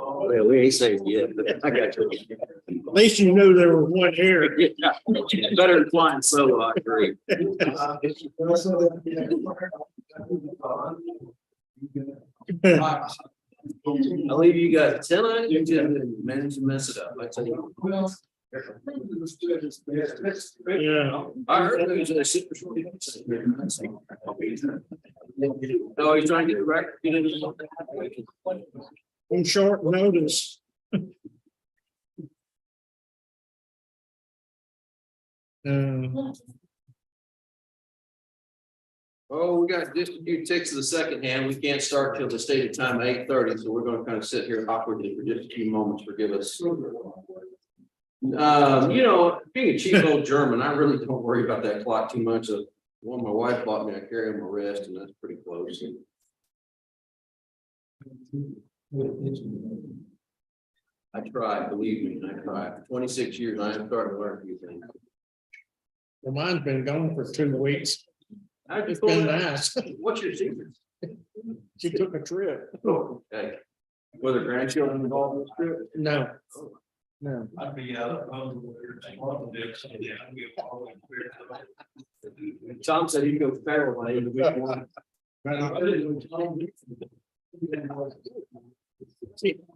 Well, we ain't safe yet, but I got you. At least you knew there was one here. Yeah, better than flying solo, I agree. I'll leave you guys 10 on you just manage to mess it up. I tell you. Yeah. I heard there's a super short. No, he's trying to get the record. On short notice. Oh, we got just a few ticks of the second hand. We can't start till the stated time of 8:30, so we're going to kind of sit here awkwardly for just a few moments. Forgive us. Being a cheap old German, I really don't worry about that clock too much. One my wife bought me, I carry on my wrist, and that's pretty close. I try, believe me, I try. For 26 years, I am starting to learn a few things. Well, mine's been gone for 2 weeks. How'd you It's pull been that? nice. What's your secret? She took a trip. Oh, okay. Were the grandchildren involved in this trip? No. No. I'd be Tom said he'd go Fairway in the week one.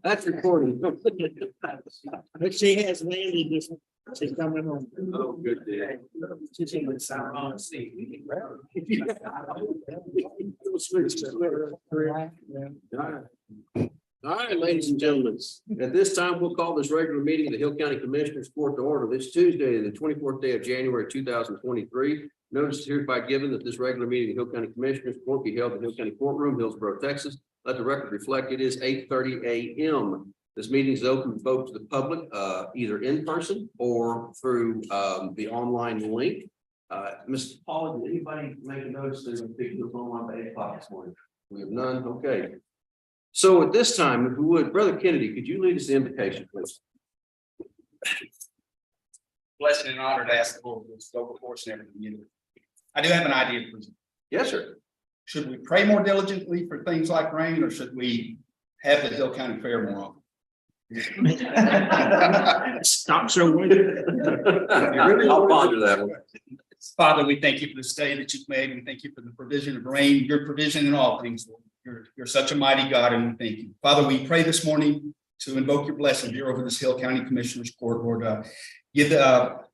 That's recording. But she has landed this. She's coming home. Oh, good day. She's in the sound on All right, ladies and gentlemen, at this time, we'll call this regular meeting of the Hill County Commissioners Court to order this Tuesday, the 24th day of January, 2023. Notice is hereby given that this regular meeting of the Hill County Commissioners Court be held in Hill County Courtroom, Hillsborough, Texas. Let the record reflect it is 8:30 a.m. This meeting is open both to the public, either in person or through the online link. Mr. Paul, did anybody make a notice there's a big deal online by 8 o'clock this morning? We have none. Okay. So at this time, if we would, Brother Kennedy, could you lead us the invocation, please? blessed and honored to ask the Lord to go before us and everything. I do have an idea, please. Yes, sir. Should we pray more diligently for things like rain, or should we have the Hill County Fair more often? Stop so way. I'll ponder that one. Father, we thank you for this day that you've made. We thank you for the provision of rain, your provision in all things, Lord. You're such a mighty God, and we thank you. Father, we pray this morning to invoke your blessing here over this Hill County Commissioners Court, Lord. Give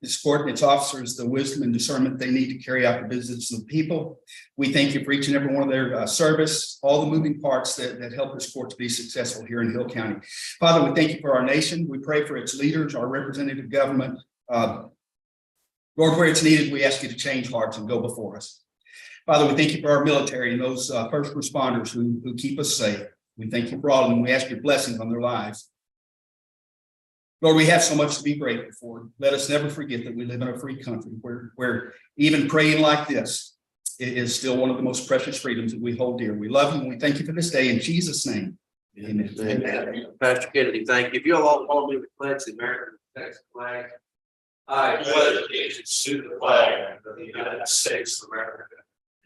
this court and its officers the wisdom and discernment they need to carry out the business of the people. We thank you for each and every one of their service, all the moving parts that help this court to be successful here in Hill County. Father, we thank you for our nation. We pray for its leaders, our representative government. Lord, where it's needed, we ask you to change hearts and go before us. Father, we thank you for our military and those first responders who keep us safe. We thank you for all of them. We ask your blessing on their lives. Lord, we have so much to be grateful for. Let us never forget that we live in a free country where even praying like this is still one of the most precious freedoms that we hold dear. We love you and we thank you for this day in Jesus' name. Amen. Amen. Pastor Kennedy, thank you. If you'll all follow me with pledge the American Texas flag. I pledge allegiance to the flag of the United States of America,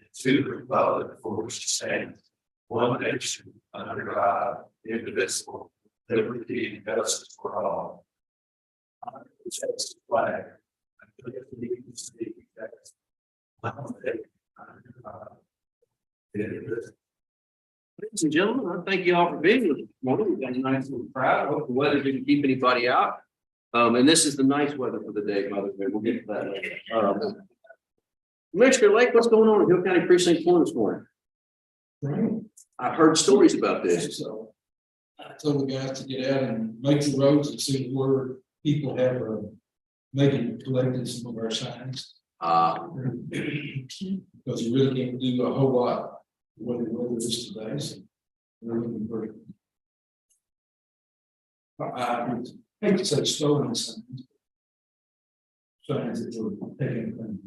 and to the republic for which it stands, one nation under God, indivisible, liberty and justice for all. I Texas flag. I pledge allegiance to the Texas flag. Ladies and gentlemen, I thank you all for being with us this morning. We've got a nice little crowd. I hope the weather didn't keep anybody out. And this is the nice weather for the day, by the way. We'll get to that later. Commissioner Lake, what's going on in Hill County Precinct 4 this morning? I've heard stories about this. So I told the guys to get out and make the roads and see where people have maybe collected some of our signs. Because you really can't do a whole lot when the weather is today. So we're looking for I hate to say stolen signs. Signs that were taken from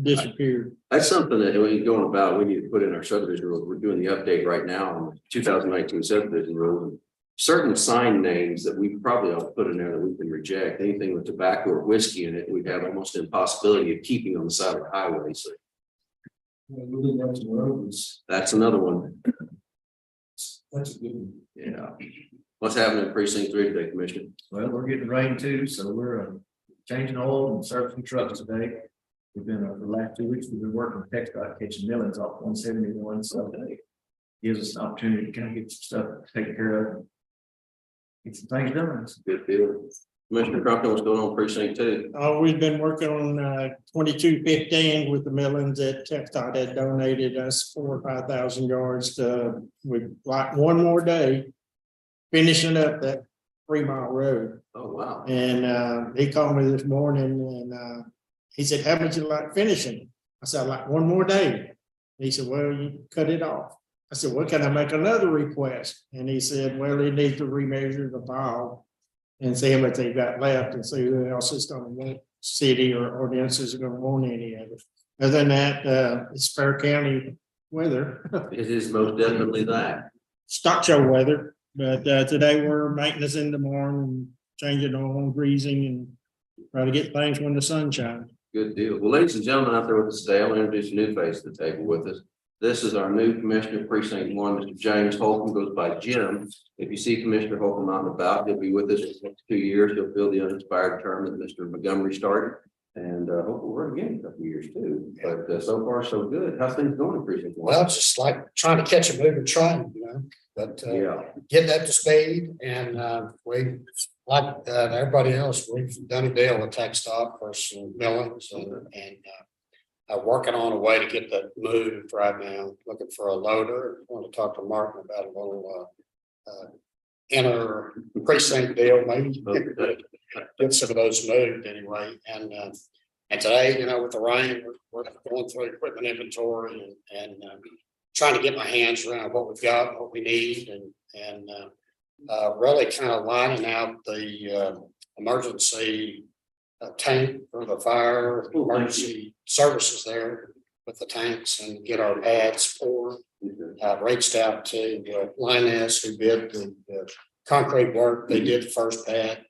Disappeared. That's something that we going about. We need to put in our subdivision rules. We're doing the update right now on the 2019 subdivision rules. And certain sign names that we probably ought to put in there that we can reject. Anything with tobacco or whiskey in it, we'd have almost an impossibility of keeping on the side of the highway. So roads. that's another one. That's a good one. Yeah. What's happening in precinct 3 today, Commissioner? Well, we're getting rain too, so we're changing oil and servicing trucks today. We've been for the last 2 weeks, we've been working with TxDOT catching millings off 171, so it gives us an opportunity to kind of get some stuff taken care of. Get some things done. Good deal. Commissioner Crumpton, what's going on in precinct 2? We've been working on 2215 with the millings that TxDOT had donated us 4,000 or 5,000 yards to, with like one more day. Finishing up that 3 mile road. Oh, wow. And he called me this morning and he said, how would you like finishing? I said, "I'd like one more day." He said, "Well, you cut it off." I said, "Well, can I make another request?" And he said, "Well, he needs to remeasure the file and see how much they got left and see who else is gonna want city or ordinances are gonna want any of it." Other than that, it's Fair County weather, It is most definitely that. stock show weather. But today we're maintenance in the morning, changing oil, greasing and try to get things when the sun shines. Good deal. Well, ladies and gentlemen out there with us today, I'm going to introduce a new face to the table with us. This is our new Commissioner Precinct 1, Mr. James Holcomb, goes by Jim. If you see Commissioner Holcomb out and about, he'll be with us for the next 2 years. He'll fill the unexpired term that Mr. Montgomery started. And hopefully we're again in a couple of years too. But so far, so good. How's things going in Precinct 1? Well, it's just like trying to catch a moving train, but Yeah, getting up to speed and we, like everybody else, we've done a deal with TxDOT for some millings and working on a way to get that moved right now, looking for a loader. Want to talk to Martin about a little inner precinct deal, maybe get some of those moved anyway. And today, with the rain, we're going through equipment inventory and trying to get my hands around what we've got, what we need, and really kind of lining out the emergency tank for the fire, emergency services there with the tanks and get our pads poured. Reached out to Linus, who did the concrete work. They did the first pad.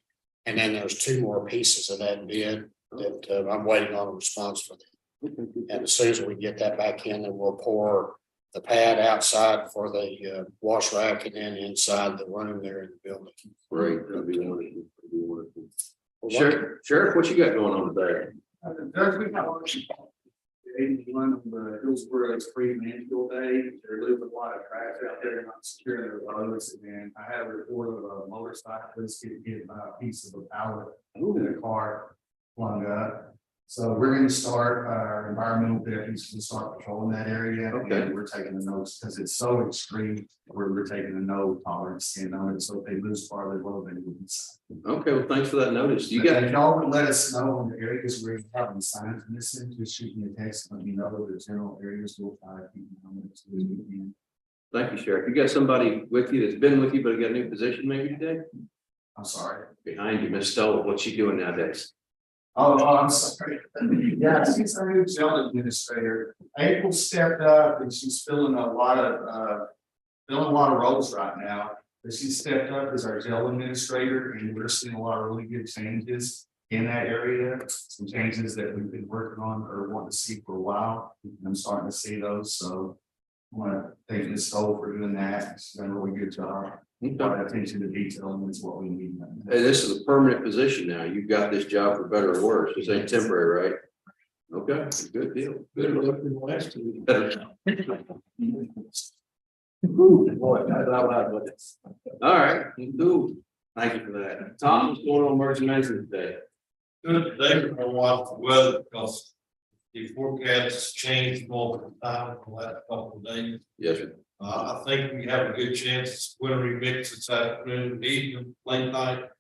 And then there's 2 more pieces of that bid that I'm waiting on a response for them. And as soon as we get that back in, then we'll pour the pad outside for the wash rack and then inside the room there in the building. great. That'd be wonderful. That'd be wonderful. Well, Sheriff, what you got going on today? Does we have 81 of the Hillsborough, it's free landfill day. They're leaving a lot of trash out there, not securing their loads. And I had a report of a motorcyclist getting hit by a piece of a pallet in a car flung up. So we're going to start our environmental deputies to start patrolling that area. Okay. And we're taking the notes because it's so extreme where we're taking a no tolerance stand on it. So if they lose part of their load, they will be signed. Okay, well, thanks for that notice. You If got, y'all would let us know in the areas where you're having signs missing, just shoot me a text, let me know the general areas, we'll try to keep them on this weekend. thank you, Sheriff. You got somebody with you that's been with you, but got a new position maybe today? I'm sorry. Behind you, Miss Stoll, what's she doing nowadays? Oh, I'm sorry. Yeah, she's our new jail administrator. April stepped up and she's filling a lot of roles right now. But she stepped up as our jail administrator and we're seeing a lot of really good changes in that area. Some changes that we've been working on or want to see for a while. I'm starting to see those, so I want to thank Ms. Stoll for doing that. She's done a really good job. A lot of attention to detail and it's what we need. Hey, this is a permanent position now. You've got this job for better or worse. This ain't temporary, right? Okay, good deal. Better luck than the last 2. Boy, that's loud, wasn't it? All right, cool. Thank you for that. Tom, what's going on emergency management today? Good today, we're gonna watch the weather because the forecasts changed multiple times in the last couple of days. Yes, sir. I think we have a good chance, wintry mix this afternoon, evening, late night.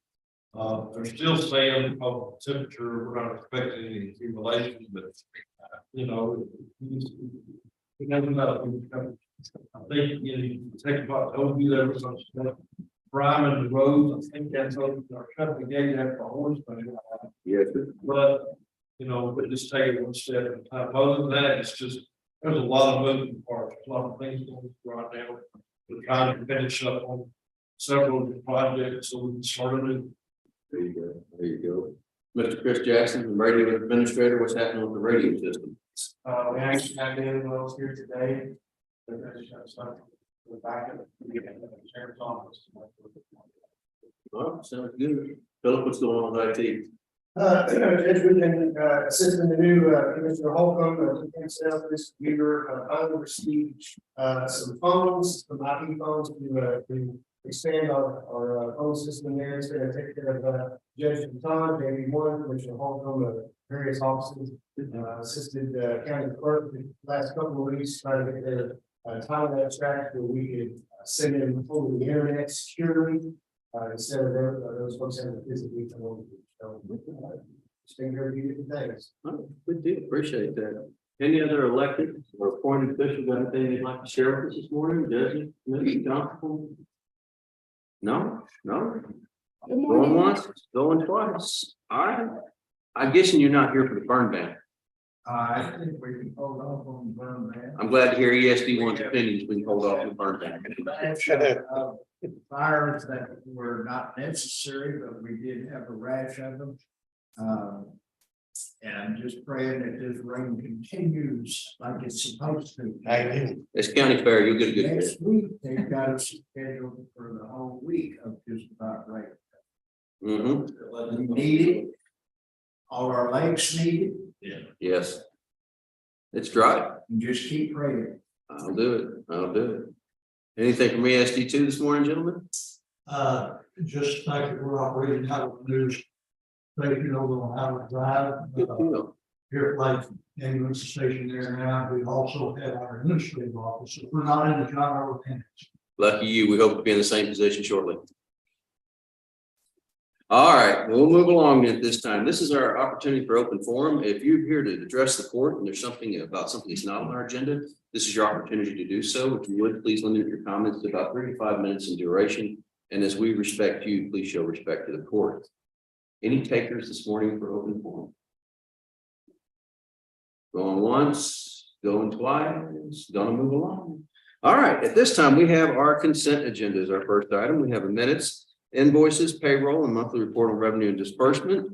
They're still saying of temperature, we're not expecting any accumulation, but we never know. I think, you take about, told you there was some stuff priming the roads. I think that's open our company gate after a horse. Yes, sir. But, but just take it one step at a time. Other than that, it's just, there's a lot of moving parts, a lot of things going on right now. We're trying to finish up on several of the projects so we can start anew. There you go. There you go. Mr. Chris Jackson, the radio administrator, what's happening with the radio system? We actually had Dan Wells here today. We're back at the sheriff's office. Well, sounds good. Philip, what's going on with IT? As we've been assisting the new Commissioner Holcomb, we can set up this computer, I received some phones, some IP phones to expand our phone system there. It's gonna take care of Judge Tom, maybe one, Commissioner Holcomb, various offices, assisted county clerk the last couple of weeks trying to get their time abstract where we could send them over the internet securely. Instead of those folks having to physically come over. So, it's been very good things. Oh, good deal. Appreciate that. Any other elected or appointed officials got anything they'd like to share with us this morning? Judge, Commissioner Johnson? No, no. Going once, going twice. All right. I'm guessing you're not here for the burn ban. I think we can hold off on the burn ban. I'm glad to hear ESD one's opinions. We can hold off on the burn ban. Fires that were not necessary, but we did have a rash of them. And I'm just praying that this rain continues like it's supposed to. Amen. It's county fair. You'll get a good. Next week, they've got us scheduled for the whole week of just about rain. Mm-hmm. We need it. All our lakes need it. Yes. It's dry. And just keep praying. I'll do it. I'll do it. Anything from ESD two this morning, gentlemen? Just the fact that we're operating out of the news station over on Howard Drive. Good deal. Here at Lake Ambulance Station there now, we also have our administrative office. If we're not in the John Earl Annex. Lucky you. We hope to be in the same position shortly. All right, we'll move along at this time. This is our opportunity for open forum. If you're here to address the court and there's something about something that's not on our agenda, this is your opportunity to do so. If you would, please limit your comments to about 3 to 5 minutes in duration. And as we respect you, please show respect to the court. Any takers this morning for open forum? Going once, going twice, gonna move along. All right, at this time, we have our consent agenda as our first item. We have the minutes, invoices, payroll, and monthly report on revenue and disbursement.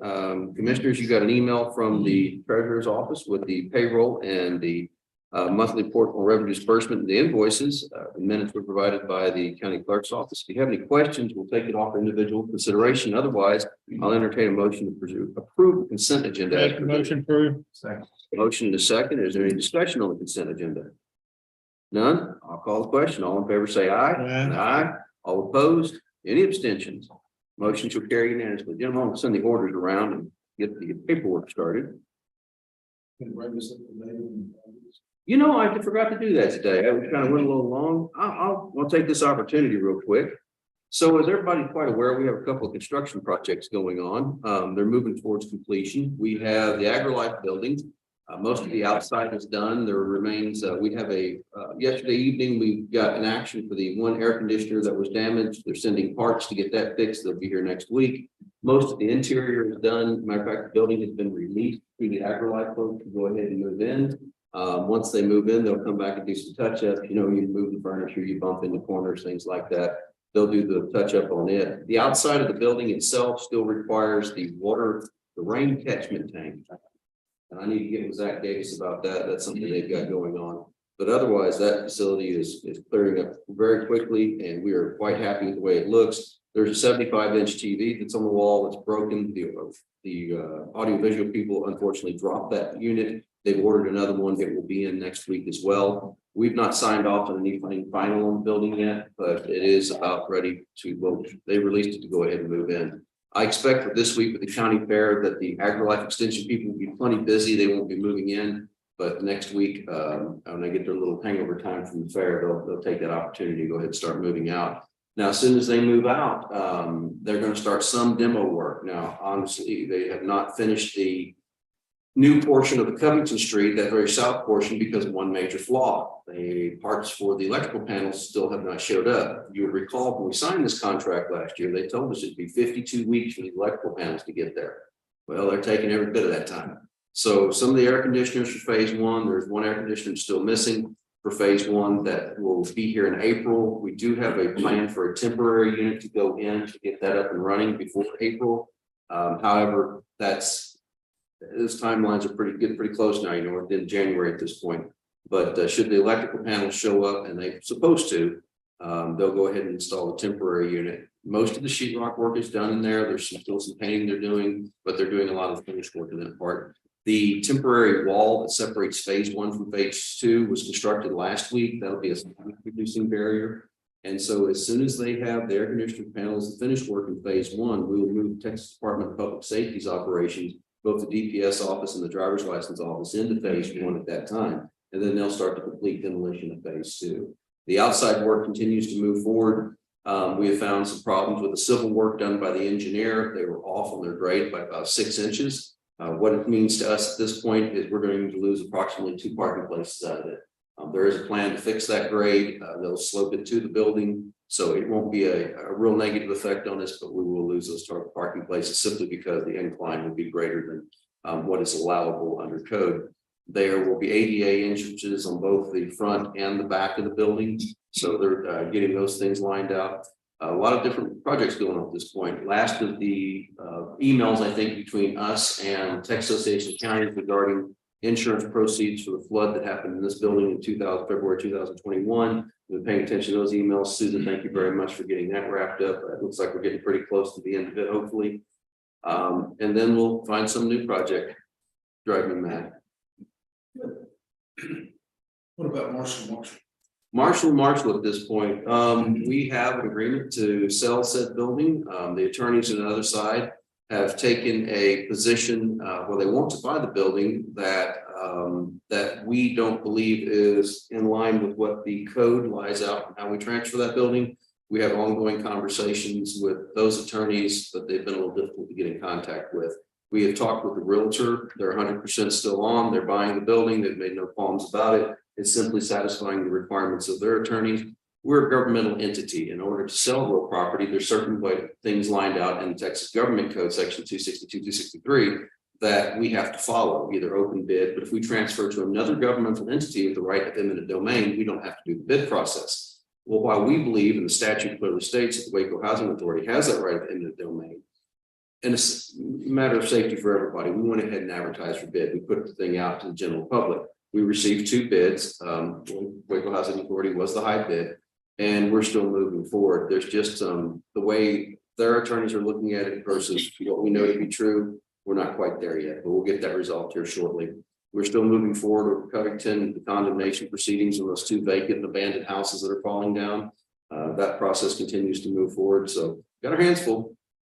Commissioners, you got an email from the treasurer's office with the payroll and the monthly report on revenue disbursement and the invoices. The minutes were provided by the county clerk's office. If you have any questions, we'll take it off for individual consideration. Otherwise, I'll entertain a motion to approve the consent agenda. as presented. Motion approved. Second. Motion and a second. Is there any discussion on the consent agenda? None? I'll call the question. All in favor, say aye. Aye. All opposed? Any abstentions? Motion to carry unanimously. Gentlemen, I'll send the orders around and get the paperwork started. You know, I forgot to do that today. I kind of went a little long. I'll take this opportunity real quick. So as everybody's quite aware, we have a couple of construction projects going on. They're moving towards completion. We have the AgriLife building. Most of the outside is done. There remains, we have yesterday evening, we got an action for the one air conditioner that was damaged. They're sending parts to get that fixed. They'll be here next week. Most of the interior is done. Matter of fact, the building has been released to the AgriLife folks to go ahead and move in. Once they move in, they'll come back and do some touch up. You know, you move the furniture, you bump into corners, things like that. They'll do the touch up on it. The outside of the building itself still requires the rain catchment tank. And I need to get with Zach Davis about that. That's something they've got going on. But otherwise, that facility is clearing up very quickly, and we are quite happy with the way it looks. There's a 75-inch TV that's on the wall that's broken. The audiovisual people unfortunately dropped that unit. They've ordered another one that will be in next week as well. We've not signed off on anything final on the building yet, but it is about ready to, well, they released it to go ahead and move in. I expect for this week with the county fair that the AgriLife extension people will be plenty busy. They won't be moving in, but next week, when they get their little hangover time from the fair, they'll take that opportunity to go ahead and start moving out. Now, as soon as they move out, they're going to start some demo work. Now, honestly, they have not finished the new portion of the Covington Street, that very south portion, because of one major flaw. The parts for the electrical panels still have not showed up. You will recall when we signed this contract last year, they told us it'd be 52 weeks for the electrical panels to get there. Well, they're taking every bit of that time. So some of the air conditioners for phase one, there's one air conditioner still missing for phase one that will be here in April. We do have a plan for a temporary unit to go in to get that up and running before April. However, those timelines are pretty good, pretty close now, you know, we're in January at this point. But should the electrical panels show up, and they're supposed to, they'll go ahead and install a temporary unit Most of the sheetrock work is done in there. There's still some painting they're doing, but they're doing a lot of the finish work in that part. The temporary wall that separates phase 1 from phase 2 was constructed last week. That'll be a reducing barrier. And so as soon as they have the air conditioning panels and finished work in phase 1, we will move Texas Department of Public Safety's operations, both the DPS office and the driver's license office, into phase 1 at that time. And then they'll start the complete demolition of phase 2. The outside work continues to move forward. We have found some problems with the civil work done by the engineer. They were off on their grade by about 6 inches. What it means to us at this point is we're going to lose approximately 2 parking places out of it. There is a plan to fix that grade. They'll slope it to the building, so it won't be a real negative effect on us, but we will lose those parking places simply because the incline will be greater than what is allowable under code. There will be ADA entrances on both the front and the back of the building, so they're getting those things lined out. A lot of different projects going on at this point. Last of the emails, I think, between us and Texas Association of Counties regarding insurance proceeds for the flood that happened in this building in February 2021. We've been paying attention to those emails. Susan, thank you very much for getting that wrapped up. It looks like we're getting pretty close to the end of it, hopefully. And then we'll find some new project. Drive me mad. What about Marshall? Marshall at this point, we have an agreement to sell said building. The attorneys on the other side have taken a position where they want to buy the building that that we don't believe is in line with what the code lies out and how we transfer that building. We have ongoing conversations with those attorneys, but they've been a little difficult to get in contact with. We have talked with the realtor. They're 100% still on. They're buying the building. They've made no qualms about it. It's simply satisfying the requirements of their attorneys. We're a governmental entity. In order to sell real property, there's certain things lined out in the Texas Government Code, section 262, 263, that we have to follow, either open bid. But if we transfer to another governmental entity with the right of eminent domain, we don't have to do the bid process. Well, while we believe, and the statute clearly states that the Waco Housing Authority has that right of eminent domain, and it's a matter of safety for everybody, we went ahead and advertised for bid. We put the thing out to the general public. We received 2 bids. Waco Housing Authority was the high bid, and we're still moving forward. There's just the way their attorneys are looking at it versus what we know to be true. We're not quite there yet, but we'll get that resolved here shortly. We're still moving forward over Covington, the condemnation proceedings on those 2 vacant and abandoned houses that are falling down. That process continues to move forward. So got our hands full.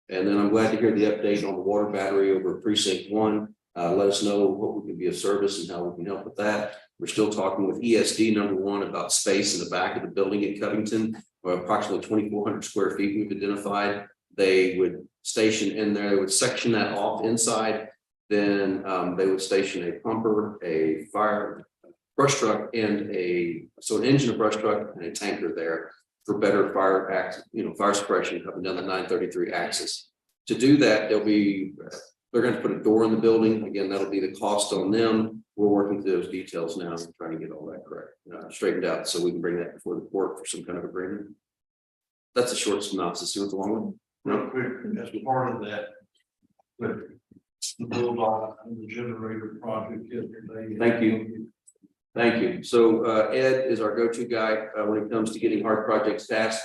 And then I'm glad to hear the update on the water battery over precinct 1. Let us know what we can be of service and how we can help with that. We're still talking with ESD #1 about space in the back of the building at Covington, or approximately 2,400 square feet we've identified. They would station in there, they would section that off inside. Then they would station a pumper, a fire brush truck, and an engine, a brush truck, and a tanker there for better fire suppression up and down the 933 axis. To do that, they're going to put a door in the building. Again, that'll be the cost on them. We're working through those details now and trying to get all that correct, straightened out, so we can bring that before the court for some kind of agreement. That's a short synopsis. You want the long one? Real quick, as part of that, but the build on the generator project yesterday. Thank you. Thank you. So Ed is our go-to guy when it comes to getting hard projects tasked.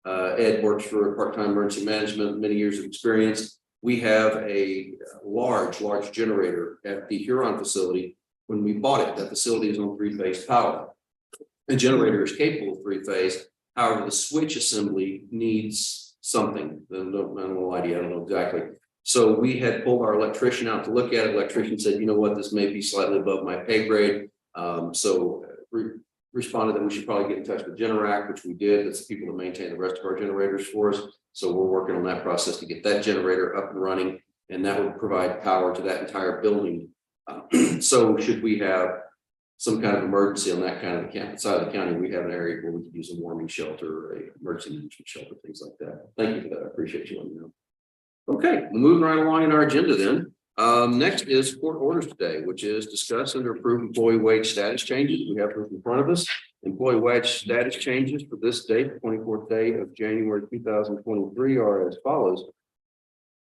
Ed works for part-time emergency management, many years of experience. We have a large generator at the Huron facility. When we bought it, that facility is on 3-phase power. The generator is capable of 3-phase. However, the switch assembly needs something. I don't know exactly. So we had pulled our electrician out to look at it. Electrician said, you know what, this may be slightly above my pay grade. Responded that we should probably get in touch with Generac, which we did. That's the people that maintain the rest of our generators for us. So we're working on that process to get that generator up and running, and that would provide power to that entire building. So should we have some kind of emergency on that kind of the side of the county, we have an area where we could use a warming shelter or a emergency management shelter, things like that. Thank you for that. I appreciate you letting me know. Okay, moving right along in our agenda then. Next is court orders today, which is discuss and approve employee wage status changes. We have those in front of us. Employee wage status changes for this date, 24th day of January 2023, are as follows.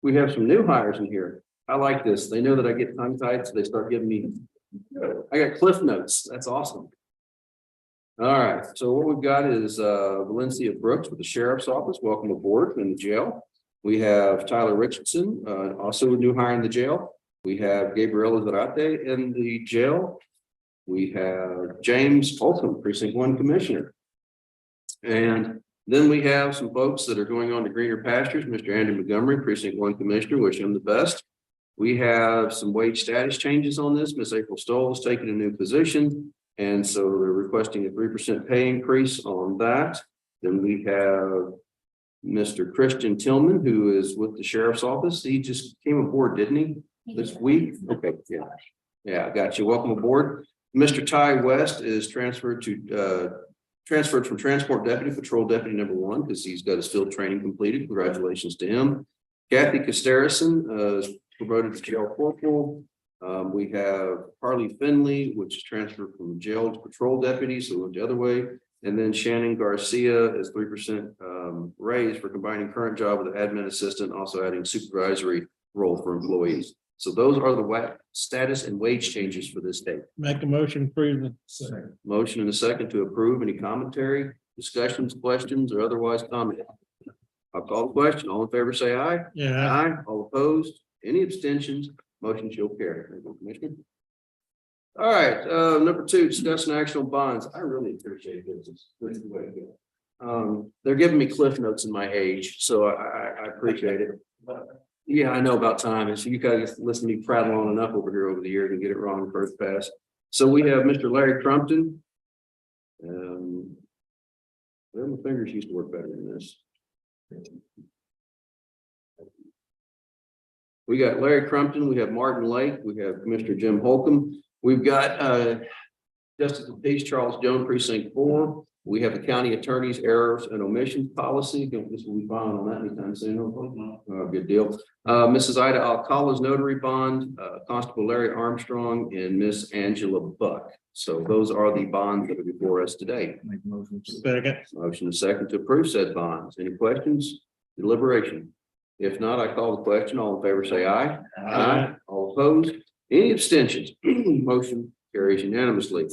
We have some new hires in here. I like this. They know that I get tongue tied, so they start giving me. I got cliff notes. That's awesome. All right, so what we've got is Valencia Brooks with the Sheriff's Office. Welcome aboard in the jail. We have Tyler Richardson, also a new hire in the jail. We have Gabriela Zarate in the jail. We have James Holcomb, Precinct 1 Commissioner. And then we have some folks that are going on to greener pastures. Mr. Andrew Montgomery, Precinct 1 Commissioner, wish him the best. We have some wage status changes on this. Miss April Stoll has taken a new position. And so they're requesting a 3% pay increase on that. Then we have Mr. Christian Tillman, who is with the Sheriff's Office. He just came aboard, didn't he? This week? Okay, yeah. Yeah, I got you. Welcome aboard. Mr. Ty West is transferred from Transport Deputy, Patrol Deputy number 1, because he's got his field training completed. Congratulations to him. Kathy Casterison is promoted to jail corporal. We have Harley Finley, which is transferred from jail to patrol deputy, so went the other way. And then Shannon Garcia is 3% raise for combining current job with admin assistant, also adding supervisory role for employees. So those are the status and wage changes for this day. Make a motion, approve the Motion and a second to approve. Any commentary, discussions, questions, or otherwise comment? I'll call the question. All in favor, say aye. Yeah, Aye. All opposed? Any abstentions? Motion shall carry. There you go, Commissioner. All right, number 2, discuss an action on bonds. I really appreciate this. This is the way to go. They're giving me cliff notes in my age, so I appreciate it. Yeah, I know about time. And so you guys listen to me prattle on enough over here over the years and get it wrong first pass. So we have Mr. Larry Crumpton. Well, my fingers used to work better than this. We got Larry Crumpton, we have Martin Lake, we have Commissioner Jim Holcomb. We've got Justice of Peace Charles Jones, Precinct 4. We have the county attorney's errors and omissions policy. This will be filing on that anytime soon. Good deal. Mrs. Ida Alcala's notary bond, Constable Larry Armstrong, and Miss Angela Buck. So those are the bonds that are before us today. Make a motion. second. Motion is second to approve said bonds. Any questions? Deliberation? If not, I call the question. All in favor, say aye. Aye. All opposed? Any abstentions? Motion carries unanimously.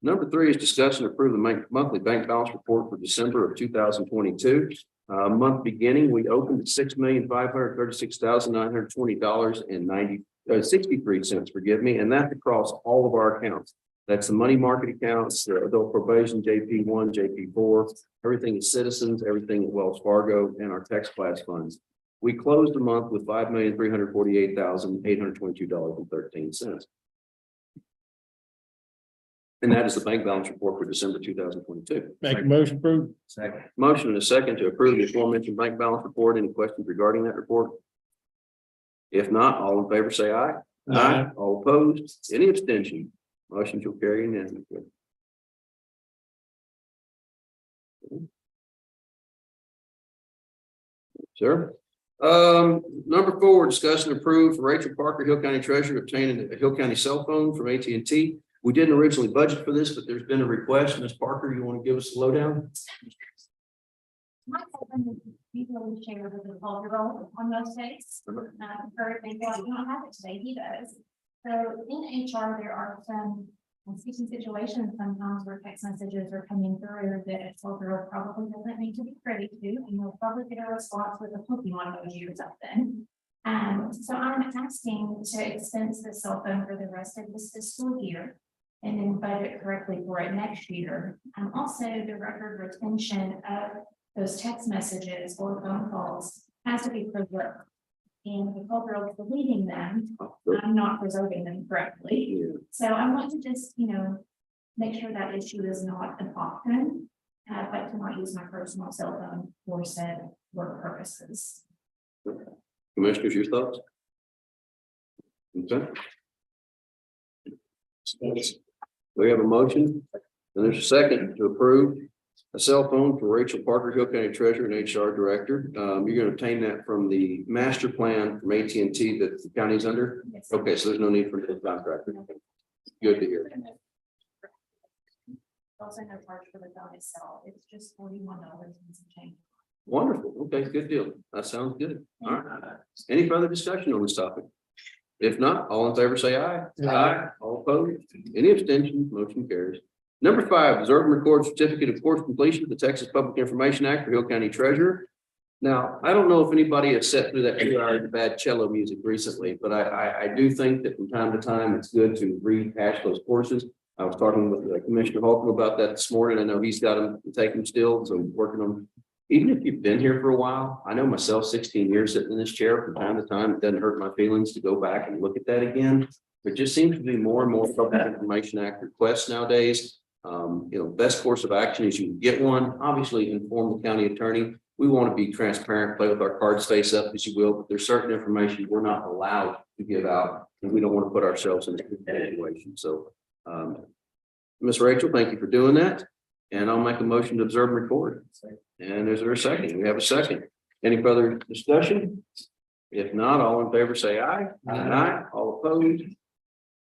Number 3 is discuss and approve the monthly bank balance report for December of 2022. Month beginning, we opened at $6,536,920.63. Forgive me, and that's across all of our accounts. That's the money market accounts, the adult probation, JP1, JP4, everything is Citizens, everything at Wells Fargo, and our tax class funds. We closed the month with $5,348,822.13. And that is the bank balance report for December 2022. Make a motion, approve. Second. Motion and a second to approve the aforementioned bank balance report. Any questions regarding that report? If not, all in favor say aye. Aye. All opposed? Any abstention? Motion shall carry unanimously. Sir. Number 4, discuss and approve for Rachel Parker, Hill County Treasurer, obtaining a Hill County cell phone from AT&T. We didn't originally budget for this, but there's been a request. Ms. Parker, you want to give us a lowdown? My husband is usually share with the role on those days. Currently, well, you don't have it today, he does. So in HR, there are some speaking situations sometimes where text messages are coming through that a 12-year-old probably doesn't need to be privy to, and you'll probably get a response with a Pokemon emoji or something. So I'm asking to expense the cell phone for the rest of this fiscal year and then budget correctly for it next year. Also, the record retention of those text messages or phone calls has to be preserved. And the 12-year-old deleting them, I'm not preserving them correctly. So I want to just, make sure that issue is not an option. I'd like to not use my personal cell phone for said work purposes. Commissioners, your thoughts? Okay. We have a motion, and there's a second to approve a cell phone for Rachel Parker, Hill County Treasurer and HR Director. You're going to obtain that from the master plan from AT&T that the county's under. Yes. Okay, so there's no need for a contract. Good to hear. Also no charge for the phone itself. It's just $41 and some change. Wonderful. Okay, good deal. That sounds good. All right. Any further discussion on this topic? If not, all in favor say aye. Aye. All opposed? Any abstentions? Motion carries. Number 5, observe and record certificate of course completion of the Texas Public Information Act for Hill County Treasurer. Now, I don't know if anybody has sat through that 2 hour bad cello music recently, but I do think that from time to time, it's good to rehash those courses. I was talking with Commissioner Holcomb about that this morning. I know he's got them to take them still, so working on. Even if you've been here for a while, I know myself, 16 years sitting in this chair, from time to time, it doesn't hurt my feelings to go back and look at that again. There just seems to be more and more Public Information Act requests nowadays. Best course of action is you can get one, obviously inform the county attorney. We want to be transparent, play with our cards face up, as you will, but there's certain information we're not allowed to give out, and we don't want to put ourselves in a situation. So, Ms. Rachel, thank you for doing that. And I'll make a motion to observe and record. And is there a second? We have a second. Any further discussion? If not, all in favor say aye. Aye. All opposed?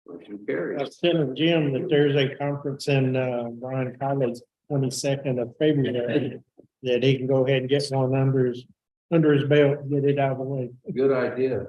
Motion I carries. was telling Jim that there's a conference in Bryan College, 22nd of February, that he can go ahead and get one under his belt, and get it out of the way. Good idea.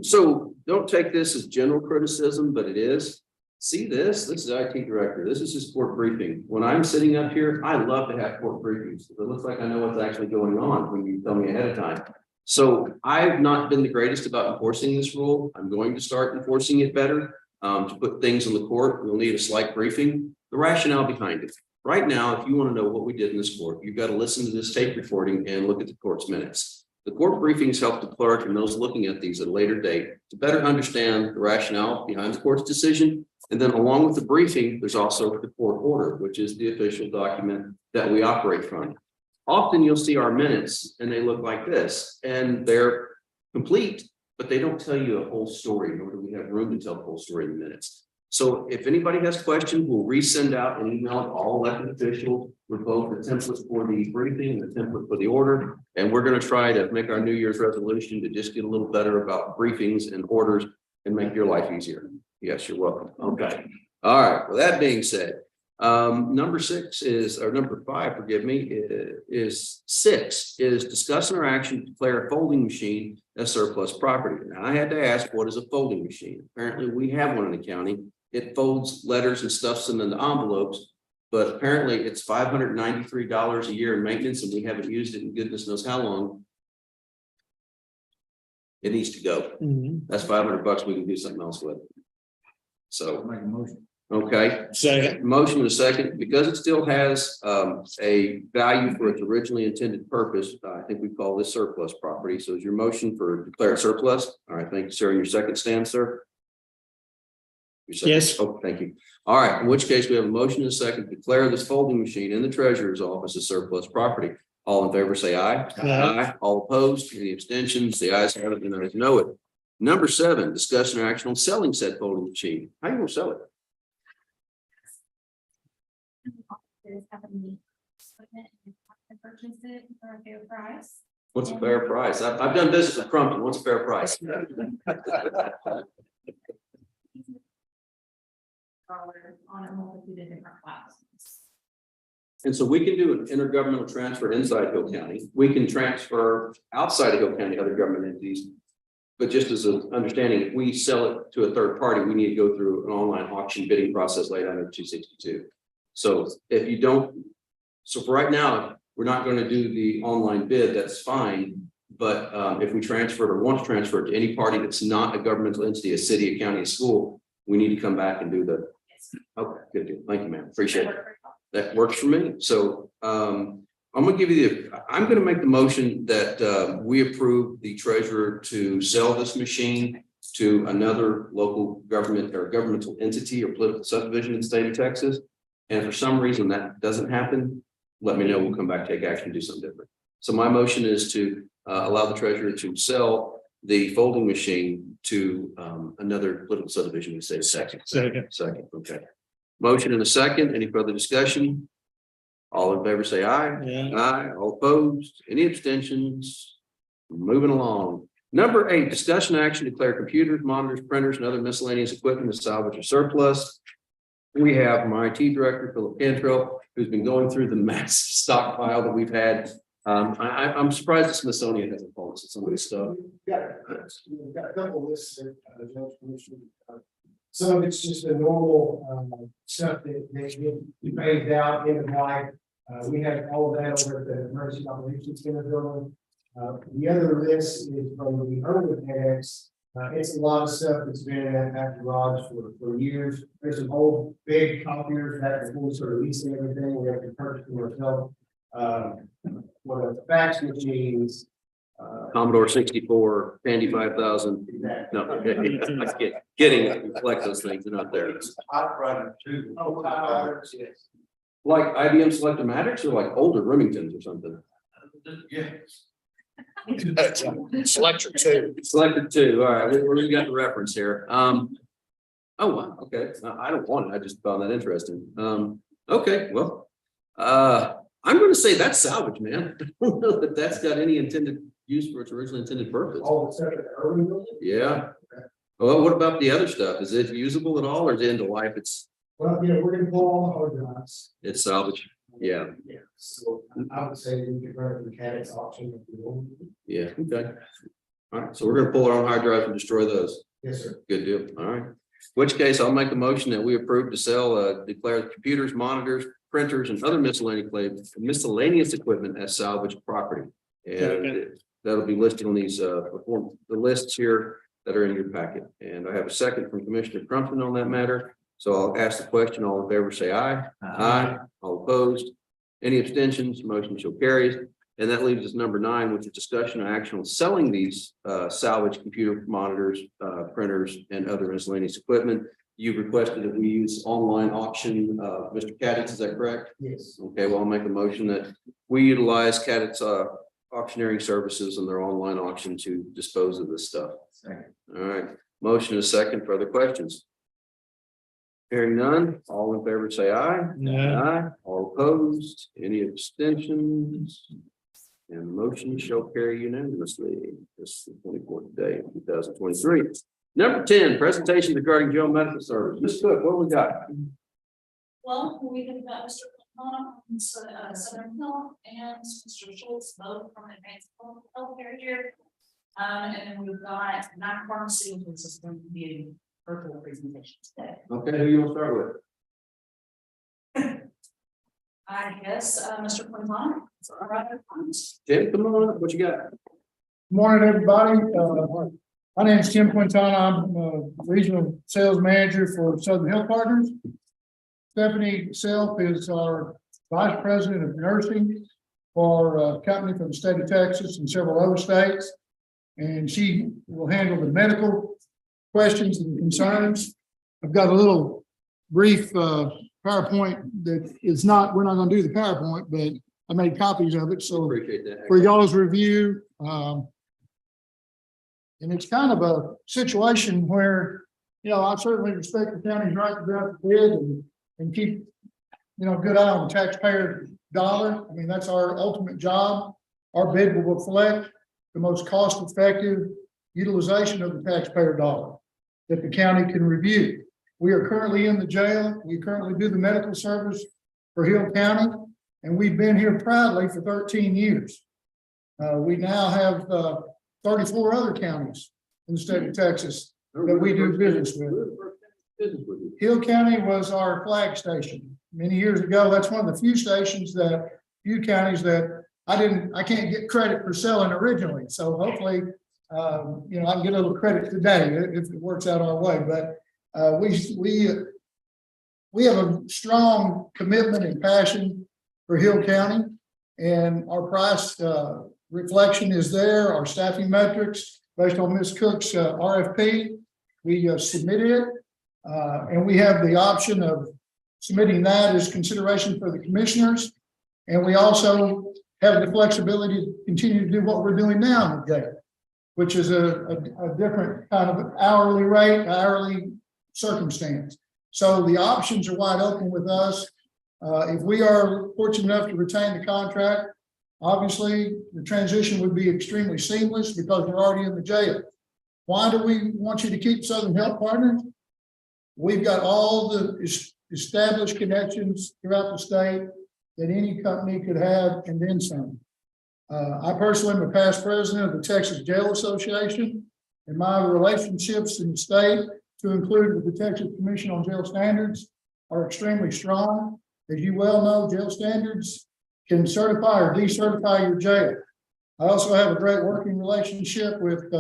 So don't take this as general criticism, but it is. See this? This is IT director. This is his court briefing. When I'm sitting up here, I love to have court briefings. It looks like I know what's actually going on when you tell me ahead of time. So I've not been the greatest about enforcing this rule. I'm going to start enforcing it better. To put things in the court, we'll need a slight briefing, the rationale behind it. Right now, if you want to know what we did in this court, you've got to listen to this tape recording and look at the court's minutes. The court briefings help the clerk and those looking at these at a later date to better understand the rationale behind the court's decision. And then along with the briefing, there's also the court order, which is the official document that we operate from. Often you'll see our minutes and they look like this, and they're complete, but they don't tell you a whole story, nor do we have room to tell the whole story in the minutes. So if anybody has questions, we'll resend out an email to all elected officials with both the template for the briefing and the template for the order. And we're going to try to make our New Year's resolution to just get a little better about briefings and orders and make your life easier. Yes, you're welcome. Okay. All right. Well, that being said, number 5, forgive me, is discussing our action to declare a folding machine as surplus property. Now, I had to ask, what is a folding machine? Apparently we have one in the county. It folds letters and stuffs them into envelopes, but apparently it's $593 a year in maintenance, and we haven't used it in goodness knows how long. It needs to go. That's $500 we can do something else with. So Make a motion. okay. Second. Motion and a second, because it still has a value for its originally intended purpose. I think we call this surplus property. So is your motion for declare surplus? All right, thank you, sir. And your second stand, sir? Your second? Yes. Oh, thank you. All right, in which case we have a motion and a second to declare this folding machine in the treasurer's office as surplus property. All in favor, say aye. Aye. All opposed, any abstentions? The ayes have it and the ayes know it. Number 7, discussion or action on selling said folding machine. How you gonna sell it? Purchase it for a fair price. What's a fair price? I've done business with Crumpton. What's a fair price? On a multitude of different platforms. And so we can do an intergovernmental transfer inside Hill County. We can transfer outside of Hill County, other government entities. But just as an understanding, if we sell it to a third party, we need to go through an online auction bidding process laid out in 262. So if you don't, so for right now, we're not going to do the online bid, that's fine. But if we transfer it or want to transfer it to any party that's not a governmental entity, a city, a county, a school, we need to come back and do the. Okay, good deal. Thank you, ma'am. Appreciate it. That works for me. So I'm going to make the motion that we approve the treasurer to sell this machine to another local government or governmental entity or political subdivision in the state of Texas. And for some reason that doesn't happen, let me know. We'll come back, take action, do something different. So my motion is to allow the treasurer to sell the folding machine to another political subdivision. We say second. Second. Okay. Motion and a second. Any further discussion? All in favor, say aye. Yeah. Aye. All opposed? Any abstentions? Moving along. Number 8, discussion action, declare computers, monitors, printers, and other miscellaneous equipment as salvage or surplus. We have my IT director, Philip Cantrell, who's been going through the massive stockpile that we've had. I'm surprised the Smithsonian hasn't told us some of this stuff. We've got a couple of lists that, Judge Commissioner, Some of it's just the normal, stuff that we phased out in the life. We have all of that over at the emergency operations center building. The other list is from the urban annex. It's a lot of stuff that's been at that garage for years. There's some old big copiers that before we sort of leasing everything, we have to purchase them ourselves. What are fax machines? Commodore 64, Tandy 5000. No, I'm kidding. Reflect those things. They're not there. Typewriter too. Oh, typewriters, yes. Like IBM Selectromatics or like older Remingtons or something? Yeah. Selectric too. Selected two. All right, we got the reference here. Oh, wow, okay. I don't want it. I just found that interesting. Okay, well, I'm gonna say that's salvage, man. I don't know that that's got any intended use for its originally intended purpose. All the stuff at the urban building? Yeah. Well, what about the other stuff? Is it usable at all or is it end of life? It's Well, yeah, we're gonna pull all the hard drives. salvage. Yeah, Yeah, so I would say we could run it the CAD's auction if we want. yeah, okay. All right, so we're gonna pull our own hard drives and destroy those. Yes, sir. Good deal. All right. Which case I'll make a motion that we approve to sell, declare the computers, monitors, printers and other miscellaneous equipment as salvage property. And that'll be listed on these, the lists here that are in your packet. And I have a second from Commissioner Crumpton on that matter. So I'll ask the question. All in favor, say aye. Aye. All opposed? Any abstentions? Motion shall carry. And that leaves us number 9, which is discussion and action on selling these salvage computer monitors, printers, and other miscellaneous equipment. You requested that we use online auction. Mr. Cadix, is that correct? Yes. Okay, well, I'll make a motion that we utilize Cadix auctioneering services and their online auction to dispose of this stuff. Second. All right, motion is second. Further questions? Hearing none, all in favor say aye. No. Aye. All opposed, any abstentions? And the motion shall carry unanimously. This is the 24th day of 2023. Number 10, presentation regarding jail medical service. Ms. Cook, what we got? Well, we have got Mr. Plano from Southern Hill and Mr. Schultz, both from Advanced Healthcare here. And then we've got Knight Pharmaceutical System being virtual presentation today. Okay, who you want to start with? I guess, Mr. Plano. All right. Tim, come on up. What you got? Morning, everybody. My name is Tim Quintana. I'm regional sales manager for Southern Health Partners. Stephanie Self is our vice president of nursing for a company from the state of Texas and several other states. And she will handle the medical questions and concerns. I've got a little brief PowerPoint that is not, we're not going to do the PowerPoint, but I made copies of it. So Appreciate that. for y'all's review. And it's kind of a situation where, I certainly respect the county's right to go out to bid and keep, good eye on the taxpayer dollar. I mean, that's our ultimate job. Our bid will reflect the most cost-effective utilization of the taxpayer dollar that the county can review. We are currently in the jail. We currently do the medical service for Hill County, and we've been here proudly for 13 years. We now have 34 other counties in the state of Texas that we do business with. Hill County was our flag station many years ago. That's one of the few counties that I can't get credit for selling originally. So hopefully, I can get a little credit today if it works out our way. But we have a strong commitment and passion for Hill County, and our price reflection is there. Our staffing metrics based on Ms. Cook's RFP, we submitted it, and we have the option of submitting that as consideration for the commissioners. And we also have the flexibility to continue to do what we're doing now in the jail, which is a different kind of hourly rate, hourly circumstance. So the options are wide open with us. If we are fortunate enough to retain the contract, obviously the transition would be extremely seamless because we're already in the jail. Why do we want you to keep Southern Health Partners? We've got all the established connections throughout the state that any company could have, and then some. I personally am a past president of the Texas Jail Association, and my relationships in the state to include the Texas Commission on Jail Standards, are extremely strong. As you well know, jail standards can certify or decertify your jail. I also have a great working relationship with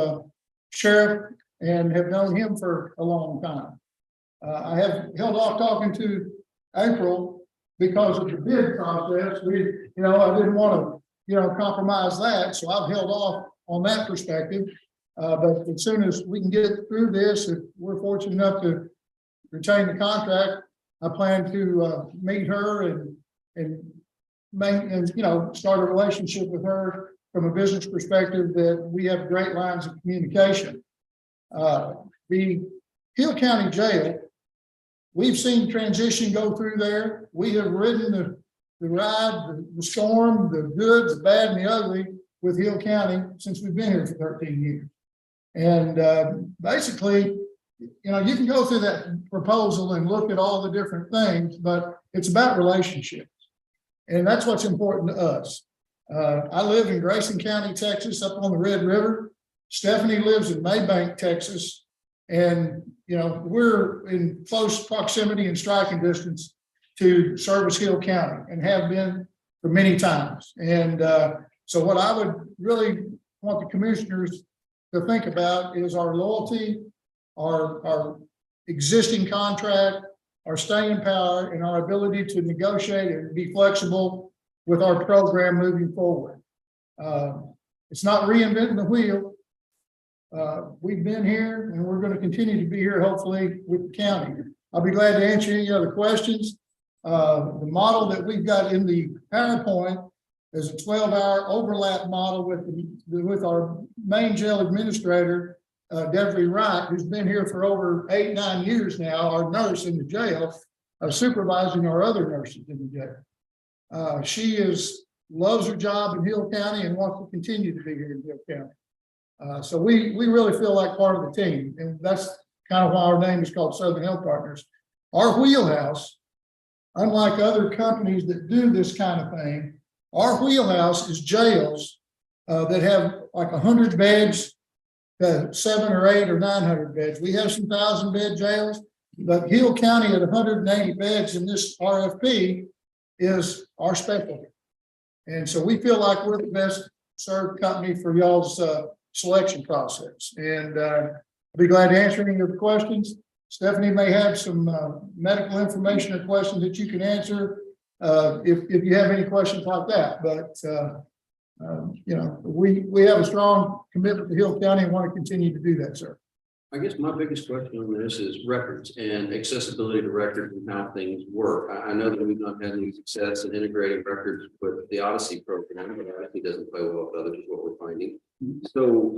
Sheriff and have known him for a long time. I have held off talking to April because of the bid process. I didn't want to, compromise that, so I've held off on that perspective. But as soon as we can get through this, if we're fortunate enough to retain the contract, I plan to meet her and start a relationship with her from a business perspective that we have great lines of communication. The Hill County Jail, we've seen transition go through there. We have ridden the ride, the storm, the good, the bad, and the ugly with Hill County since we've been here for 13 years. And basically, you can go through that proposal and look at all the different things, but it's about relationships. And that's what's important to us. I live in Grayson County, Texas, up on the Red River. Stephanie lives in Maybank, Texas. And, we're in close proximity and striking distance to Service Hill County and have been for many times. And so what I would really want the commissioners to think about is our loyalty, our existing contract, our staying power, and our ability to negotiate and be flexible with our program moving forward. It's not reinventing the wheel. We've been here and we're going to continue to be here, hopefully, with the county. I'll be glad to answer any other questions. The model that we've got in the PowerPoint is a 12-hour overlap model with our main jail administrator, Debbie Wright, who's been here for over 8-9 years now, our nurse in the jail, supervising our other nurses in the jail. She loves her job in Hill County and wants to continue to be here in Hill County. So we really feel like part of the team, and that's kind of why our name is called Southern Health Partners. Our wheelhouse, unlike other companies that do this kind of thing, our wheelhouse is jails that have like 100 beds, 700 or 800 or 900 beds. We have some 1,000-bed jails, but Hill County at 180 beds in this RFP is our specialty. And so we feel like we're the best served company for y'all's selection process. And I'll be glad to answer any of the questions. Stephanie may have some medical information or questions that you can answer if you have any questions like that. But we have a strong commitment to Hill County and want to continue to do that, sir. I guess my biggest question on this is records and accessibility to records and how things work. I know that we've not had any success in integrating records with the Odyssey program, but Odyssey doesn't play well with others, is what we're finding. So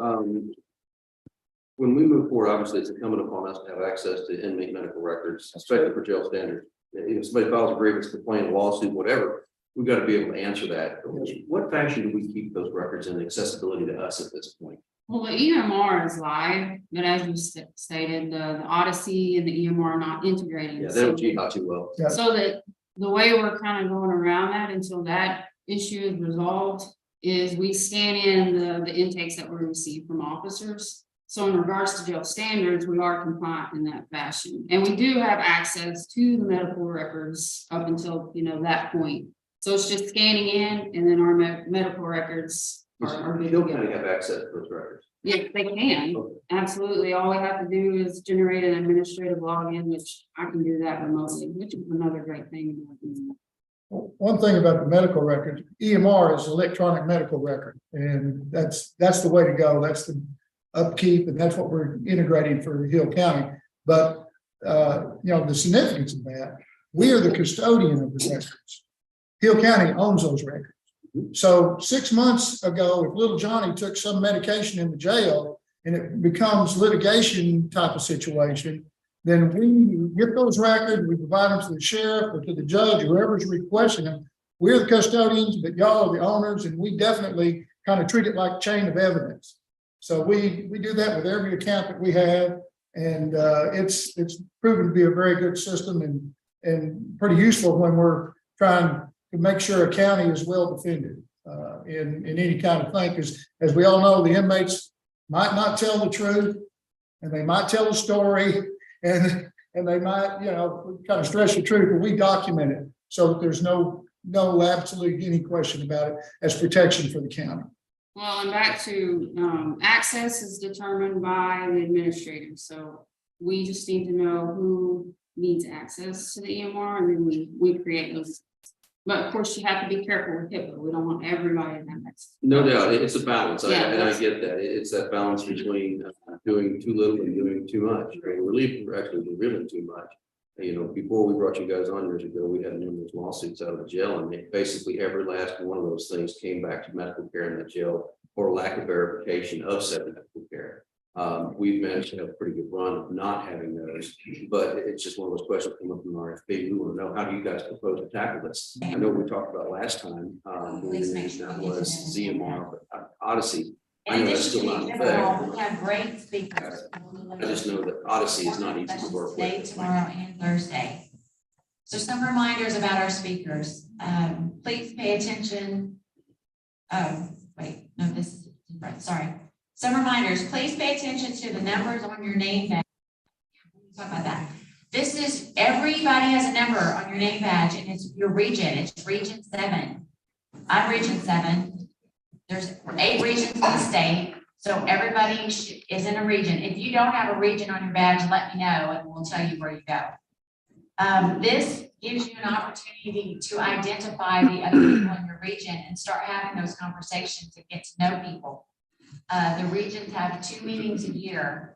when we move forward, obviously it's incumbent upon us to have access to inmate medical records, especially for jail standards. If somebody files a grievance, complaint, lawsuit, whatever, we've got to be able to answer that. What fashion do we keep those records and accessibility to us at this point? Well, the EMR is live, but as you stated, the Odyssey and the EMR are not integrating. Yeah, they don't GHA too well. Yeah. So that the way we're kind of going around that until that issue is resolved is we scan in the intakes that we receive from officers. So in regards to jail standards, we are compliant in that fashion. And we do have access to the medical records up until, that point. So it's just scanning in and then our medical records are good to Hill go. County have access to those records? Yes, they can. Absolutely. All we have to do is generate an administrative login, which I can do that remotely, which is another great thing. One thing about the medical record, EMR is electronic medical record, and that's the way to go. That's the upkeep, and that's what we're integrating for Hill County. But the significance of that, we are the custodian of the records. Hill County owns those records. So 6 months ago, if little Johnny took some medication in the jail and it becomes litigation type of situation, then we get those records, we provide them to the sheriff or to the judge, whoever's requesting them. We're the custodians, but y'all are the owners, and we definitely kind of treat it like chain of evidence. So we do that with every account that we have, and it's proven to be a very good system and pretty useful when we're trying to make sure a county is well defended in any kind of thing. Because as we all know, the inmates might not tell the truth, and they might tell a story, and they might, kind of stretch the truth, but we document it. So that there's no absolutely any question about it as protection for the county. Well, and back to, access is determined by the administrator, so we just need to know who needs access to the EMR, and then we create those. But of course, you have to be careful with HIPAA, we don't want everybody to have access. No doubt, it's a balance, Yeah, and I that's- get that, it's that balance between doing too little and doing too much, right? We're actually revealing too much. Before we brought you guys on years ago, we had numerous lawsuits out of the jail, and basically every last one of those things came back to medical care in the jail or lack of verification of said medical care. We've managed to have a pretty good run of not having those, but it's just one of those questions that come up from RFP. We want to know, how do you guys propose to tackle this? I know we talked about last time, that was ZMR, but Odyssey. I know that's still not in effect. We have great speakers. I just know that Odyssey is not easy to work Today, with. tomorrow, and Thursday. So some reminders about our speakers. Please pay attention. Oh, wait, no, this is different, sorry. Some reminders, please pay attention to the numbers on your name badge. Talk about that. This is, everybody has a number on your name badge, and it's your region. It's region 7. I'm region 7. There's 8 regions in the state, so everybody is in a region. If you don't have a region on your badge, let me know and we'll tell you where you go. This gives you an opportunity to identify the other people in your region and start having those conversations and get to know people. The regions have 2 meetings a year.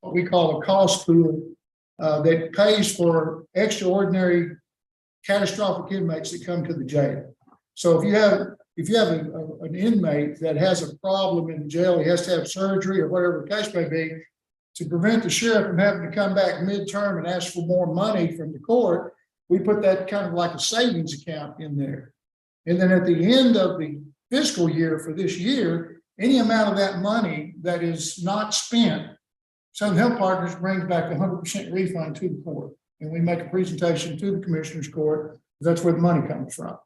What we call a cost pool that pays for extraordinary catastrophic inmates that come to the jail. So if you have an inmate that has a problem in the jail, he has to have surgery or whatever the case may be, to prevent the sheriff from having to come back midterm and ask for more money from the court, we put that kind of like a savings account in there. And then at the end of the fiscal year for this year, any amount of that money that is not spent, Southern Health Partners brings back 100% refund to the court. And we make a presentation to the Commissioner's Court. That's where the money comes from.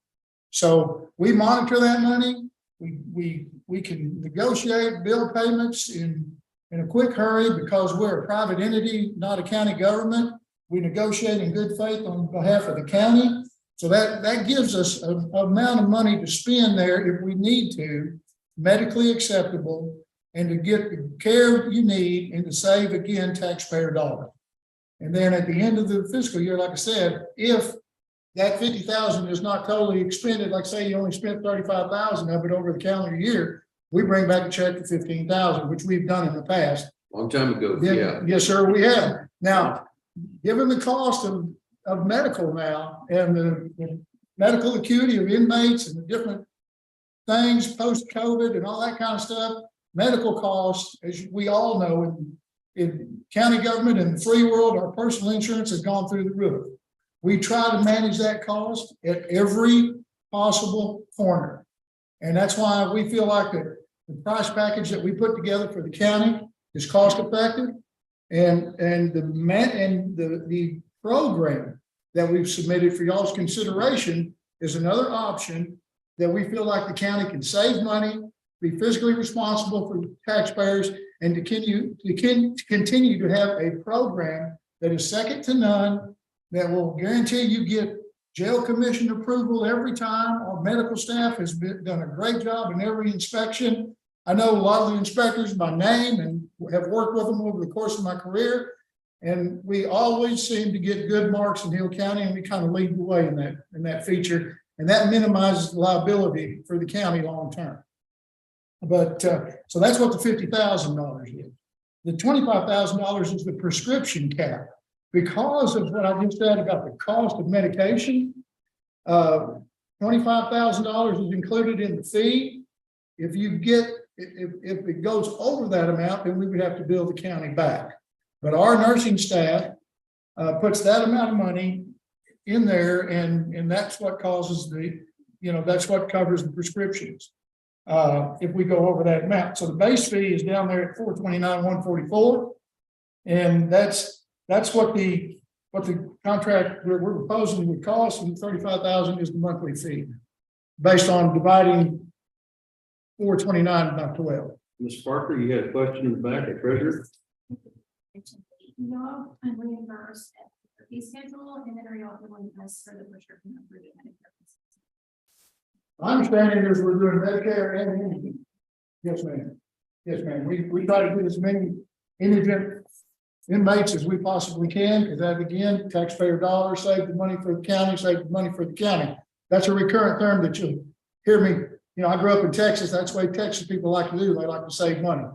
So we monitor that money. We can negotiate bill payments in a quick hurry because we're a private entity, not a county government. We negotiate in good faith on behalf of the county. So that gives us an amount of money to spend there if we need to, medically acceptable, and to get the care you need and to save, again, taxpayer dollars. And then at the end of the fiscal year, like I said, if that 50,000 is not totally expended, like say you only spent 35,000 of it over the calendar year, we bring back a check for 15,000, which we've done in the past. Long time ago, yeah. Yes, sir, we have. Now, given the cost of medical now and the medical acuity of inmates and the different things post-COVID and all that kind of stuff, medical costs, as we all know, in county government and the free world, our personal insurance has gone through the roof. We try to manage that cost at every possible corner. And that's why we feel like the price package that we put together for the county is cost effective. And the program that we've submitted for y'all's consideration is another option that we feel like the county can save money, be fiscally responsible for taxpayers, and to continue to have a program that is second to none, that will guarantee you get jail commission approval every time. Our medical staff has done a great job in every inspection. I know a lot of the inspectors by name and have worked with them over the course of my career. And we always seem to get good marks in Hill County, and we kind of lead the way in that feature. And that minimizes liability for the county long term. But so that's what the $50,000 is. The $25,000 is the prescription cap. Because of what I just said about the cost of medication, $25,000 is included in the fee. If it goes over that amount, then we would have to bill the county back. But our nursing staff puts that amount of money in there, and that's what causes that's what covers the prescriptions. If we go over that amount. So the base fee is down there at $429,144. And that's what the contract we're proposing would cost, and $35,000 is the monthly fee based on dividing 429 by 12. Ms. Parker, you had a question in the back at treasurer? No, I'm reimbursed at the fee schedule, and then are you all doing this for the prescription of Medicare? My understanding is we're doing Medicare and indigent. Yes, ma'am. Yes, ma'am. We try to do as many indigent inmates as we possibly can, because that, again, taxpayer dollars, save the money for the county, save the money for the county. That's a recurrent term that you'll hear me. I grew up in Texas. That's what Texas people like to do. They like to save money.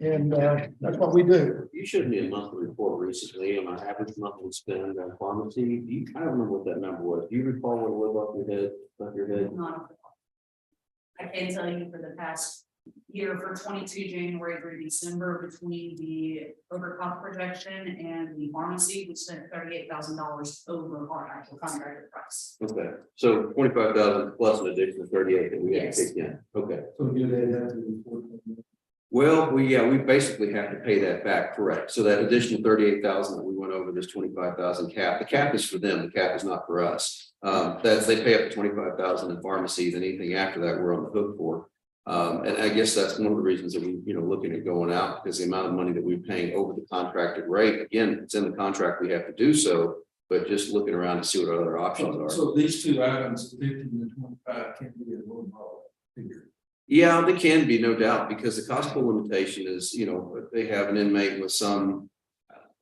And that's what we do. You showed me a monthly report recently on our average monthly spend on pharmacy. Do you kind of remember what that number was? Do you recall what it was off your head? Not, I can tell you for the past year, for 22 January through December, between the overcost projection and the pharmacy, we spent $38,000 over our actual contracted price. Okay, so 25,000 plus an additional 38 that we have to take in. Okay. So do they have to report? Well, we basically have to pay that back, correct? So that additional 38,000 that we went over, this 25,000 cap, the cap is for them, the cap is not for us. That's, they pay up to 25,000 in pharmacies, and anything after that, we're on the hook for. And I guess that's one of the reasons that we, looking at going out, because the amount of money that we're paying over the contracted rate, again, it's in the contract, we have to do so, but just looking around to see what other options are. So these two items, 50 and 25, can be a little more figure. Yeah, they can be, no doubt, because the cost pool limitation is, if they have an inmate with some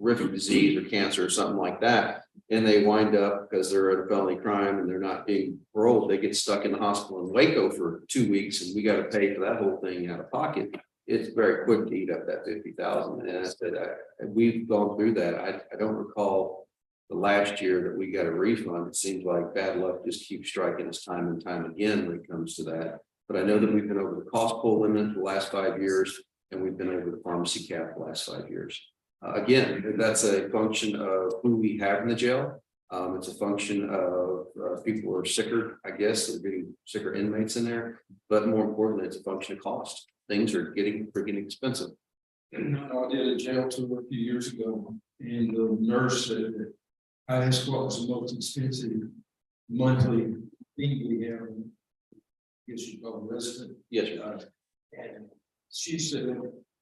horrific disease or cancer or something like that, and they wind up because they're at a felony crime and they're not being paroled, they get stuck in the hospital in Waco for 2 weeks, and we got to pay for that whole thing out of pocket. It's very quick to eat up that 50,000. And I said, we've gone through that. I don't recall the last year that we got a refund. It seems like bad luck just keeps striking us time and time again when it comes to that. But I know that we've been over the cost pool limit for the last 5 years, and we've been over the pharmacy cap the last 5 years. Again, that's a function of who we have in the jail. It's a function of people who are sicker, I guess, they're getting sicker inmates in there, but more importantly, it's a function of cost. Things are getting freaking expensive. And I did a jail tour a few years ago, and the nurse said that I asked what was the most expensive monthly fee we have. I guess you call it resident. Yes, sir. And she said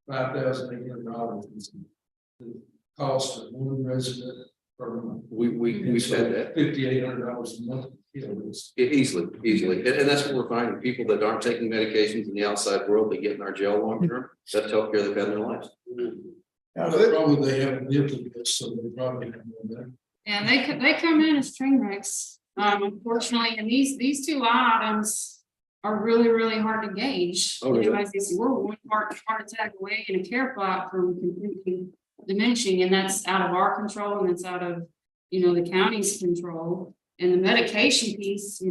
$5,800 is the cost of one resident per month. We said that. $5,800 a month. Easily, and that's what we're finding, people that aren't taking medications in the outside world, they get in our jail long term, that's healthcare they've had in their lives. Probably they haven't lived with this, so they probably have more than And they come in as train wrecks, unfortunately, and these two line items are really, really hard to gauge. Oh, You know, yeah. as they say, we're one heart attack away in a care plot from completely diminishing, and that's out of our control, and it's out of, the county's control. And the medication piece,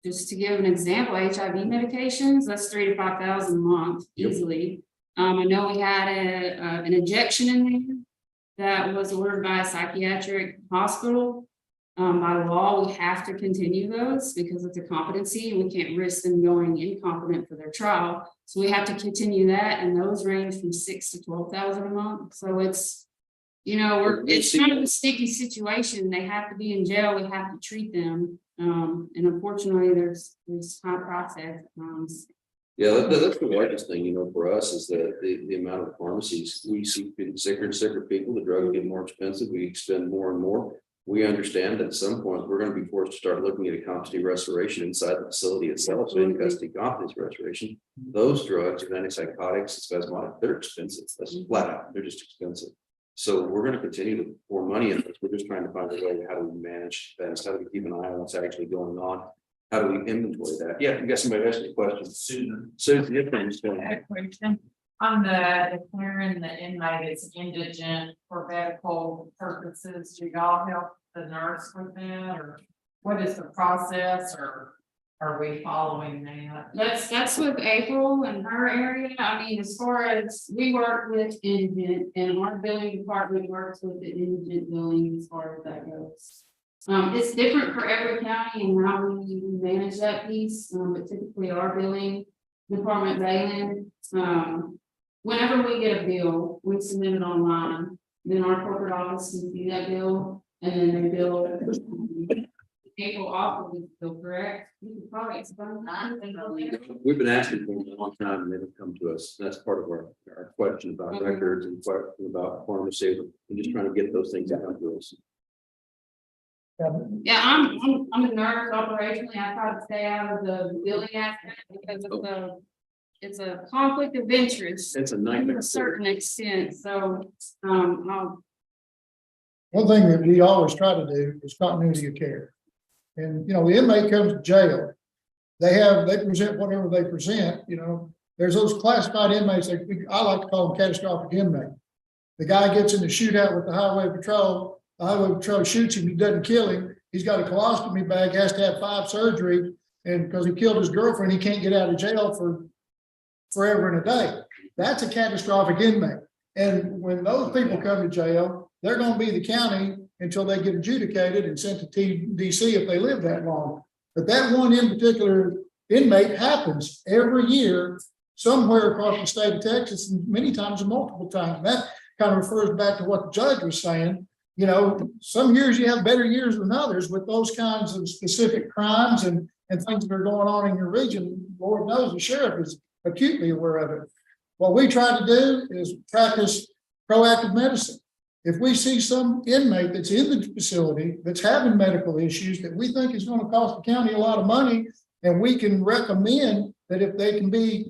just to give an example, HIV medications, that's $3,000 to $5,000 a month Yep. easily. I know we had an injection in there that was ordered by a psychiatric hospital. By law, we have to continue those because it's a competency and we can't risk them going incompetent for their trial. So we have to continue that, and those range from $6,000 to $12,000 a month. So it's, it's kind of a sticky situation. They have to be in jail. We have to treat them. And unfortunately, there's high process. Yeah, that's the largest thing, for us is that the amount of pharmacies, we see getting sicker and sicker people, the drugs get more expensive, we spend more and more. We understand that at some point, we're gonna be forced to start looking at a competency restoration inside the facility itself, so in custody competency restoration. Those drugs, antipsychotics, spasmodic, they're expensive, that's flat out, they're just expensive. So we're gonna continue to pour money in this, we're just trying to find a way, how do we manage that, how do we keep an eye on what's actually going on? How do we inventory that? Yeah, you got somebody asking a question. Susan, your thing's going. Question on the declaring the inmate is indigent for medical purposes. Do y'all help the nurse with that, or what is the process, or are we following that? That's with April and her area. I mean, as far as we work with indigent, and our billing department works with the indigent billing as far as that goes. It's different for every county and how we manage that piece, but typically our billing department, Bayland, whenever we get a bill, we submit it online. Then our corporate office can see that bill, and then they bill. April off of the bill, correct? You could probably explain that. We've been asking for a long time and they don't come to us. That's part of our question about records and question about pharmacy. We're just trying to get those things out to us. Yeah, I'm a nurse operationally. I try to stay out of the billing aspect because of it's a conflict of interest. It's a nightmare. To a certain extent, so, One thing that we always try to do is continuity of care. And, the inmate comes to jail. They present whatever they present, there's those classified inmates, I like to call them catastrophic inmate. The guy gets in the shootout with the highway patrol. The highway patrol shoots him, he doesn't kill him. He's got a colostomy bag, has to have 5 surgery, and because he killed his girlfriend, he can't get out of jail for forever and a day. That's a catastrophic inmate. And when those people come to jail, they're going to be the county until they get adjudicated and sent to TDC if they live that long. But that one in particular inmate happens every year somewhere across the state of Texas, and many times, multiple times. That kind of refers back to what the judge was saying. Some years you have better years than others with those kinds of specific crimes and things that are going on in your region. Lord knows the sheriff is acutely aware of it. What we try to do is practice proactive medicine. If we see some inmate that's in the facility that's having medical issues that we think is going to cost the county a lot of money, and we can recommend that if they can be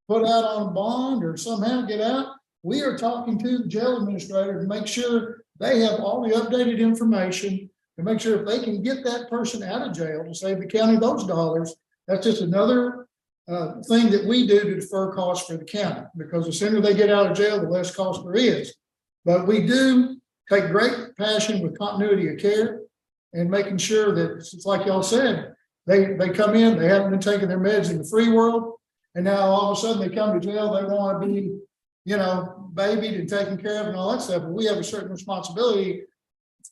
put out on a bond or somehow get out, we are talking to the jail administrator to make sure they have all the updated information to make sure if they can get that person out of jail to save the county those dollars. That's just another thing that we do to defer costs for the county, because the sooner they get out of jail, the less cost there is. But we do take great passion with continuity of care and making sure that it's like y'all said, they come in, they haven't been taking their meds in the free world, and now all of a sudden they come to jail, they want to be, babied and taken care of and all that stuff. But we have a certain responsibility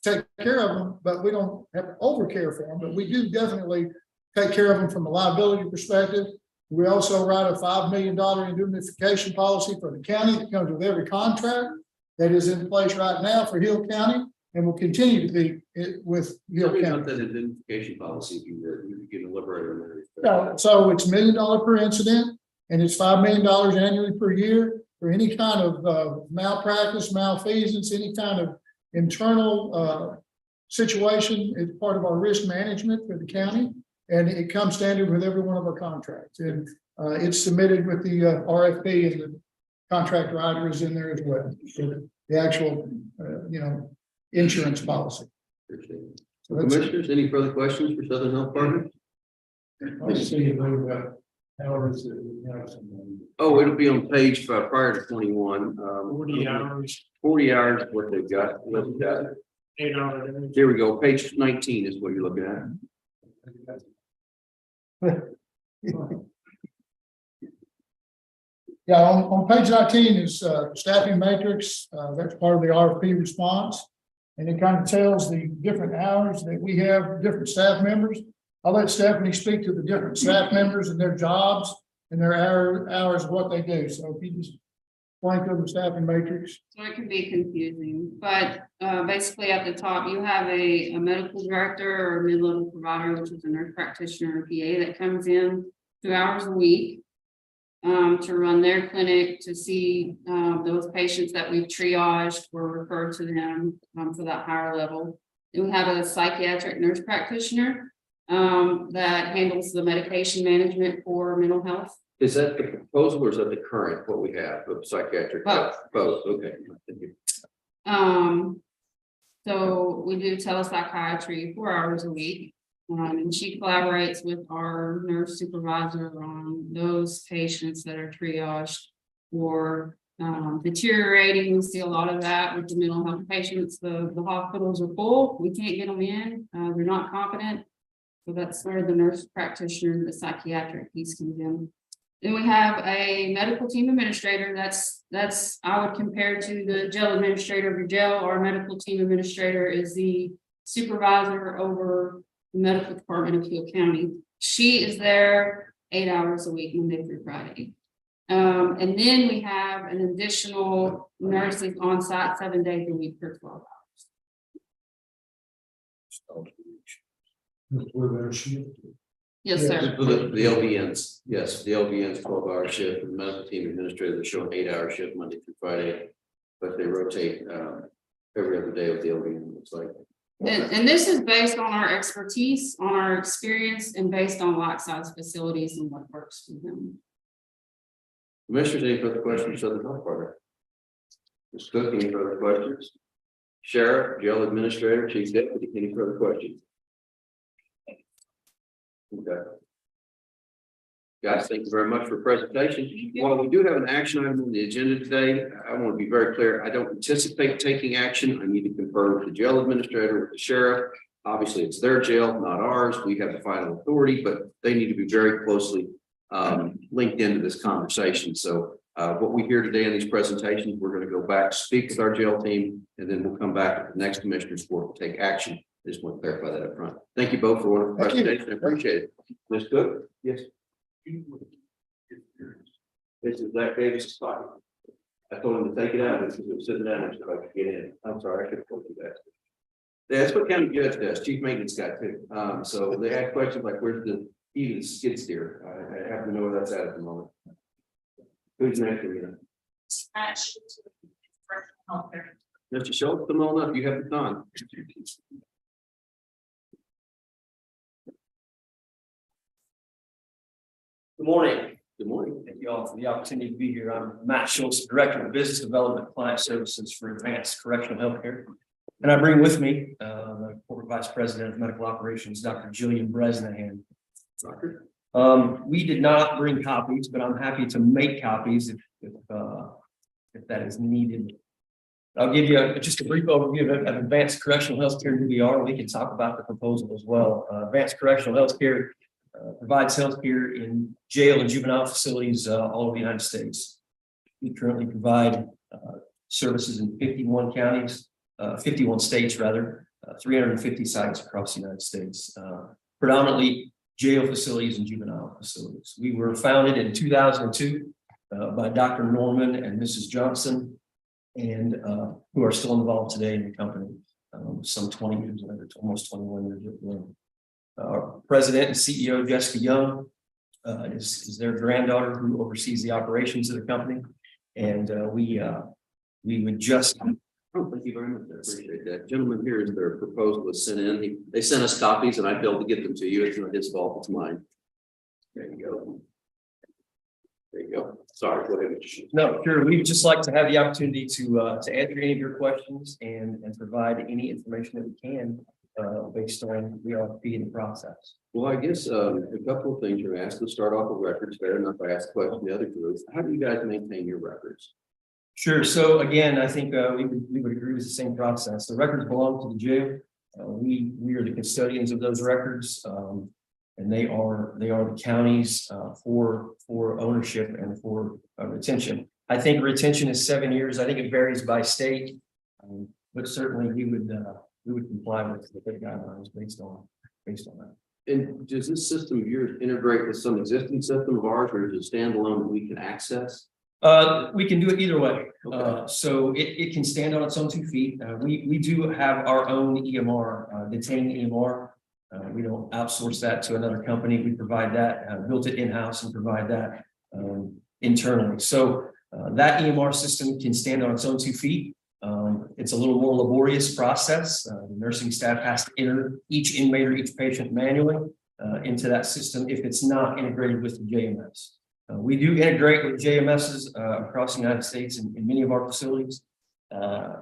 take care of them, but we don't have to overcare for them, but we do definitely take care of them from a liability perspective. We also write a $5 million indemnification policy for the county that comes with every contract that is in place right now for Hill County and will continue to be with Hill Tell me about County. that identification policy, if you can elaborate on that. So it's $1 million per incident and it's $5 million annually per year for any kind of malpractice, malfeasance, any kind of internal situation. It's part of our risk management for the county. And it comes standard with every one of our contracts. And it's submitted with the RFP and the contract writer is in there as well. So the actual, insurance policy. Appreciate it. So, Commissioners, any further questions for Southern Health Partners? Let's see about hours that we have some. Oh, it'll be on page prior to 21. 40 hours, 40 hours, is what they've got. What they've got. 8 hours. Here we go. Page 19 is what you're looking at. Yeah, on page 19 is staffing matrix. That's part of the RFP response. And it kind of tells the different hours that we have, different staff members. I'll let Stephanie speak to the different staff members and their jobs and their hours of what they do. So if you just point to the staffing matrix. So it can be confusing, but basically at the top, you have a medical director or mid-level provider, which is a nurse practitioner or PA that comes in 2 hours a week to run their clinic, to see those patients that we've triaged or referred to them for that higher level. Then we have a psychiatric nurse practitioner that handles the medication management for mental health. Is that the proposal or is that the current, what we have of psychiatric? Both. Both, okay. Thank you. So we do telepsychiatry 4 hours a week. And she collaborates with our nurse supervisor on those patients that are triaged or deteriorating. We see a lot of that with the mental health patients. The hospitals are full. We can't get them in. They're not competent. So that's where the nurse practitioner, the psychiatric piece comes in. Then we have a medical team administrator. That's I would compare to the jail administrator of your jail. Our medical team administrator is the supervisor over the medical department of Hill County. She is there 8 hours a week, Monday through Friday. And then we have an additional nurses on site 7 days a week for 12 hours. Yes, sir. The LVNs, yes, the LVNs 12-hour shift, the medical team administrator, they're showing 8-hour shift Monday through Friday, but they rotate every other day with the LVN, looks like. And this is based on our expertise, on our experience, and based on like size facilities and what works for them. Commissioners, any further questions of the health department? Ms. Cook, any further questions? Sheriff, jail administrator, chief deputy, any further questions? Okay. Guys, thank you very much for the presentation. While we do have an action item on the agenda today, I want to be very clear. I don't anticipate taking action. I need to confer with the jail administrator, with the sheriff. Obviously, it's their jail, not ours. We have the final authority, but they need to be very closely linked into this conversation. So what we hear today in these presentations, we're going to go back, speak with our jail team, and then we'll come back at the next commissioner's court to take action. I just want to clarify that up front. Thank you both for wonderful presentation. I appreciate it. Ms. Cook? Yes. This is Zach Davis' spot. I told him to take it out because it was sitting down so I could get in. I'm sorry, I could have told you that. Yeah, that's what county judge does, chief maintenance guy too. So they had questions like, where's the key to the skid steer? I happen to know where that's at the moment. Who's next? Mr. Schultz, come on up. You have the time. Good morning. Good morning. Thank you all for the opportunity to be here. I'm Matt Schultz, Director of Business Development Client Services for Advanced Correctional Healthcare. And I bring with me the Corporate Vice President of Medical Operations, Dr. Jillian Bresnahan. We did not bring copies, but I'm happy to make copies if that is needed. I'll give you just a brief overview of Advanced Correctional Healthcare, who we are. We can talk about the proposal as well. Advanced Correctional Healthcare provides healthcare in jail and juvenile facilities all over the United States. We currently provide services in 51 counties 51 states rather, 350 sites across the United States, predominantly jail facilities and juvenile facilities. We were founded in 2002 by Dr. Norman and Mrs. Johnson, and who are still involved today in the company, some 20 years later, almost 21 years later. Our president and CEO, Jessica Young, is their granddaughter who oversees the operations of the company. And we would just. Oh, thank you very much. I appreciate that. Gentleman here is their proposal was sent in. They sent us copies and I failed to get them to you. It's not his fault, it's mine. There you go. There you go. Sorry, go ahead. No, sure. We'd just like to have the opportunity to answer any of your questions and provide any information that we can based on the RFP and the process. Well, I guess a couple of things you're asked. Let's start off with records. Fair enough. I asked the question the other group. How do you guys maintain your records? Sure. So again, I think we would agree with the same process. The records belong to the jail. We are the custodians of those records, and they are the county's for ownership and for retention. I think retention is 7 years. I think it varies by state, but certainly we would comply with the guidelines based on that. And does this system of yours integrate with some existing system of ours, or is it standalone that we can access? We can do it either way. Okay. So it can stand on its own 2 feet. We do have our own EMR, detained EMR. We don't outsource that to another company. We provide that, built it in-house and provide that internally. So that EMR system can stand on its own 2 feet. It's a little more laborious process. The nursing staff has to enter each inmate or each patient manually into that system if it's not integrated with the JMS. We do integrate with JMSs across the United States in many of our facilities.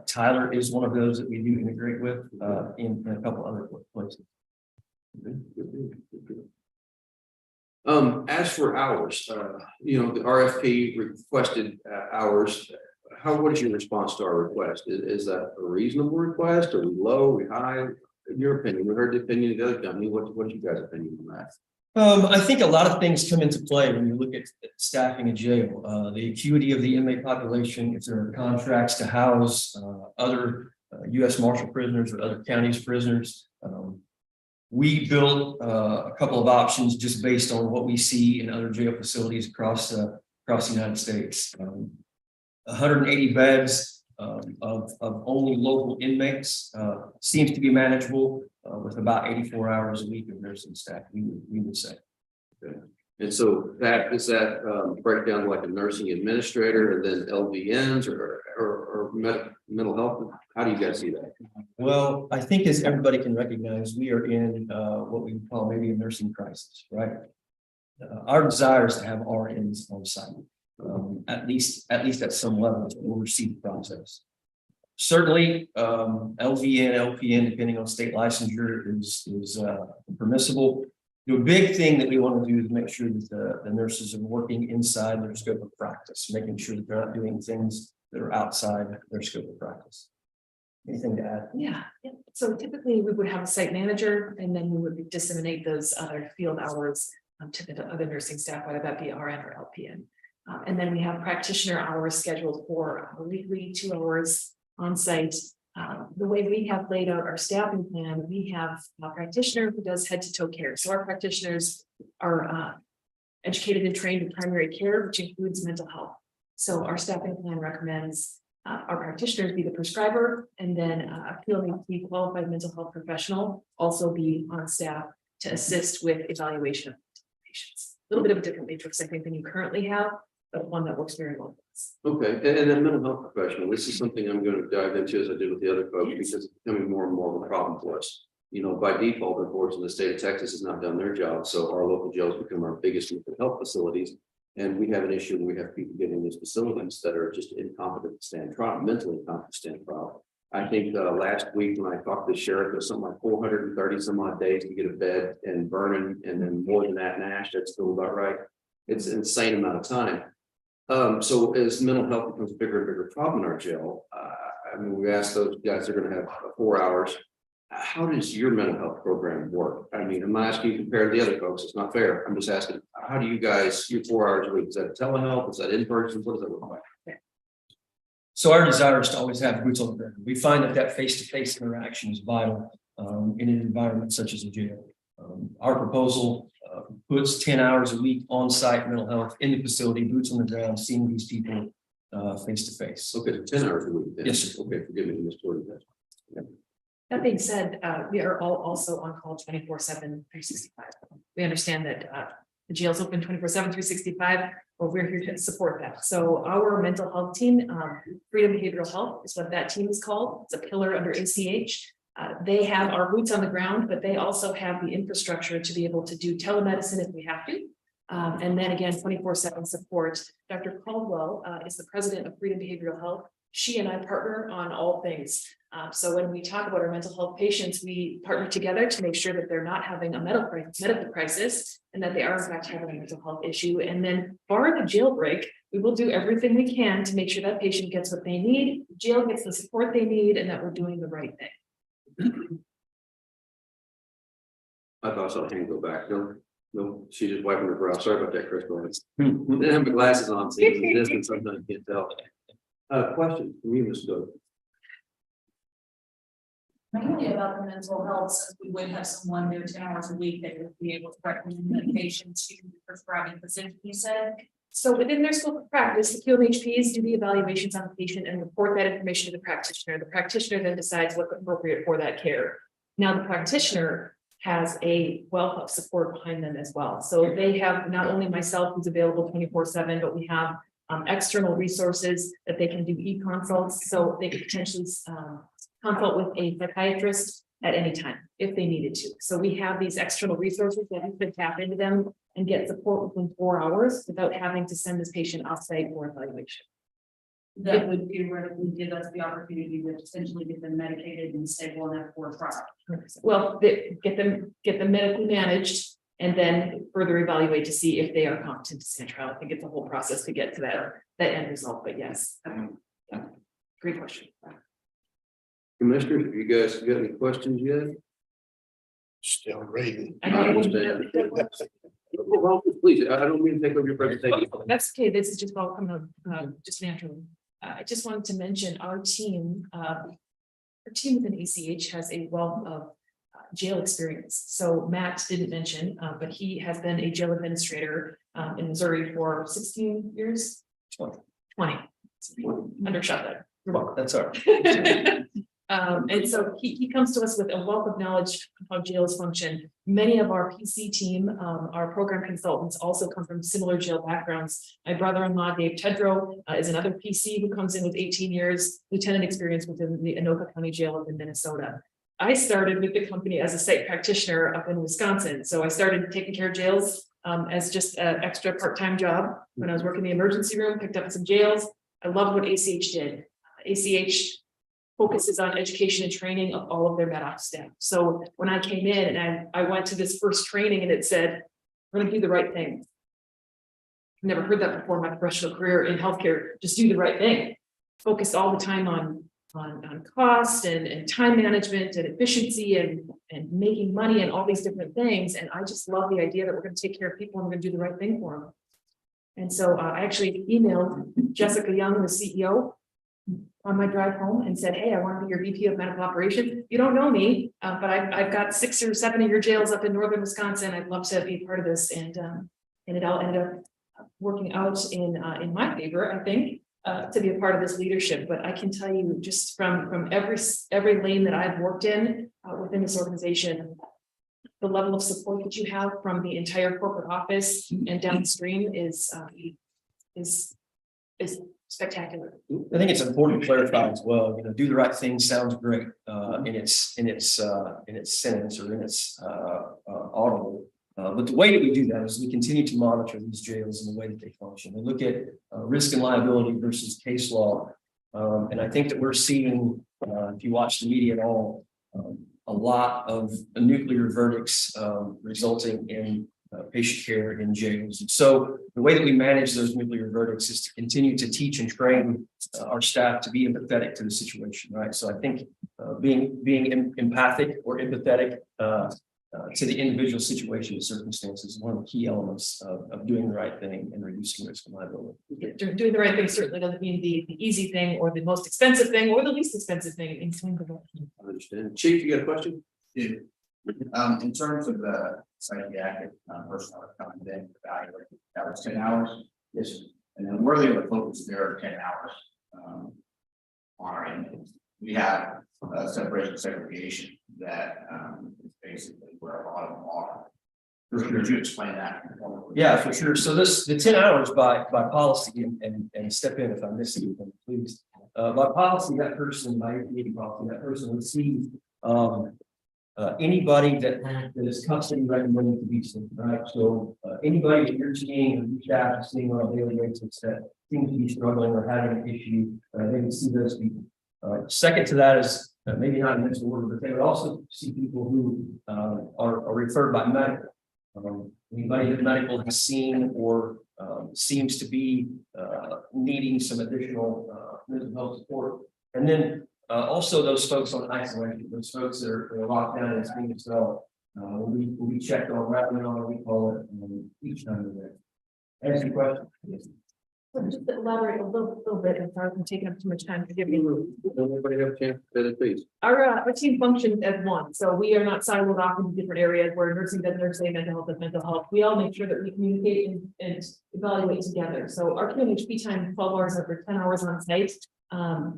Tyler is one of those that we do integrate with in a couple other places. As for hours, the RFP requested hours. What is your response to our request? Is that a reasonable request? Are we low, are we high? In your opinion, we heard the opinion of the other company. What's you guys' opinion on that? I think a lot of things come into play when you look at staffing a jail. The acuity of the inmate population, if there are contracts to house other U.S. Marshal prisoners or other counties prisoners. We built a couple of options just based on what we see in other jail facilities across the United States. 180 beds of only local inmates seems to be manageable with about 84 hours a week of nursing staff, we would say. Okay. And so that is that break down like a nursing administrator and then LVNs or mental health. How do you guys see that? Well, I think as everybody can recognize, we are in what we call maybe a nursing crisis, right? Our desire is to have RNs on site, at least at some level to oversee the process. Certainly, LVN, LPN, depending on state licensure, is permissible. The big thing that we want to do is make sure that the nurses are working inside their scope of practice, making sure that they're not doing things that are outside their scope of practice. Anything to add? Yeah, so typically we would have a site manager and then we would disseminate those other field hours to the other nursing staff, whether that be RN or LPN. And then we have practitioner hours scheduled for weekly 2 hours on site. The way we have laid out our staffing plan, we have a practitioner who does head to toe care. So our practitioners are educated and trained in primary care, which includes mental health. So our staffing plan recommends our practitioners be the prescriber, and then a PLMP qualified mental health professional also be on staff to assist with evaluation of patients. A little bit of a different matrix, I think, than you currently have, but one that works very well. Okay, and then mental health professional. This is something I'm going to dive into as I did with the other folks because it's becoming more and more of a problem for us. By default, unfortunately, the state of Texas has not done their job, so our local jails become our biggest mental health facilities. And we have an issue where we have people getting these facilities that are just incompetent to stand trial, mentally incompetent to stand trial. I think last week when I talked to the sheriff, it was something like 430 some odd days to get a bed in Vernon, and then more than that in Ash. That's still about right. It's an insane amount of time. So as mental health becomes a bigger and bigger problem in our jail, we asked those guys, they're going to have 4 hours. How does your mental health program work? I'm not asking you to compare to the other folks. It's not fair. I'm just asking, how do you guys, your 4 hours a week, is that telehealth? Is that in person? What does that look like? So our desire is to always have boots on the ground. We find that face-to-face interaction is vital in an environment such as a jail. Our proposal puts 10 hours a week on-site mental health in the facility, boots on the ground, seeing these people face-to-face. Okay, 10 hours a week. then. Yes, sir. Okay, forgive me, Mr. Gordon. That being said, we are all also on call 24/7, 365. We understand that the jail's open 24/7, 365, but we're here to support that. So our mental health team, Freedom Behavioral Health is what that team is called. It's a pillar under ACH. They have our boots on the ground, but they also have the infrastructure to be able to do telemedicine if we have to. And then again, 24/7 support. Dr. Caldwell is the president of Freedom Behavioral Health. She and I partner on all things. So when we talk about our mental health patients, we partner together to make sure that they're not having a medical crisis and that they are in fact having a mental health issue. And then barring the jailbreak, we will do everything we can to make sure that patient gets what they need, jail gets the support they need, and that we're doing the right thing. I thought I saw hand go back. No, she's just wiping her brow. Sorry about that, Chris. Didn't have my glasses on, so it's a distance, sometimes you can't tell. Question from you, Ms. Doe. Mainly about the mental health, since we would have someone there 10 hours a week that would be able to recommend medication to the prescribing physician, you said. So within their scope of practice, the QMHPs do the evaluations on the patient and report that information to the practitioner. The practitioner then decides what's appropriate for that care. Now, the practitioner has a wealth of support behind them as well. So they have not only myself who's available 24/7, but we have external resources that they can do e-consults. So they could potentially consult with a psychiatrist at any time if they needed to. So we have these external resources that you could tap into them and get support within 4 hours without having to send this patient offsite for evaluation. That would theoretically give us the opportunity to essentially get them medicated and stable enough for a trial. Well, get them medically managed and then further evaluate to see if they are competent to stand trial. I think it's a whole process to get to that end result, but yes. Yeah. Great question. Commissioners, have you guys got any questions yet? Still reading. I know. Well, please, I don't mean to take over your presentation. That's okay. This is just all coming up just naturally. I just wanted to mention our team within ACH has a wealth of jail experience. So Matt didn't mention, but he has been a jail administrator in Missouri for 16 years. 20. Undershot that. That's all right. And so he comes to us with a wealth of knowledge of how jails function. Many of our PC team, our program consultants also come from similar jail backgrounds. My brother-in-law, Dave Tedrow, is another PC who comes in with 18 years lieutenant experience within the Anoka County Jail up in Minnesota. I started with the company as a site practitioner up in Wisconsin. So I started taking care of jails as just an extra part-time job. When I was working in the emergency room, picked up some jails. I loved what ACH did. ACH focuses on education and training of all of their med-ops staff. So when I came in and I went to this first training and it said, we're going to do the right thing. I've never heard that before in my professional career in healthcare, just do the right thing. Focused all the time on cost and time management and efficiency and making money and all these different things. And I just love the idea that we're going to take care of people and we're going to do the right thing for them. And so I actually emailed Jessica Young, the CEO, on my drive home and said, hey, I want to be your VP of medical operations. You don't know me, but I've got 6 or 7 of your jails up in northern Wisconsin. I'd love to be a part of this. And it all ended up working out in my favor, I think, to be a part of this leadership. But I can tell you just from every lane that I've worked in within this organization, the level of support that you have from the entire corporate office and downstream is spectacular. I think it's important to clarify as well, do the right thing sounds great in its sentence or in its audible. But the way that we do that is we continue to monitor these jails and the way that they function. We look at risk and liability versus case law. And I think that we're seeing, if you watch the media at all, a lot of nuclear verdicts resulting in patient care in jails. And so the way that we manage those nuclear verdicts is to continue to teach and train our staff to be empathetic to the situation, right? So I think being empathic or empathetic to the individual situation and circumstances, one of the key elements of doing the right thing and reducing risk and liability. Doing the right thing certainly doesn't mean the easy thing or the most expensive thing or the least expensive thing. It means doing the right thing. I understand. Chief, you got a question? Yeah. In terms of the psychiatric person coming in, evaluate, that was 10 hours. Yes. And then where they were focused there 10 hours. On our end, we have separation segregation that is basically where a lot of them are. Could you explain that? Yeah, for sure. So the 10 hours by policy, and step in if I miss anything, please. By policy, that person, by APA policy, that person would see anybody that is custody recommended to be seen, right? So anybody that you're seeing or your staff is seeing on a daily basis that seems to be struggling or having an issue, they would see those people. Second to that is maybe not in this order, but they would also see people who are referred by medical. Anybody that medical has seen or seems to be needing some additional mental health support. And then also those folks on isolation, those folks that are locked down and being so will be checked on right on, we call it each time of the day. Answer your question? Yes. So just to elaborate a little bit, and sorry I'm taking up too much time, forgive me. Everybody have a chance to say it, please. Our team functions as one, so we are not siloed off into different areas where nursing does nursing, mental health does mental health. We all make sure that we communicate and evaluate together. So our QMHP time, 12 hours over 10 hours on site.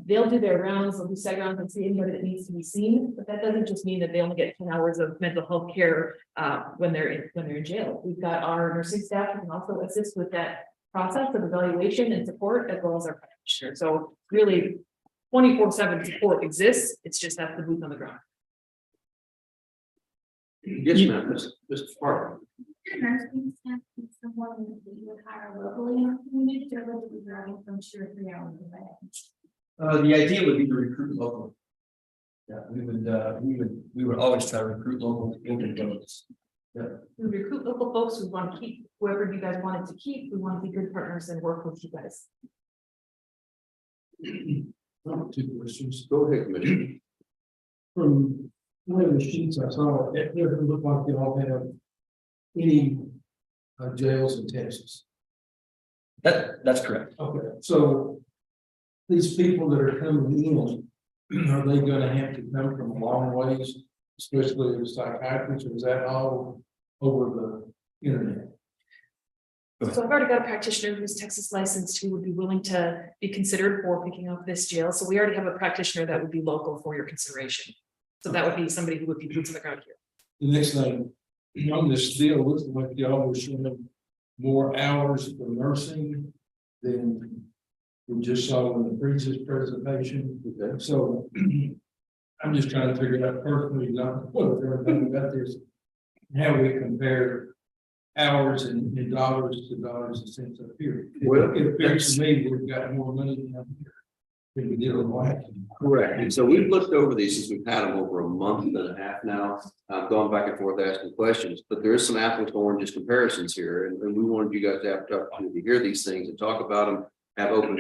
They'll do their rounds, they'll do seg rounds and see anybody that needs to be seen, but that doesn't just mean that they only get 10 hours of mental health care when they're in jail. We've got our nursing staff who can also assist with that process of evaluation and support, as well as our practitioner. So really 24/7 support exists. It's just that's the boots on the ground. Yes, ma'am, Mr. Spark. Nursing staff is someone that you would hire locally in the community, or would you be driving from 2 or 3 hours away? The idea would be to recruit locally. Yeah, we would always try to recruit local individuals. Yeah. We recruit local folks. We want to keep whoever you guys wanted to keep. We want to be good partners and work with you guys. 2 questions. Go ahead, Commissioner. From one of the sheets I saw, it doesn't look like they all have any jails in Texas. That's correct. Okay, so these people that are coming in, are they gonna have to come from a long ways, especially the psychiatrists, or is that all over the internet? So I've already got a practitioner who's Texas licensed who would be willing to be considered for picking up this jail. So we already have a practitioner that would be local for your consideration. So that would be somebody who would be boots on the ground here. The next thing, on this deal, looks like y'all were showing more hours for nursing than we just saw in the previous presentation. Okay. So I'm just trying to figure out personally, not what everything about this, how we compare hours and dollars to dollars and cents up here. Well, It appears to me we've got more money than we did on last. Correct. And so we've looked over these since we've had them over a month and a half now. I've gone back and forth asking questions, but there is some apples to oranges comparisons here. And we wanted you guys to have the opportunity to hear these things and talk about them. Have open,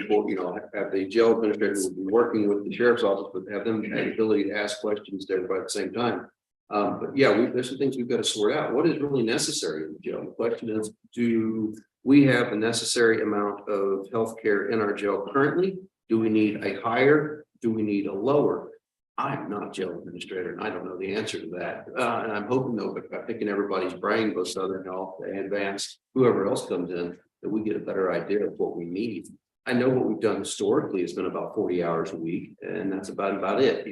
have the jail administrator will be working with the sheriff's office, but have them have the ability to ask questions to everybody at the same time. But yeah, there's some things we've got to sort out. What is really necessary in the jail? The question is, do we have the necessary amount of healthcare in our jail currently? Do we need a higher? Do we need a lower? I'm not a jail administrator and I don't know the answer to that. And I'm hoping though, but by picking everybody's brain, both Southern Health and Advanced, whoever else comes in, that we get a better idea of what we need. I know what we've done historically has been about 40 hours a week, and that's about it,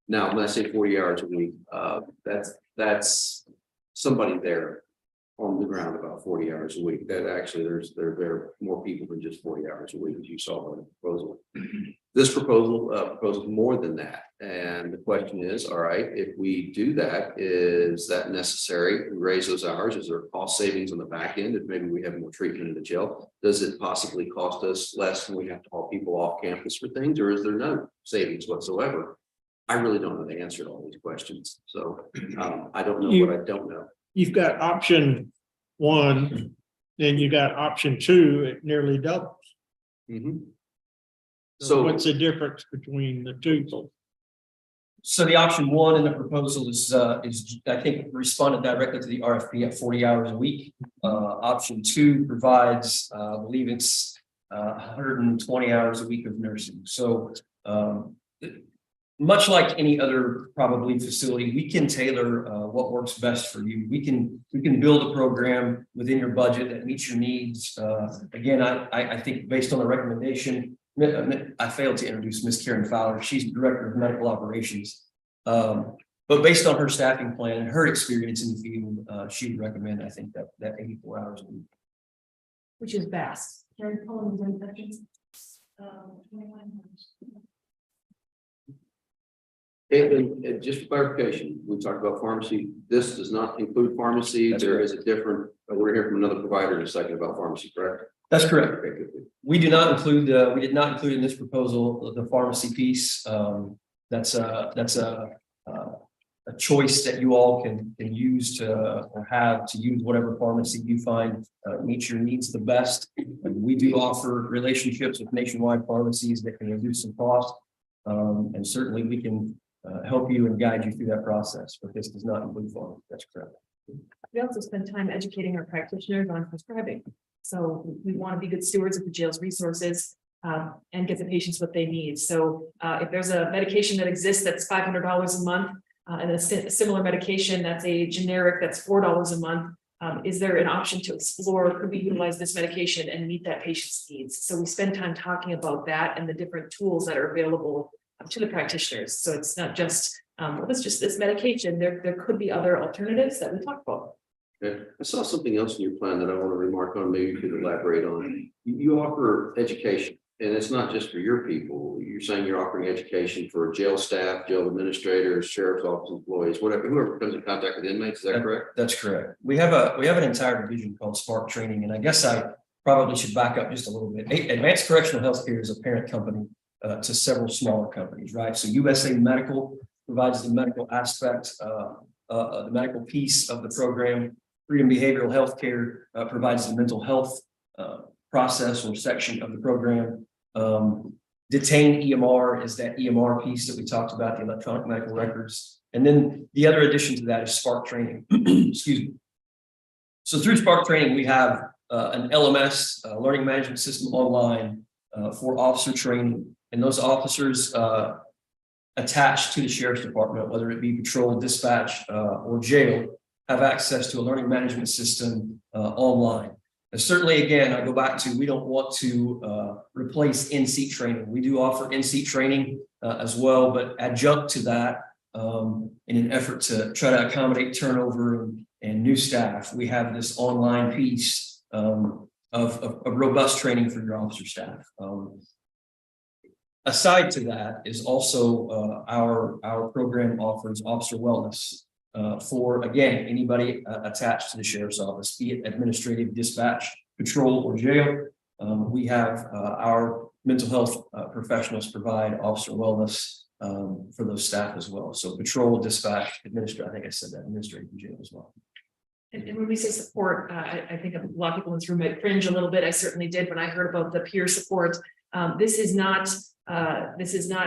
Now, when I say 40 hours a week, that's somebody there on the ground about 40 hours a week. That actually there are more people than just 40 hours a week, as you saw in the proposal. This proposal proposes more than that. And the question is, all right, if we do that, is that necessary? We raise those hours. Is there cost savings on the back end? If maybe we have more treatment in the jail, does it possibly cost us less when we have to haul people off campus for things, or is there no savings whatsoever? I really don't know the answer to all these questions. So I don't know what I don't know. You've got option 1, then you got option 2, it nearly doubles. Mhm. So what's the difference between the two? So the option one in the proposal is, I think, responded directly to the RFP at 40 hours a week. Option two provides, I believe it's 120 hours a week of nursing. So much like any other probably facility, we can tailor what works best for you. We can build a program within your budget that meets your needs. Again, I think based on the recommendation, I failed to introduce Ms. Karen Fowler. She's the Director of Medical Operations. But based on her staffing plan and her experience in the field, she would recommend, I think, that 84 hours a week. Which is vast. Karen Cullen, is there any questions? And just for clarification, we talked about pharmacy. This does not include pharmacy. There is a different, we're hearing from another provider in a second about pharmacy, correct? That's correct. We do not include, we did not include in this proposal the pharmacy piece. That's a choice that you all can use to or have to use whatever pharmacy you find meets your needs the best. And we do offer relationships with nationwide pharmacies that can reduce some cost. And certainly we can help you and guide you through that process, but this does not include pharmacy. That's correct. We also spend time educating our practitioners on prescribing. So we want to be good stewards of the jail's resources and get the patients what they need. So if there's a medication that exists that's $500 a month and a similar medication that's a generic that's $4 a month, is there an option to explore? Could we utilize this medication and meet that patient's needs? So we spend time talking about that and the different tools that are available to the practitioners. So it's not just, well, it's just this medication. There could be other alternatives that we talk about. Okay. I saw something else in your plan that I want to remark on. Maybe you could elaborate on. You offer education, and it's not just for your people. You're saying you're offering education for jail staff, jail administrators, sheriff's office employees, whatever, whoever comes in contact with inmates. Is that correct? That's correct. We have an entire division called Spark Training, and I guess I probably should back up just a little bit. Advanced Correctional Healthcare is a parent company to several smaller companies, right? So USA Medical provides the medical aspect, the medical piece of the program. Freedom Behavioral Healthcare provides the mental health process or section of the program. Detain EMR is that EMR piece that we talked about, the electronic medical records. And then the other addition to that is Spark Training. Excuse me. So through Spark Training, we have an LMS, learning management system online for officer training. And those officers attached to the sheriff's department, whether it be patrol, dispatch, or jail, have access to a learning management system online. And certainly, again, I go back to, we don't want to replace in-seat training. We do offer in-seat training as well, but adjunct to that in an effort to try to accommodate turnover and new staff, we have this online piece of robust training for your officer staff. Aside to that is also our program offers officer wellness. For, again, anybody attached to the sheriff's office, be it administrative, dispatch, patrol, or jail. We have our mental health professionals provide officer wellness for those staff as well. So patrol, dispatch, administrative, I think I said that, administrative and jail as well. And when we say support, I think a lot of people in this room might cringe a little bit. I certainly did when I heard about the peer support. This is not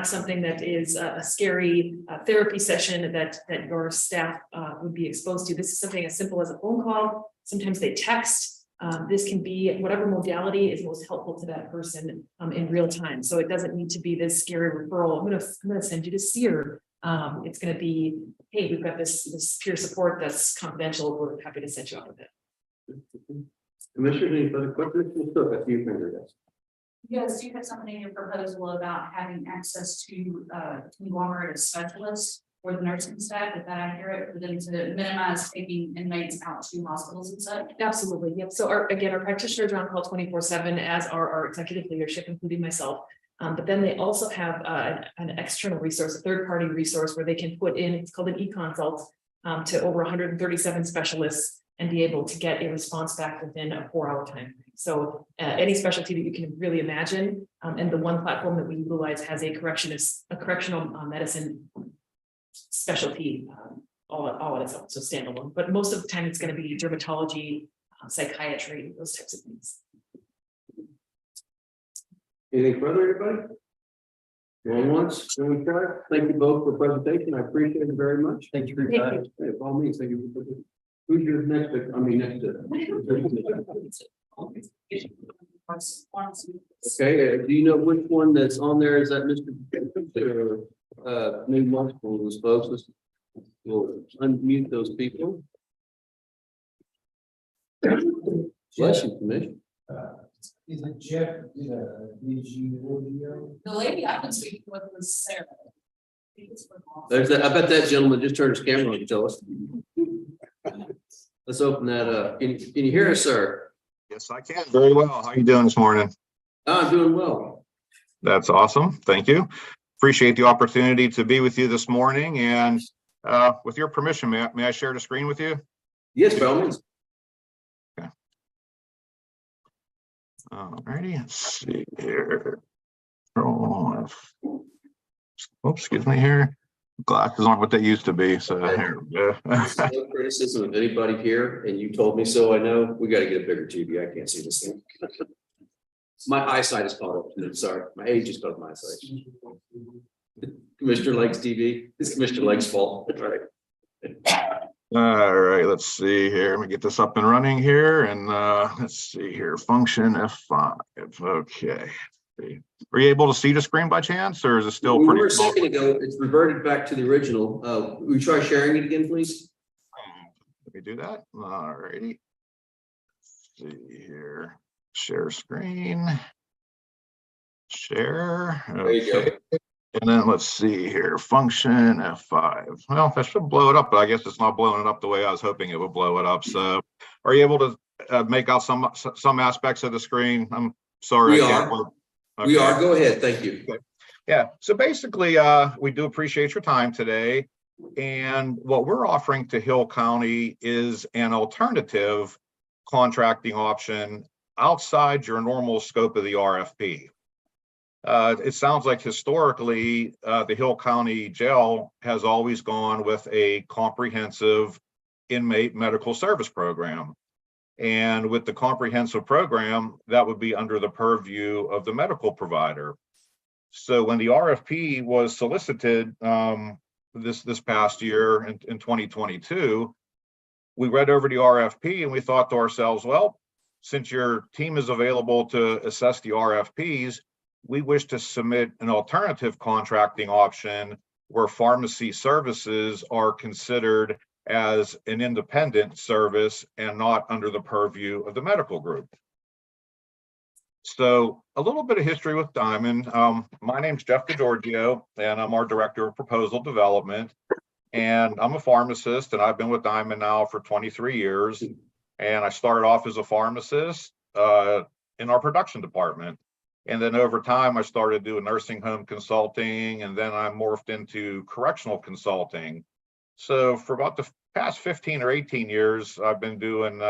something that is a scary therapy session that your staff would be exposed to. This is something as simple as a phone call. Sometimes they text. This can be whatever modality is most helpful to that person in real time. So it doesn't need to be this scary referral. I'm gonna send you to SEER. It's going to be, hey, we've got this peer support that's confidential. We're happy to set you up with it. Commissioner, any further questions? We'll still have a few fingers. Yes, you have something in your proposal about having access to conglomerate specialists for the nursing staff. Is that accurate for them to minimize taking inmates out to hospitals and such? Absolutely. Yep. So our practitioners are on call 24/7, as are our executive leadership, including myself. But then they also have an external resource, a third-party resource where they can put in, it's called an e-consult, to over 137 specialists and be able to get a response back within a 4-hour time. So any specialty that you can really imagine, and the one platform that we utilize has a correctional medicine specialty all on its own, so standalone. But most of the time it's going to be dermatology, psychiatry, those types of things. Anything further, everybody? Going once, going twice. Thank you both for the presentation. I appreciate it very much. Thank you for your time. Hey, by all means, thank you. Who's your next, next to? Okay, do you know which one that's on there? Is that Mr. New multiple those folks? We'll unmute those people. Bless you, Commissioner. Is it Jeff? The lady I've been speaking with was Sarah. There's that. I bet that gentleman just turned his camera on to tell us. Let's open that up. Can you hear us, sir? Yes, I can. Very well. How are you doing this morning? I'm doing well. That's awesome. Thank you. Appreciate the opportunity to be with you this morning. And with your permission, may I share the screen with you? Yes, by all means. Okay. Alrighty, let's see here. Oops, excuse me here. Glasses aren't what they used to be, so here we go. No criticism of anybody here, and you told me so. I know we got to get a bigger TV. I can't see this thing. My eyesight is caught up. Sorry, my age is caught up my eyesight. Commissioner likes TV. It's Commissioner Lake's fault. All right. All right, let's see here. Let me get this up and running here, and let's see here. Function F5. Okay. Are you able to see the screen by chance, or is it still pretty? We were a second ago. It's reverted back to the original. Will you try sharing it again, please? Let me do that. All righty. Let's see here. Share screen. Share. There you go. And then let's see here. Function F5. Well, that should blow it up, but I guess it's not blowing it up the way I was hoping it would blow it up. So, are you able to make out some aspects of the screen? I'm sorry. We are. Okay. We are. Go ahead. Thank you. Okay. Yeah. So basically, we do appreciate your time today. And what we're offering to Hill County is an alternative contracting option outside your normal scope of the RFP. It sounds like historically, the Hill County Jail has always gone with a comprehensive inmate medical service program. And with the comprehensive program, that would be under the purview of the medical provider. So when the RFP was solicited this past year in 2022, we read over the RFP and we thought to ourselves, well, since your team is available to assess the RFPs, we wish to submit an alternative contracting option where pharmacy services are considered as an independent service and not under the purview of the medical group. So a little bit of history with Diamond. My name's Jeff DiGiorgio, and I'm our Director of Proposal Development. And I'm a pharmacist, and I've been with Diamond now for 23 years. And I started off as a pharmacist in our production department. And then over time, I started doing nursing home consulting, and then I morphed into correctional consulting. So for about the past 15 or 18 years, I've been doing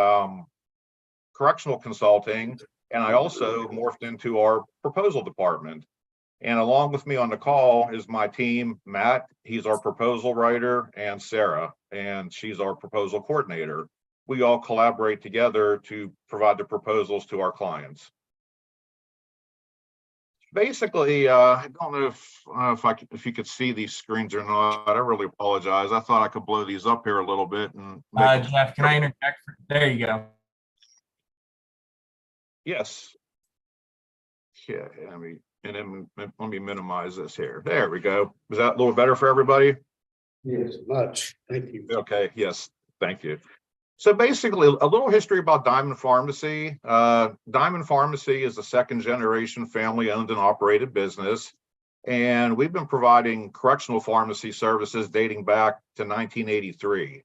correctional consulting, and I also morphed into our proposal department. And along with me on the call is my team, Matt, he's our proposal writer, and Sarah, and she's our proposal coordinator. We all collaborate together to provide the proposals to our clients. Basically, I don't know if you could see these screens or not. I really apologize. I thought I could blow these up here a little bit. And Jeff, can I interject? There you go. Yes. Yeah, let me minimize this here. There we go. Is that a little better for everybody? Yes, much. Thank you. Okay, yes, thank you. So basically, a little history about Diamond Pharmacy. Diamond Pharmacy is a second generation family owned and operated business. And we've been providing correctional pharmacy services dating back to 1983.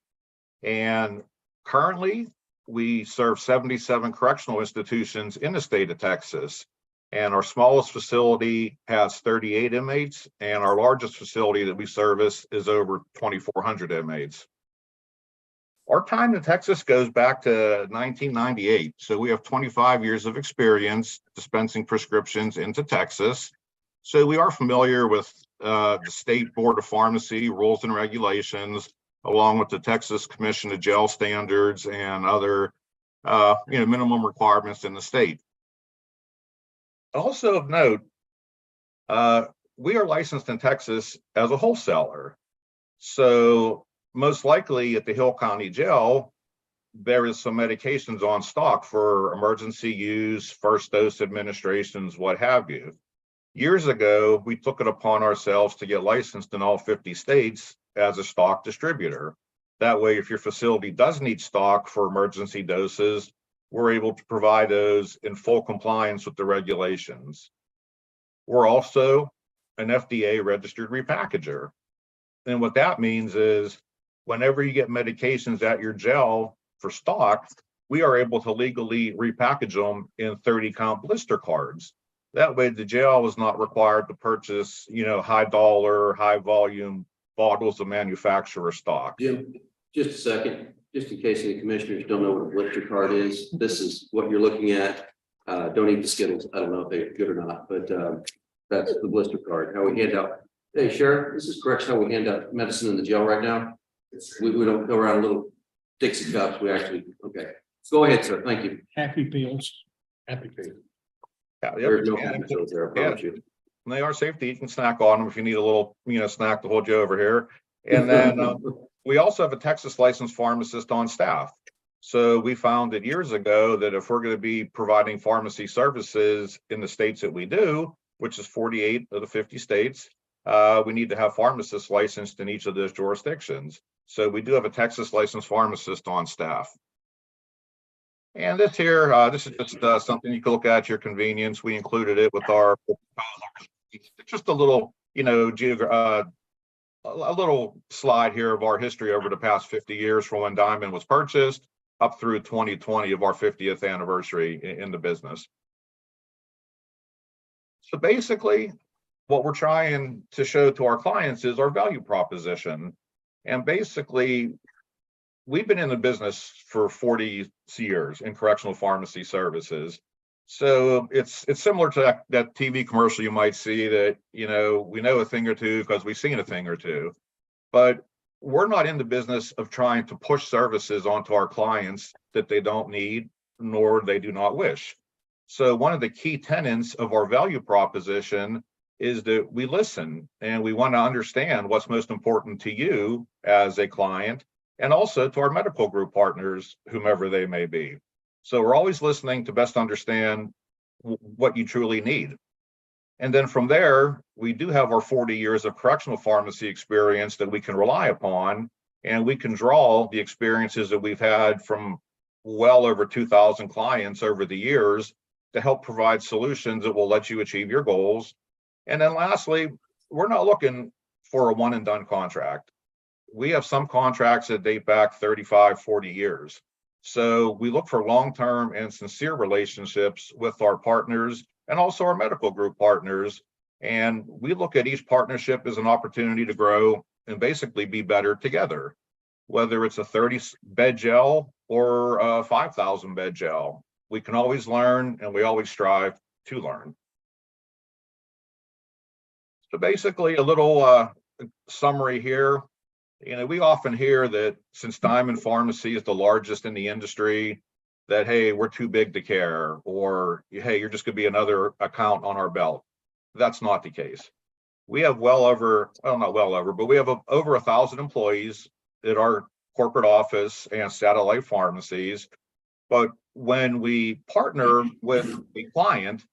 And currently, we serve 77 correctional institutions in the state of Texas. And our smallest facility has 38 inmates, and our largest facility that we service is over 2,400 inmates. Our time in Texas goes back to 1998. So we have 25 years of experience dispensing prescriptions into Texas. So we are familiar with the State Board of Pharmacy rules and regulations, along with the Texas Commission of Jail Standards and other minimum requirements in the state. Also of note, we are licensed in Texas as a wholesaler. So most likely at the Hill County Jail, there is some medications on stock for emergency use, first dose administrations, what have you. Years ago, we took it upon ourselves to get licensed in all 50 states as a stock distributor. That way, if your facility does need stock for emergency doses, we're able to provide those in full compliance with the regulations. We're also an FDA registered repackager. And what that means is whenever you get medications at your jail for stock, we are able to legally repackage them in 30-count blister cards. That way the jail is not required to purchase, high dollar, high volume bottles of manufacturer stock. Jim, just a second, just in case any commissioners don't know what a blister card is, this is what you're looking at. Don't eat the Skittles. I don't know if they're good or not, but that's the blister card, how we hand out. Hey, Sheriff, this is correct how we hand out medicine in the jail right now? We don't go around little Dixie cups, we actually, okay. Go ahead, sir, thank you. Happy pills. Happy to. Yeah, There's no happy pills there, I promise you. They are safety. You can snack on them if you need a little, snack to hold you over here. And then we also have a Texas licensed pharmacist on staff. So we found that years ago that if we're going to be providing pharmacy services in the states that we do, which is 48 of the 50 states, we need to have pharmacists licensed in each of those jurisdictions. So we do have a Texas licensed pharmacist on staff. And this here, this is just something you can look at your convenience. We included it with our, just a little, a little slide here of our history over the past 50 years from when Diamond was purchased up through 2020 of our 50th anniversary in the business. So basically, what we're trying to show to our clients is our value proposition. And basically, we've been in the business for 40 years in correctional pharmacy services. So it's similar to that TV commercial you might see that, we know a thing or two because we've seen a thing or two. But we're not in the business of trying to push services onto our clients that they don't need, nor they do not wish. So one of the key tenets of our value proposition is that we listen and we want to understand what's most important to you as a client and also to our medical group partners, whomever they may be. So we're always listening to best understand what you truly need. And then from there, we do have our 40 years of correctional pharmacy experience that we can rely upon, and we can draw the experiences that we've had from well over 2,000 clients over the years to help provide solutions that will let you achieve your goals. And then lastly, we're not looking for a one and done contract. We have some contracts that date back 35, 40 years. So we look for long-term and sincere relationships with our partners and also our medical group partners. And we look at each partnership as an opportunity to grow and basically be better together, whether it's a 30-bed jail or a 5,000-bed jail. We can always learn and we always strive to learn. So basically a little summary here. We often hear that since Diamond Pharmacy is the largest in the industry, that, hey, we're too big to care, or, hey, you're just going to be another account on our belt. That's not the case. We have over 1,000 employees at our corporate office and satellite pharmacies. But when we partner with a client,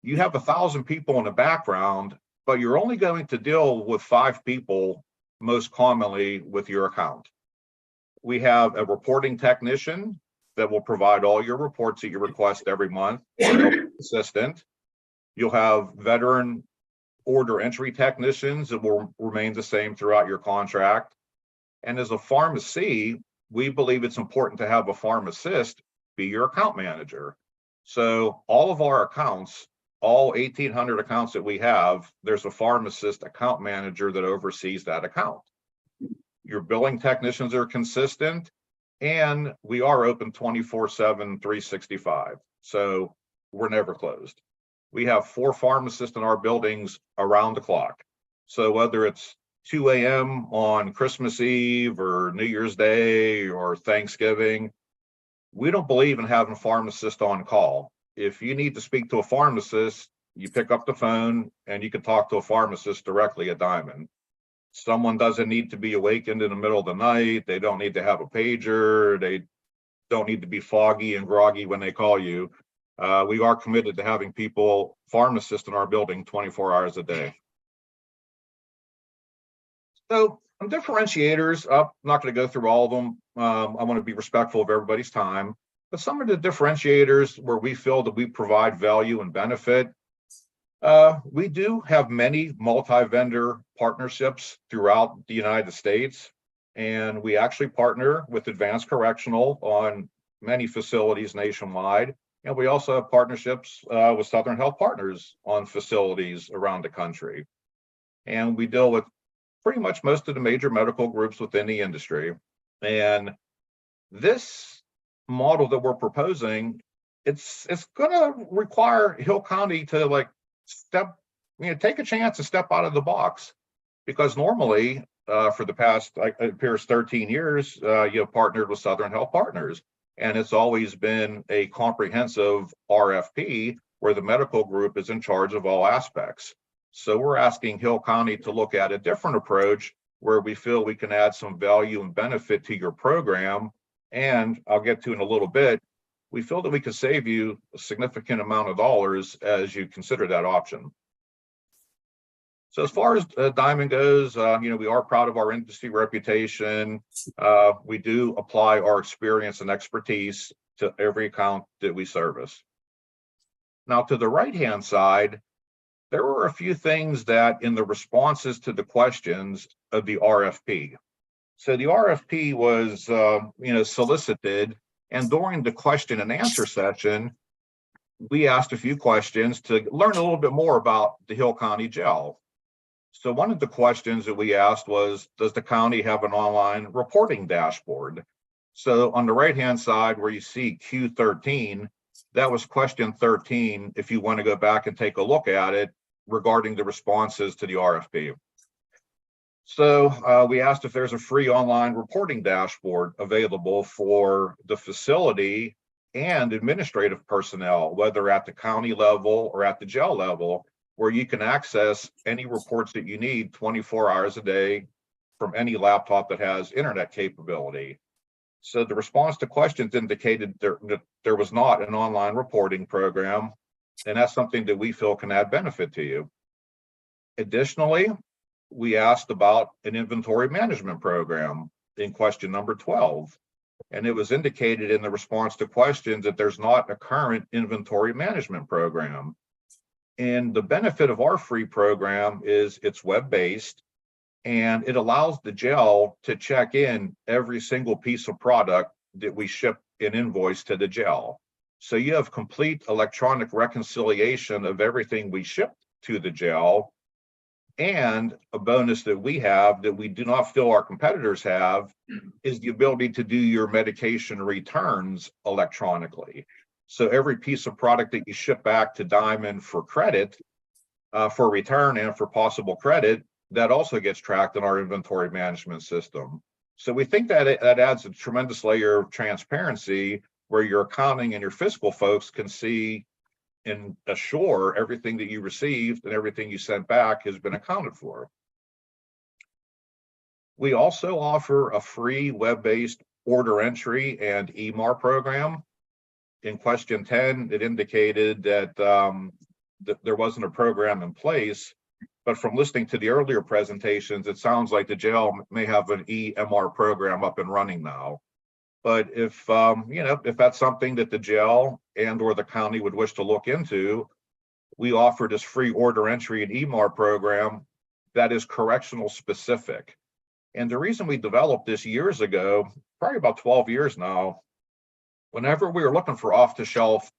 you have 1,000 people in the background, but you're only going to deal with 5 people most commonly with your account. We have a reporting technician that will provide all your reports that you request every month, assistant. You'll have veteran order entry technicians that will remain the same throughout your contract. And as a pharmacy, we believe it's important to have a pharmacist be your account manager. So all of our accounts, all 1,800 accounts that we have, there's a pharmacist account manager that oversees that account. Your billing technicians are consistent, and we are open 24/7, 365. So we're never closed. We have 4 pharmacists in our buildings around the clock. So whether it's 2 a.m. on Christmas Eve or New Year's Day or Thanksgiving, we don't believe in having pharmacists on call. If you need to speak to a pharmacist, you pick up the phone and you can talk to a pharmacist directly at Diamond. Someone doesn't need to be awakened in the middle of the night. They don't need to have a pager. They don't need to be foggy and groggy when they call you. We are committed to having pharmacists in our building 24 hours a day. So differentiators, I'm not going to go through all of them. I want to be respectful of everybody's time, but some of the differentiators where we feel that we provide value and benefit. We do have many multi-vendor partnerships throughout the United States, and we actually partner with Advanced Correctional on many facilities nationwide. And we also have partnerships with Southern Health Partners on facilities around the country. And we deal with pretty much most of the major medical groups within the industry. And this model that we're proposing, it's going to require Hill County to take a chance to step out of the box, because normally for the past, it appears 13 years, you have partnered with Southern Health Partners, and it's always been a comprehensive RFP where the medical group is in charge of all aspects. So we're asking Hill County to look at a different approach where we feel we can add some value and benefit to your program. And I'll get to in a little bit, we feel that we could save you a significant amount of dollars as you consider that option. So as far as Diamond goes, we are proud of our industry reputation. We do apply our experience and expertise to every account that we service. Now, to the right-hand side, there were a few things that in the responses to the questions of the RFP. So the RFP was, solicited, and during the question and answer session, we asked a few questions to learn a little bit more about the Hill County Jail. So one of the questions that we asked was, does the county have an online reporting dashboard? So on the right-hand side where you see Q13, that was question 13, if you want to go back and take a look at it regarding the responses to the RFP. So we asked if there's a free online reporting dashboard available for the facility and administrative personnel, whether at the county level or at the jail level, where you can access any reports that you need 24 hours a day from any laptop that has internet capability. So the response to questions indicated that there was not an online reporting program, and that's something that we feel can add benefit to you. Additionally, we asked about an inventory management program in question number 12, and it was indicated in the response to questions that there's not a current inventory management program. And the benefit of our free program is it's web-based, and it allows the jail to check in every single piece of product that we ship and invoice to the jail. So you have complete electronic reconciliation of everything we ship to the jail. And a bonus that we have that we do not feel our competitors have is the ability to do your medication returns electronically. So every piece of product that you ship back to Diamond for credit, for return and for possible credit, that also gets tracked in our inventory management system. So we think that that adds a tremendous layer of transparency where your accounting and your fiscal folks can see and assure everything that you received and everything you sent back has been accounted for. We also offer a free web-based order entry and EMAR program. In question 10, it indicated that, that there wasn't a program in place, but from listening to the earlier presentations, it sounds like the jail may have an EMR program up and running now. But if if that's something that the jail and or the county would wish to look into, we offer this free order entry and EMAR program that is correctional specific. And the reason we developed this years ago, probably about 12 years now, whenever we were looking for off-the-shelf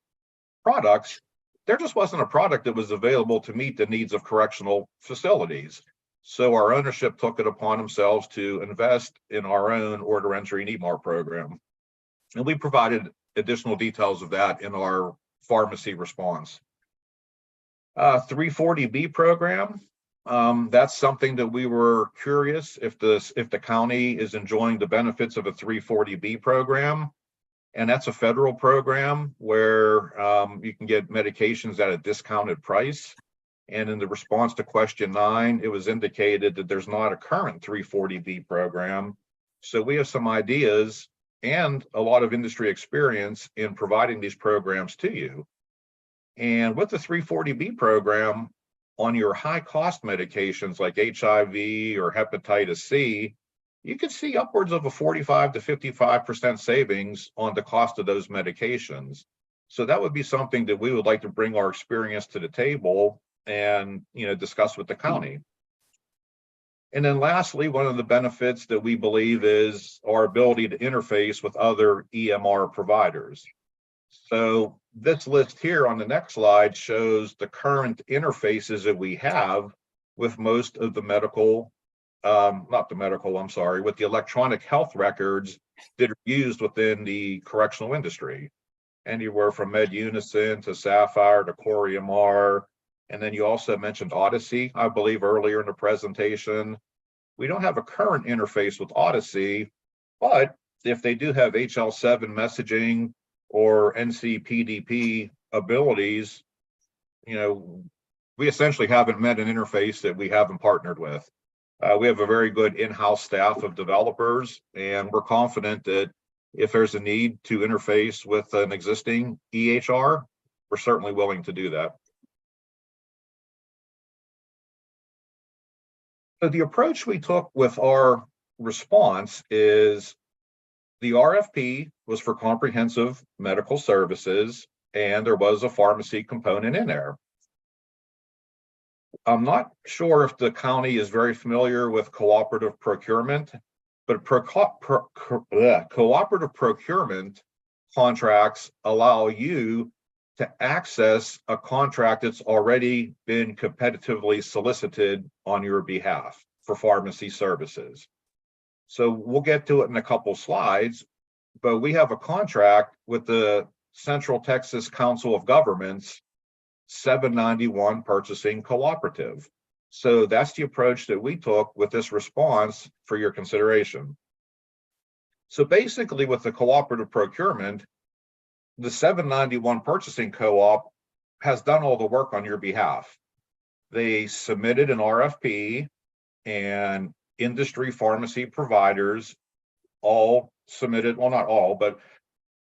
products, there just wasn't a product that was available to meet the needs of correctional facilities. So our ownership took it upon themselves to invest in our own order entry and EMAR program. And we provided additional details of that in our pharmacy response. 340B program, that's something that we were curious if the county is enjoying the benefits of a 340B program. And that's a federal program where you can get medications at a discounted price. And in the response to question 9, it was indicated that there's not a current 340B program. So we have some ideas and a lot of industry experience in providing these programs to you. And with the 340B program, on your high cost medications like HIV or hepatitis C, you can see upwards of a 45 to 55% savings on the cost of those medications. So that would be something that we would like to bring our experience to the table and, discuss with the county. And then lastly, one of the benefits that we believe is our ability to interface with other EMR providers. So this list here on the next slide shows the current interfaces that we have with most of the with the electronic health records that are used within the correctional industry. Anywhere from MedUnison to Sapphire to Core EMR. And then you also mentioned Odyssey, I believe, earlier in the presentation. We don't have a current interface with Odyssey, but if they do have HL7 messaging or NCPDP abilities, we essentially haven't met an interface that we haven't partnered with. We have a very good in-house staff of developers, and we're confident that if there's a need to interface with an existing EHR, we're certainly willing to do that. So the approach we took with our response is the RFP was for comprehensive medical services, and there was a pharmacy component in there. I'm not sure if the county is very familiar with cooperative procurement, but cooperative procurement contracts allow you to access a contract that's already been competitively solicited on your behalf for pharmacy services. So we'll get to it in a couple slides, but we have a contract with the Central Texas Council of Governments 791 Purchasing Cooperative. So that's the approach that we took with this response for your consideration. So basically with the cooperative procurement, the 791 Purchasing Co-op has done all the work on your behalf. They submitted an RFP, and industry pharmacy providers all submitted, well, not all, but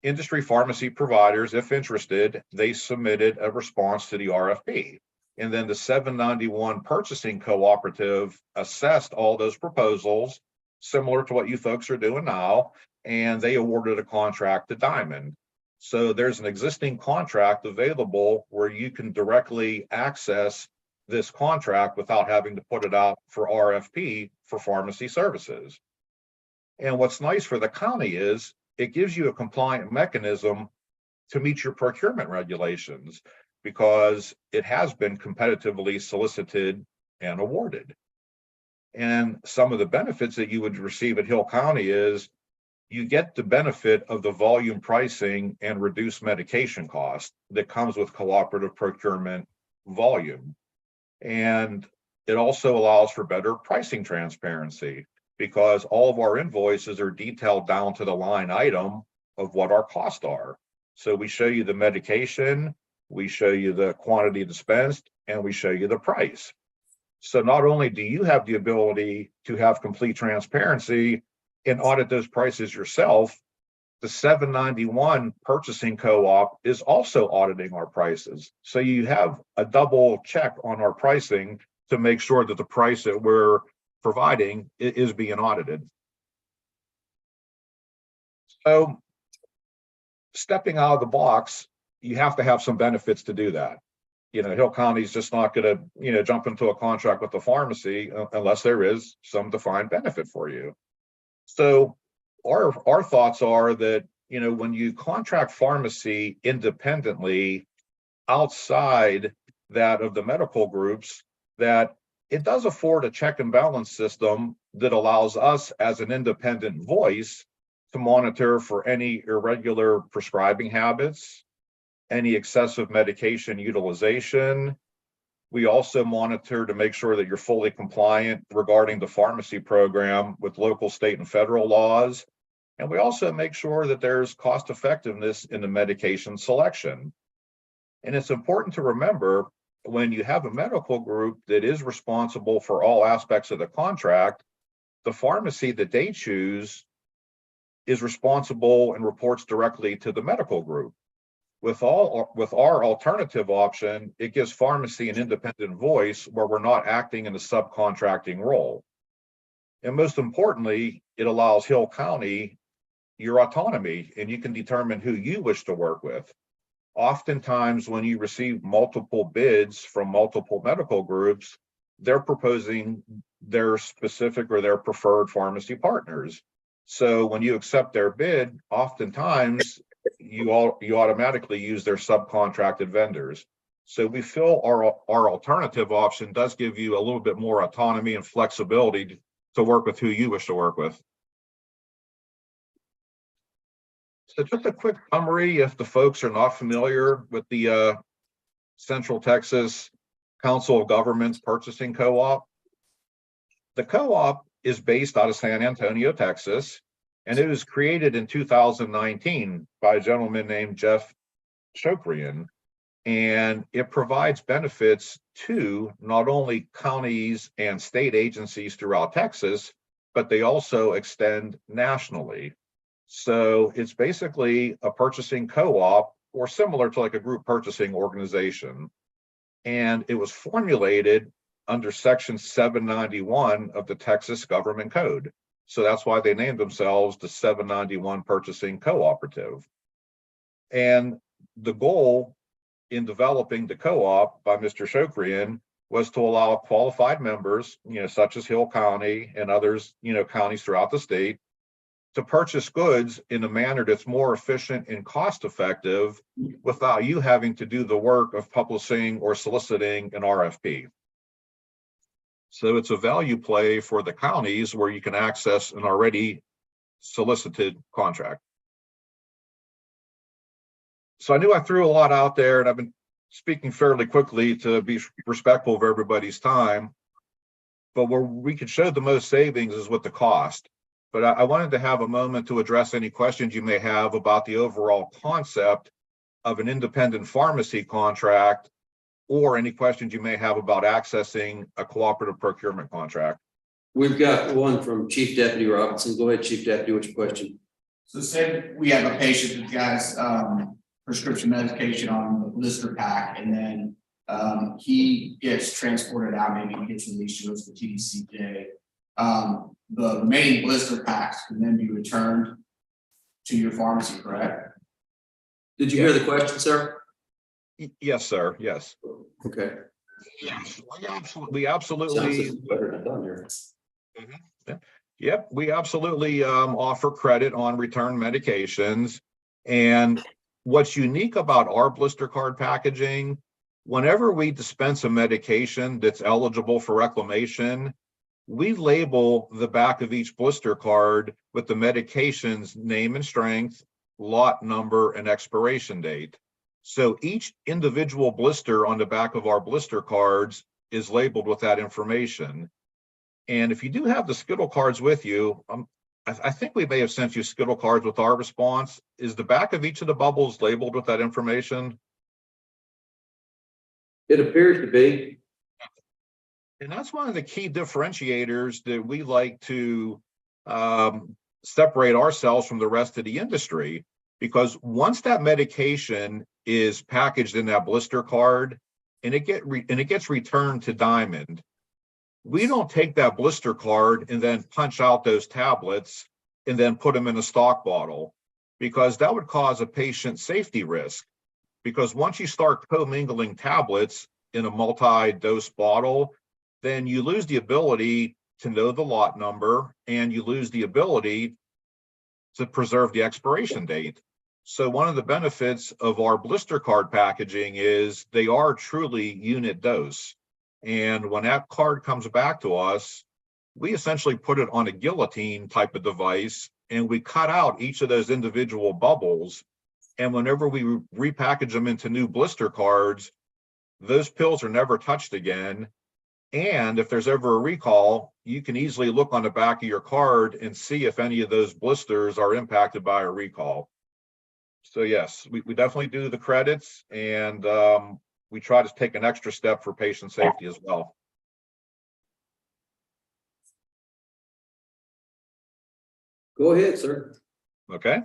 industry pharmacy providers, if interested, they submitted a response to the RFP. And then the 791 Purchasing Cooperative assessed all those proposals, similar to what you folks are doing now, and they awarded a contract to Diamond. So there's an existing contract available where you can directly access this contract without having to put it out for RFP for pharmacy services. And what's nice for the county is it gives you a compliant mechanism to meet your procurement regulations because it has been competitively solicited and awarded. And some of the benefits that you would receive at Hill County is you get the benefit of the volume pricing and reduced medication cost that comes with cooperative procurement volume. And it also allows for better pricing transparency because all of our invoices are detailed down to the line item of what our costs are. So we show you the medication, we show you the quantity dispensed, and we show you the price. So not only do you have the ability to have complete transparency and audit those prices yourself, the 791 Purchasing Co-op is also auditing our prices. So you have a double check on our pricing to make sure that the price that we're providing is being audited. So stepping out of the box, you have to have some benefits to do that. Hill County is just not going to, jump into a contract with the pharmacy unless there is some defined benefit for you. So our thoughts are that, when you contract pharmacy independently outside that of the medical groups, that it does afford a check and balance system that allows us as an independent voice to monitor for any irregular prescribing habits, any excessive medication utilization. We also monitor to make sure that you're fully compliant regarding the pharmacy program with local, state, and federal laws. And we also make sure that there's cost effectiveness in the medication selection. And it's important to remember, when you have a medical group that is responsible for all aspects of the contract, the pharmacy that they choose is responsible and reports directly to the medical group. With our alternative option, it gives pharmacy an independent voice where we're not acting in a subcontracting role. And most importantly, it allows Hill County your autonomy, and you can determine who you wish to work with. Oftentimes, when you receive multiple bids from multiple medical groups, they're proposing their specific or their preferred pharmacy partners. So when you accept their bid, oftentimes you automatically use their subcontracted vendors. So we feel our alternative option does give you a little bit more autonomy and flexibility to work with who you wish to work with. So just a quick summary, if the folks are not familiar with the Central Texas Council of Governments Purchasing Co-op. The co-op is based out of San Antonio, Texas, and it was created in 2019 by a gentleman named Jeff Shokrian. And it provides benefits to not only counties and state agencies throughout Texas, but they also extend nationally. So it's basically a purchasing co-op, or similar to like a group purchasing organization. And it was formulated under Section 791 of the Texas Government Code. So that's why they named themselves the 791 Purchasing Cooperative. And the goal in developing the co-op by Mr. Shokrian was to allow qualified members, such as Hill County and others, counties throughout the state, to purchase goods in a manner that's more efficient and cost effective without you having to do the work of publishing or soliciting an RFP. So it's a value play for the counties where you can access an already solicited contract. So I knew I threw a lot out there, and I've been speaking fairly quickly to be respectful of everybody's time. But where we could show the most savings is with the cost. But I wanted to have a moment to address any questions you may have about the overall concept of an independent pharmacy contract, or any questions you may have about accessing a cooperative procurement contract. We've got one from Chief Deputy Robinson. Go ahead, Chief Deputy, what's your question? So say we have a patient that has prescription medication on the blister pack, and then he gets transported out, maybe he gets released, he goes to TDCJ. The remaining blister packs can then be returned to your pharmacy, correct? Did you hear the question, sir? Yes, sir. Yes. Okay. Yes, we absolutely. Yep, we absolutely offer credit on return medications. And what's unique about our blister card packaging, whenever we dispense a medication that's eligible for reclamation, we label the back of each blister card with the medication's name and strength, lot number, and expiration date. So each individual blister on the back of our blister cards is labeled with that information. And if you do have the Skittle cards with you, I think we may have sent you Skittle cards with our response. Is the back of each of the bubbles labeled with that information? It appears to be. And that's one of the key differentiators that we like to separate ourselves from the rest of the industry, because once that medication is packaged in that blister card and it gets returned to Diamond, we don't take that blister card and then punch out those tablets and then put them in a stock bottle, because that would cause a patient safety risk. Because once you start commingling tablets in a multi-dose bottle, then you lose the ability to know the lot number, and you lose the ability to preserve the expiration date. So one of the benefits of our blister card packaging is they are truly unit dose. And when that card comes back to us, we essentially put it on a guillotine type of device, and we cut out each of those individual bubbles. And whenever we repackage them into new blister cards, those pills are never touched again. And if there's ever a recall, you can easily look on the back of your card and see if any of those blisters are impacted by a recall. So yes, we definitely do the credits, and we try to take an extra step for patient safety as well. Go ahead, sir. Okay.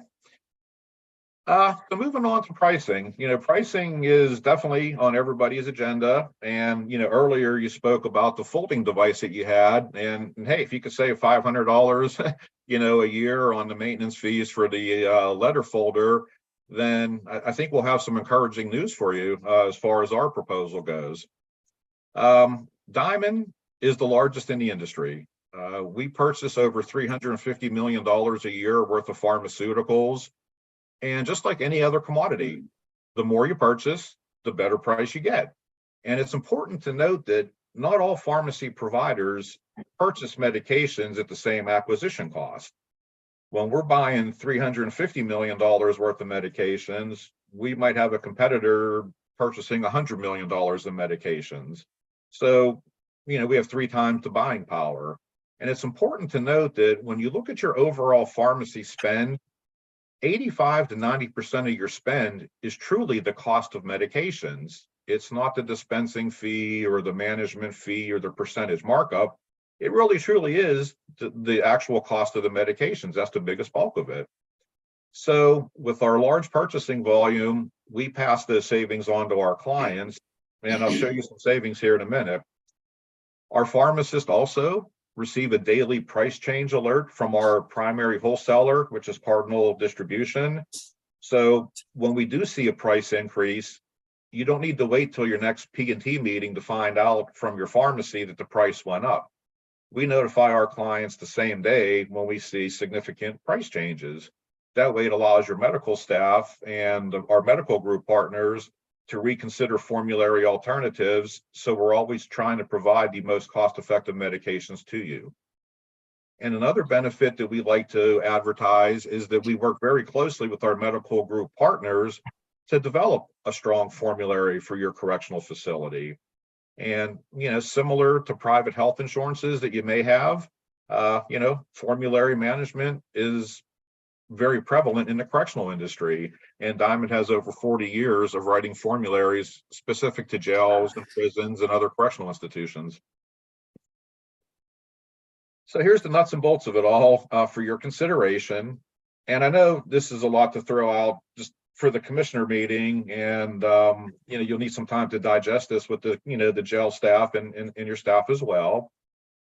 So moving on to pricing, pricing is definitely on everybody's agenda. And, earlier you spoke about the folding device that you had, and hey, if you could save $500, a year on the maintenance fees for the letter folder, then I think we'll have some encouraging news for you as far as our proposal goes. Diamond is the largest in the industry. We purchase over $350 million a year worth of pharmaceuticals. And just like any other commodity, the more you purchase, the better price you get. And it's important to note that not all pharmacy providers purchase medications at the same acquisition cost. When we're buying $350 million worth of medications, we might have a competitor purchasing $100 million of medications. So, we have 3 times the buying power. And it's important to note that when you look at your overall pharmacy spend, 85 to 90% of your spend is truly the cost of medications. It's not the dispensing fee or the management fee or the percentage markup. It really truly is the actual cost of the medications. That's the biggest bulk of it. So with our large purchasing volume, we pass those savings on to our clients, and I'll show you some savings here in a minute. Our pharmacists also receive a daily price change alert from our primary wholesaler, which is Cardinal Distribution. So when we do see a price increase, you don't need to wait till your next P&T meeting to find out from your pharmacy that the price went up. We notify our clients the same day when we see significant price changes. That way it allows your medical staff and our medical group partners to reconsider formulary alternatives. So we're always trying to provide the most cost-effective medications to you. And another benefit that we like to advertise is that we work very closely with our medical group partners to develop a strong formulary for your correctional facility. And, similar to private health insurances that you may have, formulary management is very prevalent in the correctional industry, and Diamond has over 40 years of writing formularies specific to jails and prisons and other correctional institutions. So here's the nuts and bolts of it all for your consideration. And I know this is a lot to throw out just for the commissioner meeting, and you'll need some time to digest this with the jail staff and your staff as well.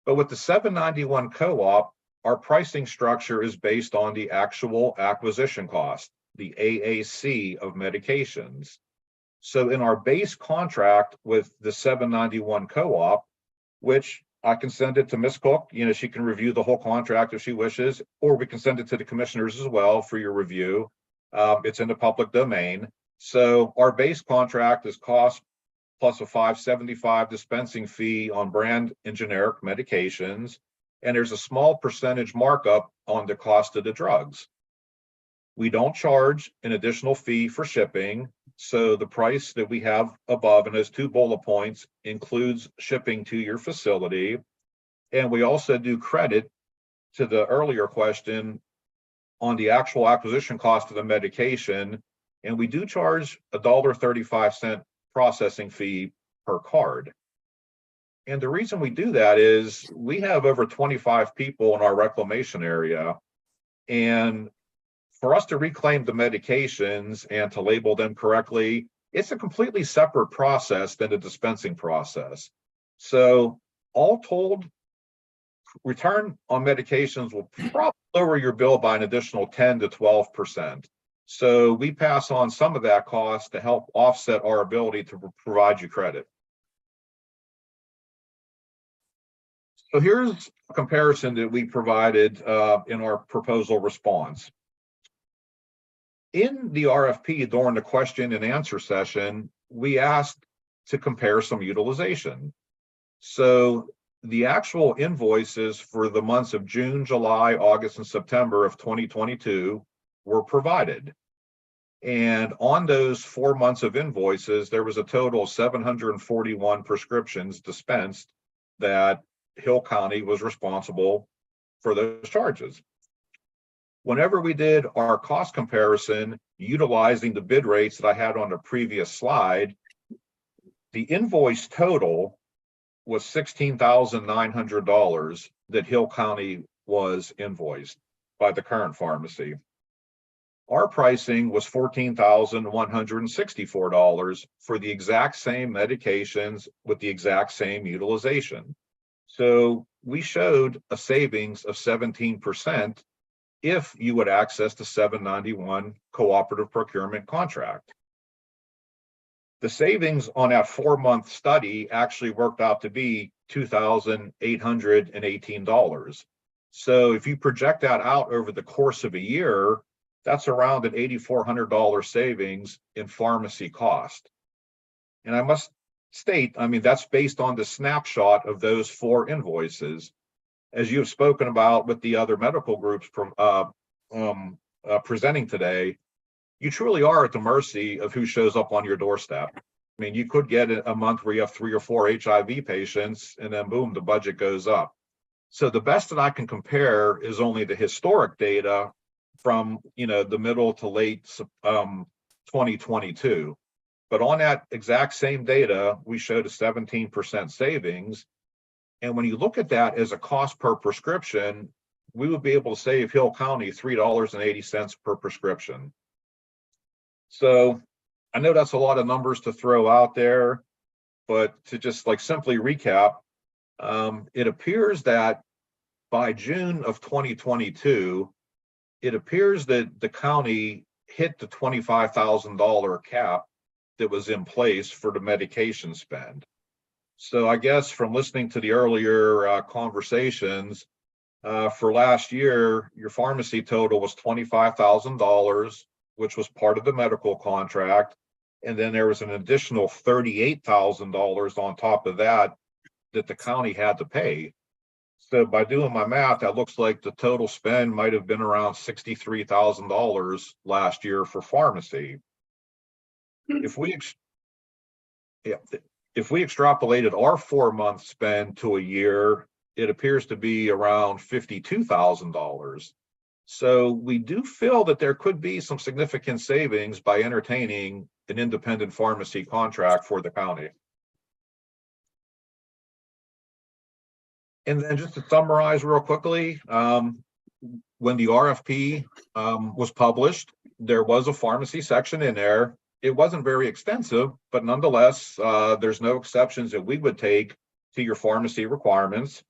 But with the 791 co-op, our pricing structure is based on the actual acquisition cost, the AAC of medications. So in our base contract with the 791 co-op, which I can send it to Ms. Cook, she can review the whole contract if she wishes, or we can send it to the commissioners as well for your review. It's in the public domain. So our base contract is cost plus a $5.75 dispensing fee on brand and generic medications. And there's a small percentage markup on the cost of the drugs. We don't charge an additional fee for shipping. So the price that we have above in those 2 bullet points includes shipping to your facility. And we also do credit to the earlier question on the actual acquisition cost of the medication. And we do charge a $1.35 processing fee per card. And the reason we do that is we have over 25 people in our reclamation area. And for us to reclaim the medications and to label them correctly, it's a completely separate process than the dispensing process. So all told, return on medications will probably lower your bill by an additional 10 to 12%. So we pass on some of that cost to help offset our ability to provide you credit. So here's a comparison that we provided in our proposal response. In the RFP during the question and answer session, we asked to compare some utilization. So the actual invoices for the months of June, July, August, and September of 2022 were provided. And on those 4 months of invoices, there was a total of 741 prescriptions dispensed that Hill County was responsible for those charges. Whenever we did our cost comparison utilizing the bid rates that I had on the previous slide, the invoice total was $16,900 that Hill County was invoiced by the current pharmacy. Our pricing was $14,164 for the exact same medications with the exact same utilization. So we showed a savings of 17% if you would access the 791 cooperative procurement contract. The savings on that 4-month study actually worked out to be $2,818. So if you project that out over the course of a year, that's around an $8,400 savings in pharmacy cost. And I must state, I mean, that's based on the snapshot of those 4 invoices. As you've spoken about with the other medical groups presenting today, you truly are at the mercy of who shows up on your doorstep. I mean, you could get a month where you have 3 or 4 HIV patients, and then boom, the budget goes up. So the best that I can compare is only the historic data from, you know, the middle to late 2022. But on that exact same data, we showed a 17% savings. And when you look at that as a cost per prescription, we would be able to save Hill County $3.80 per prescription. So I know that's a lot of numbers to throw out there, but to just like simply recap, it appears that by June of 2022, it appears that the county hit the $25,000 cap that was in place for the medication spend. So I guess from listening to the earlier conversations, for last year, your pharmacy total was $25,000, which was part of the medical contract. And then there was an additional $38,000 on top of that that the county had to pay. So by doing my math, that looks like the total spend might have been around $63,000 last year for pharmacy. If we extrapolated our 4-month spend to a year, it appears to be around $52,000. So we do feel that there could be some significant savings by entertaining an independent pharmacy contract for the county. And then just to summarize real quickly, when the RFP was published, there was a pharmacy section in there. It wasn't very extensive, but nonetheless, there's no exceptions that we would take to your pharmacy requirements.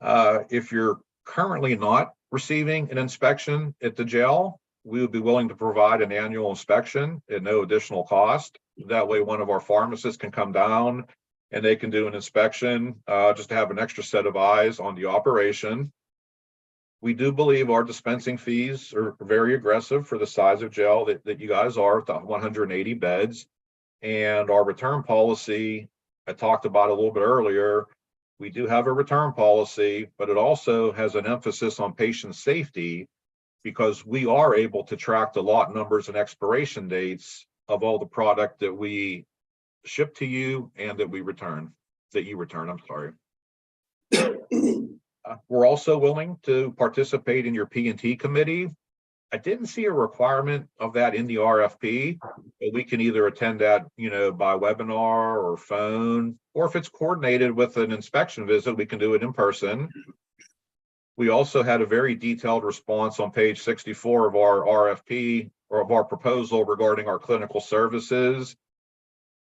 If you're currently not receiving an inspection at the jail, we would be willing to provide an annual inspection at no additional cost. That way, one of our pharmacists can come down and they can do an inspection just to have an extra set of eyes on the operation. We do believe our dispensing fees are very aggressive for the size of jail that you guys are, at the 180 beds. And our return policy, I talked about a little bit earlier, we do have a return policy, but it also has an emphasis on patient safety because we are able to track the lot numbers and expiration dates of all the product that we ship to you and that you return, I'm sorry. We're also willing to participate in your P&T committee. I didn't see a requirement of that in the RFP, but we can either attend that, by webinar or phone, or if it's coordinated with an inspection visit, we can do it in person. We also had a very detailed response on page 64 of our RFP, or of our proposal regarding our clinical services.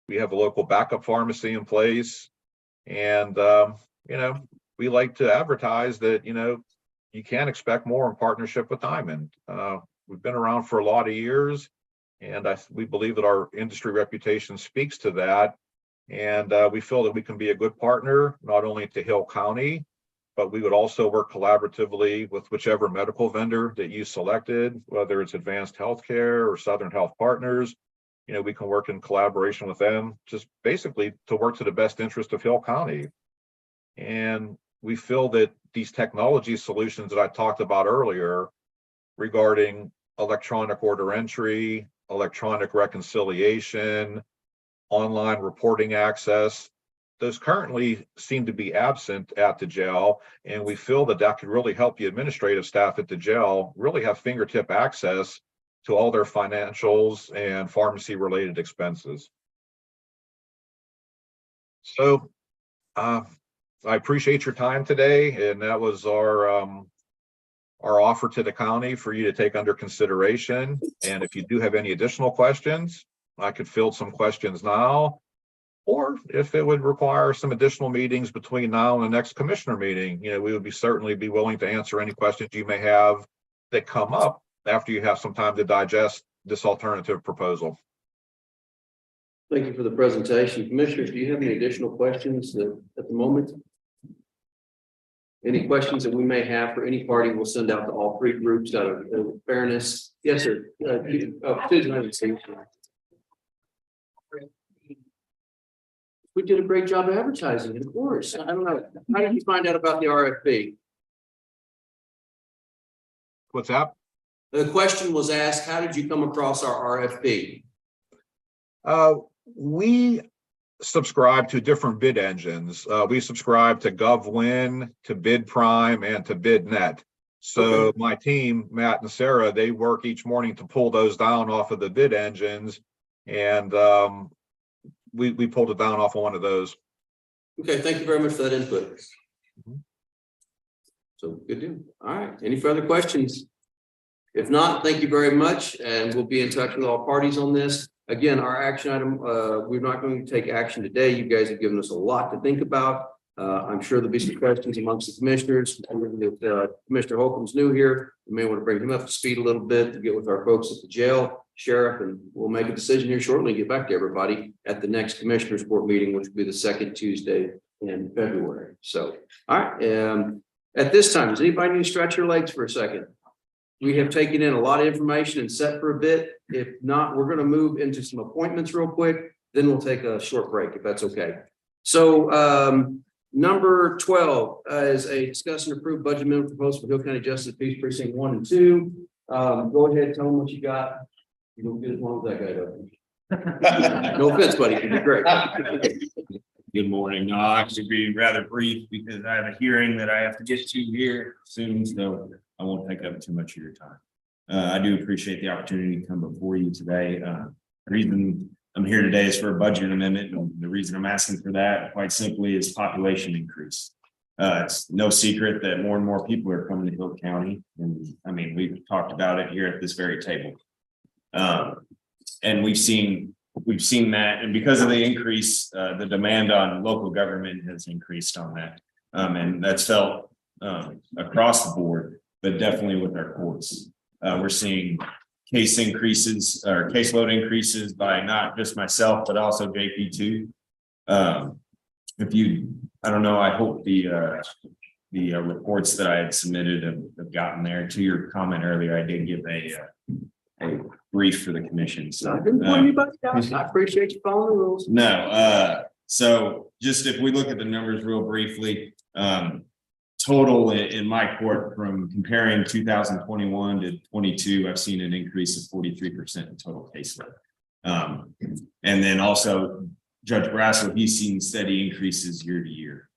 We have a local backup pharmacy in place, and we like to advertise that you can expect more in partnership with Diamond. We've been around for a lot of years, and we believe that our industry reputation speaks to that. And we feel that we can be a good partner, not only to Hill County, but we would also work collaboratively with whichever medical vendor that you selected, whether it's Advanced Healthcare or Southern Health Partners. We can work in collaboration with them, just basically to work to the best interest of Hill County. And we feel that these technology solutions that I talked about earlier regarding electronic order entry, electronic reconciliation, online reporting access, those currently seem to be absent at the jail. And we feel that that could really help the administrative staff at the jail really have fingertip access to all their financials and pharmacy related expenses. So I appreciate your time today, and that was our offer to the county for you to take under consideration. And if you do have any additional questions, I could field some questions now, or if it would require some additional meetings between now and the next commissioner meeting, we would certainly be willing to answer any questions you may have that come up after you have some time to digest this alternative proposal. Thank you for the presentation. Commissioners, do you have any additional questions at the moment? Any questions that we may have for any party, we'll send out to all three groups out of fairness. Yes, sir. Susan, we did a great job of advertising, of course. I don't know. How did you find out about the RFP? What's that? The question was asked, how did you come across our RFP? We subscribe to different bid engines. We subscribe to GovWin, to BidPrime, and to BidNet. So my team, Matt and Sarah, they work each morning to pull those down off of the bid engines. And we pulled it down off of one of those. Okay, thank you very much for that input. So good deal. All right, any further questions? If not, thank you very much, and we'll be in touch with all parties on this. Again, our action item, we're not going to take action today. You guys have given us a lot to think about. I'm sure there'll be some questions amongst the commissioners. Commissioner Holcomb's new here. We may want to bring him up to speed a little bit to get with our folks at the jail, sheriff, and we'll make a decision here shortly and get back to everybody at the next commissioners court meeting, which will be the second Tuesday in February. So, all right. At this time, does anybody need to stretch your legs for a second? We have taken in a lot of information and set for a bit. If not, we're going to move into some appointments real quick. Then we'll take a short break if that's okay. So number 12 is a discuss and approve budget amendment proposal for Hill County Justice Peace Precinct 1 and 2. Go ahead, tell them what you got. You don't get as long as that guy does. No offense, buddy. You'd be great. Good morning. I'll actually be rather brief because I have a hearing that I have to get to here soon, so I won't take up too much of your time. I do appreciate the opportunity to come before you today. The reason I'm here today is for a budget amendment, and the reason I'm asking for that, quite simply, is population increase. It's no secret that more and more people are coming to Hill County, and I mean, we've talked about it here at this very table. And we've seen that, and because of the increase, the demand on local government has increased on that. And that's felt across the board, but definitely with our courts. We're seeing case increases or caseload increases by not just myself, but also JP2. I don't know, I hope the reports that I had submitted have gotten there. To your comment earlier, I did give a brief for the commission. So I didn't want anybody down. I appreciate you following the rules. No, so just if we look at the numbers real briefly, total in my court from comparing 2021 to 22, I've seen an increase of 43% in total caseload. And then also Judge Brasso, he's seen steady increases year to year.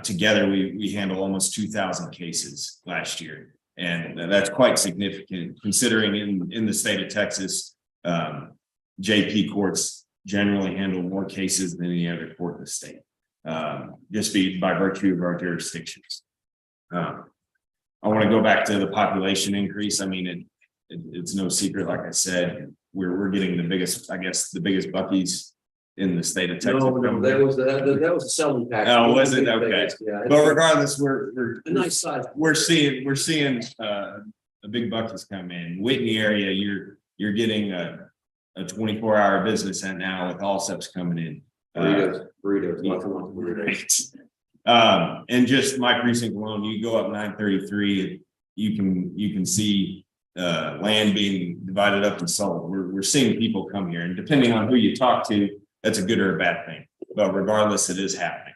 Together, we handle almost 2,000 cases last year. And that's quite significant considering in the state of Texas, JP courts generally handle more cases than any other court in the state, just by virtue of our jurisdictions. I want to go back to the population increase. I mean, it's no secret, like I said, we're getting the biggest, I guess, the biggest Buc-ee's in the state of Texas. No, that was a selling package. Oh, was it? Okay. Yeah, but regardless, we're a nice size. We're seeing a big Buc-ee's come in. Whitney area, you're getting a 24-hour business and now with Allsup's coming in. Burritos. And just my precinct alone, you go up 933, you can see land being divided up and sold. We're seeing people come here, and depending on who you talk to, that's a good or a bad thing. But regardless, it is happening.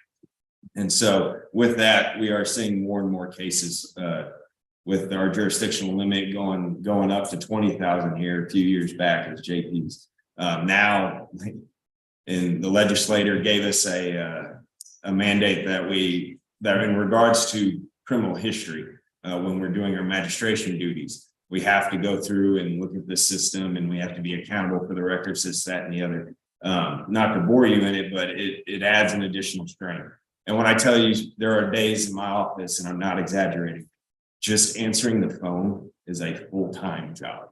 And so with that, we are seeing more and more cases with our jurisdictional limit going up to 20,000 here a few years back as JP's. Now, and the legislator gave us a mandate that in regards to criminal history, when we're doing our magistration duties, we have to go through and look at the system, and we have to be accountable for the records, this, that, and the other. Not to bore you in it, but it adds an additional strain. And when I tell you, there are days in my office, and I'm not exaggerating, just answering the phone is a full-time job.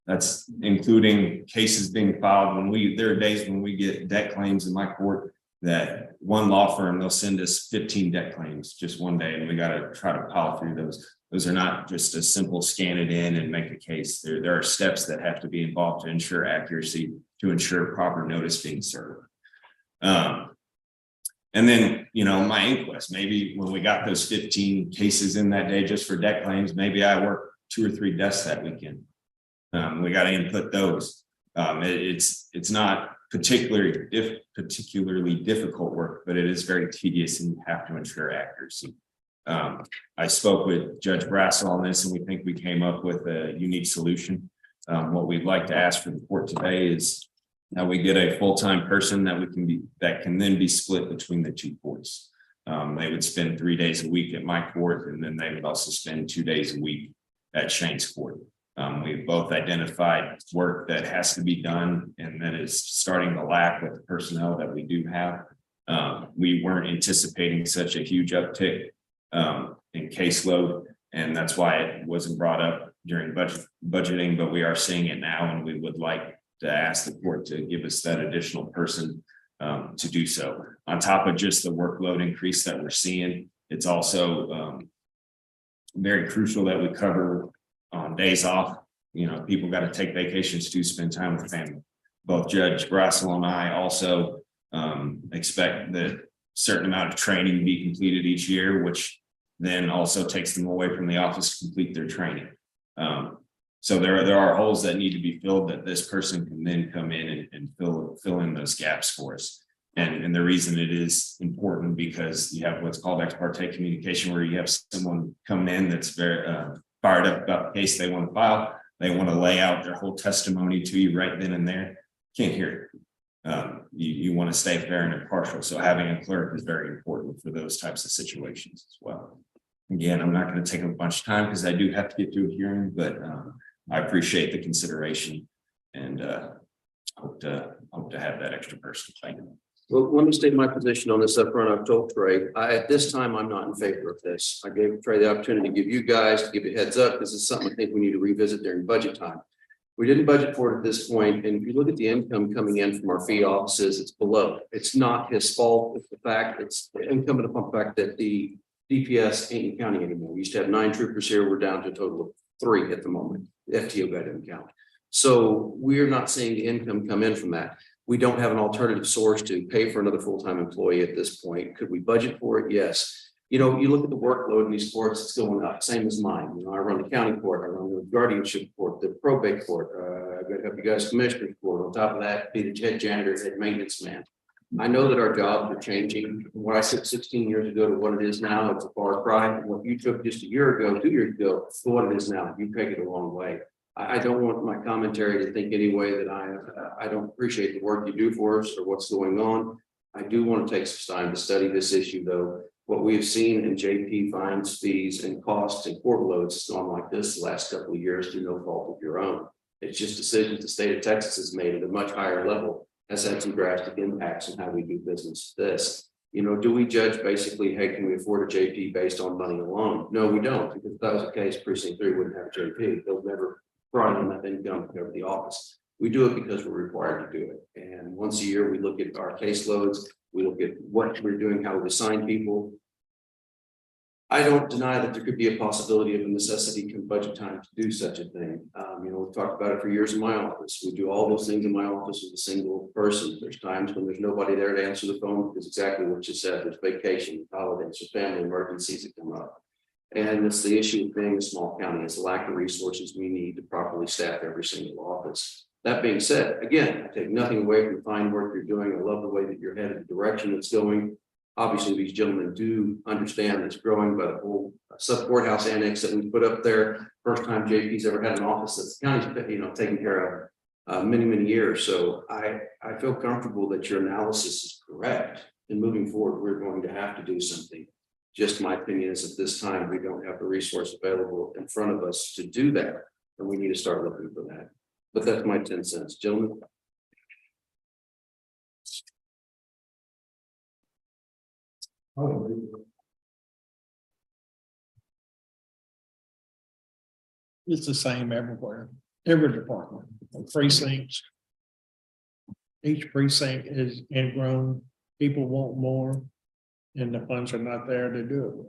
That's including cases being filed there are days when we get debt claims in my court that one law firm, they'll send us 15 debt claims just one day, and we got to try to pile through those. Those are not just a simple scan it in and make a case. There are steps that have to be involved to ensure accuracy, to ensure proper notice being served. And then, my inquest, maybe when we got those 15 cases in that day just for debt claims, maybe I worked 2 or 3 deaths that weekend. We got to input those. It's not particularly difficult work, but it is very tedious, and you have to ensure accuracy. I spoke with Judge Brassel on this, and we think we came up with a unique solution. What we'd like to ask for the court today is that we get a full-time person that can then be split between the 2 courts. They would spend 3 days a week at my court, and then they would also spend 2 days a week at Shane's court. We've both identified work that has to be done, and that is starting to lack with the personnel that we do have. We weren't anticipating such a huge uptick in caseload, and that's why it wasn't brought up during budgeting, but we are seeing it now, and we would like to ask the court to give us that additional person to do so. On top of just the workload increase that we're seeing, it's also very crucial that we cover on days off. People got to take vacations to spend time with family. Both Judge Brassel and I also expect that certain amount of training be completed each year, which then also takes them away from the office to complete their training. So there are holes that need to be filled that this person can then come in and fill in those gaps for us. And the reason it is important, because you have what's called ex parte communication, where you have someone coming in that's very fired up about the case they want to file. They want to lay out their whole testimony to you right then and there. Can't hear it. You want to stay fair and impartial. So having a clerk is very important for those types of situations as well. Again, I'm not going to take a bunch of time because I do have to get to a hearing, but I appreciate the consideration, and hope to have that extra person. Thank you. Well, let me state my position on this up front. I've told Trey, at this time, I'm not in favor of this. I gave Trey the opportunity to give you guys, to give you a heads up. This is something I think we need to revisit during budget time. We didn't budget for it at this point, and if you look at the income coming in from our fee offices, it's below. It's not his fault. It's the fact, it's incumbent upon the fact that the DPS ain't in county anymore. We used to have 9 troopers here. We're down to a total of 3 at the moment. The FTO guy didn't count. So we're not seeing the income come in from that. We don't have an alternative source to pay for another full-time employee at this point. Could we budget for it? Yes. You look at the workload in these courts, it's going up, same as mine. I run the county court, I run the guardianship court, the probate court, I've got to help you guys commissioner's court. On top of that, be the head janitor, head maintenance man. I know that our jobs are changing. From what I said 16 years ago to what it is now, it's a far cry. And what you took just a year ago, 2 years ago, to what it is now, you take it a long way. I don't want my commentary to think anyway that I don't appreciate the work you do for us or what's going on. I do want to take some time to study this issue, though. What we have seen in JP fines, fees, and costs and court loads has gone like this the last couple of years through no fault of your own. It's just decisions the state of Texas has made at a much higher level, has had some drastic impacts on how we do business. Do we judge basically, hey, can we afford a JP based on money alone? No, we don't, because if that was the case, precinct 3 wouldn't have a JP. They'll never brought in that income to cover the office. We do it because we're required to do it. And once a year, we look at our caseloads, we look at what we're doing, how we assign people. I don't deny that there could be a possibility of a necessity come budget time to do such a thing. We've talked about it for years in my office. We do all those things in my office with a single person. There's times when there's nobody there to answer the phone because exactly what you said, there's vacation, holidays, or family emergencies that come up. And it's the issue of being a small county. It's the lack of resources we need to properly staff every single office. That being said, again, I take nothing away from the fine work you're doing. I love the way that you're headed, the direction it's going. Obviously, these gentlemen do understand it's growing by the whole sub-courthouse annex that we put up there. First time JP's ever had an office that's the county's taken care of many, many years. So I feel comfortable that your analysis is correct. And moving forward, we're going to have to do something. Just my opinion is at this time, we don't have the resource available in front of us to do that. And we need to start looking for that. But that's my 10 cents, gentlemen. It's the same everywhere, every department, precincts. Each precinct is ingrown, people want more, and the funds are not there to do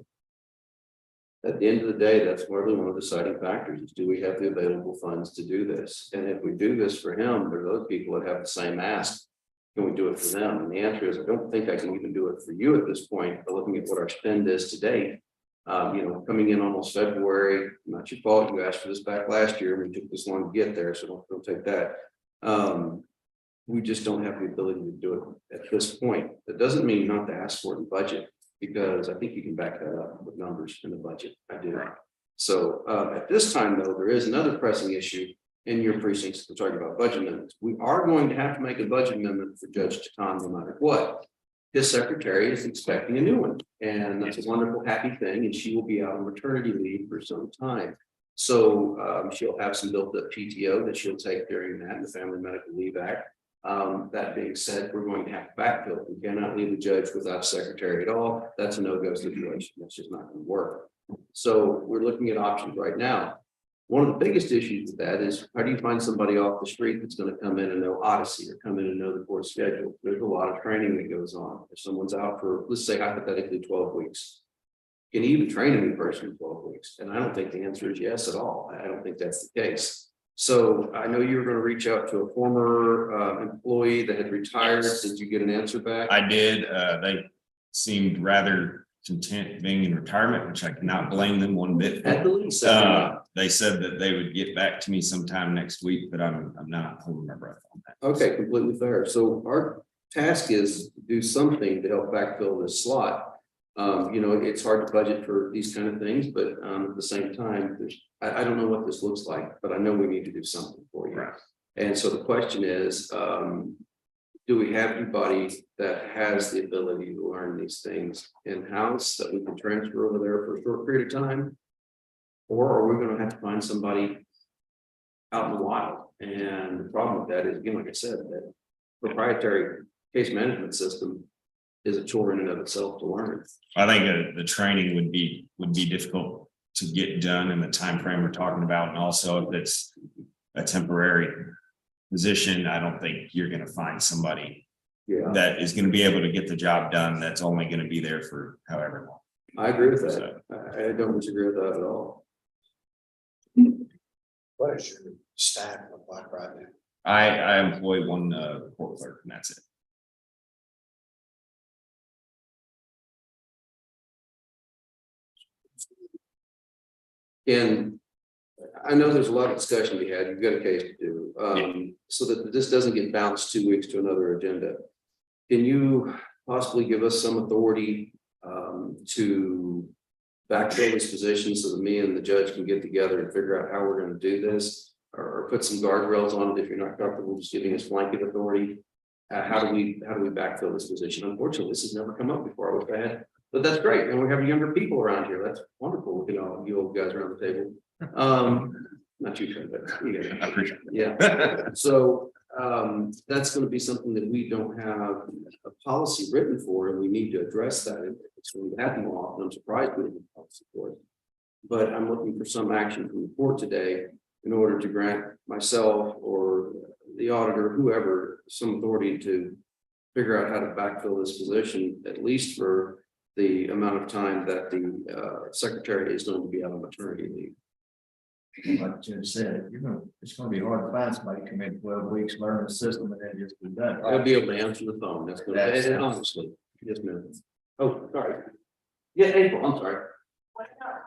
it. At the end of the day, that's probably one of the deciding factors is do we have the available funds to do this? And if we do this for him, there are other people that have the same ask. Can we do it for them? And the answer is, I don't think I can even do it for you at this point, but looking at what our spend is today. Coming in almost February, not your fault, you asked for this back last year, we took this long to get there, so don't take that. We just don't have the ability to do it at this point. That doesn't mean not to ask for it in budget, because I think you can back that up with numbers in the budget. I do. So at this time, though, there is another pressing issue in your precincts. We're talking about budget amendments. We are going to have to make a budget amendment for Judge Taton no matter what. His secretary is expecting a new one, and that's a wonderful, happy thing, and she will be out on maternity leave for some time. So she'll have some built-up PTO that she'll take during that in the Family Medical Leave Act. That being said, we're going to have to backfill. We cannot leave the judge without a secretary at all. That's a no-go situation. That's just not going to work. So we're looking at options right now. One of the biggest issues with that is how do you find somebody off the street that's going to come in and know Odyssey or come in and know the court schedule? There's a lot of training that goes on. If someone's out for, let's say hypothetically 12 weeks, can you even train a new person in 12 weeks? And I don't think the answer is yes at all. I don't think that's the case. So I know you were going to reach out to a former employee that had retired. Did you get an answer back? I did. They seemed rather content being in retirement, which I cannot blame them one bit. At the least, they said that they would get back to me sometime next week, but I'm not holding my breath on that. Okay, completely fair. So our task is to do something to help backfill this slot. It's hard to budget for these kind of things, but at the same time, I don't know what this looks like, but I know we need to do something for you. Right. And so the question is, do we have anybody that has the ability to learn these things in-house that we can transfer over there for a short period of time? Or are we going to have to find somebody out in the wild? And the problem with that is, again, like I said, that proprietary case management system is a chore in and of itself to learn. I think the training would be difficult to get done in the time frame we're talking about, and also if it's a temporary position, I don't think you're going to find somebody that is going to be able to get the job done. That's only going to be there for however long. I agree with that. I don't disagree with that at all. What is your staff look like right now? I employ one court clerk, and that's it. And I know there's a lot of discussion to be had. You've got a case to do, so that this doesn't get bounced 2 weeks to another agenda. Can you possibly give us some authority to backfill this position so that me and the judge can get together and figure out how we're going to do this, or put some guardrails on it if you're not comfortable just giving us blanket authority? How do we backfill this position? Unfortunately, this has never come up before. I wish I had. But that's great. And we have younger people around here. That's wonderful. You old guys around the table. Not you, Trent, but I appreciate it. yeah. So that's going to be something that we don't have a policy written for, and we need to address that. It's going to happen more often. I'm surprised we didn't have a policy for it. But I'm looking for some action from the court today in order to grant myself or the auditor, whoever, some authority to figure out how to backfill this position, at least for the amount of time that the secretary is going to be out on maternity leave. Like Jim said, it's gonna be hard to find somebody to come in 12 weeks, learn the system, and then just be done. I'll be able to answer the phone. That's good. And honestly, yes, ma'am. Oh, sorry. Yeah, April, I'm sorry. What about?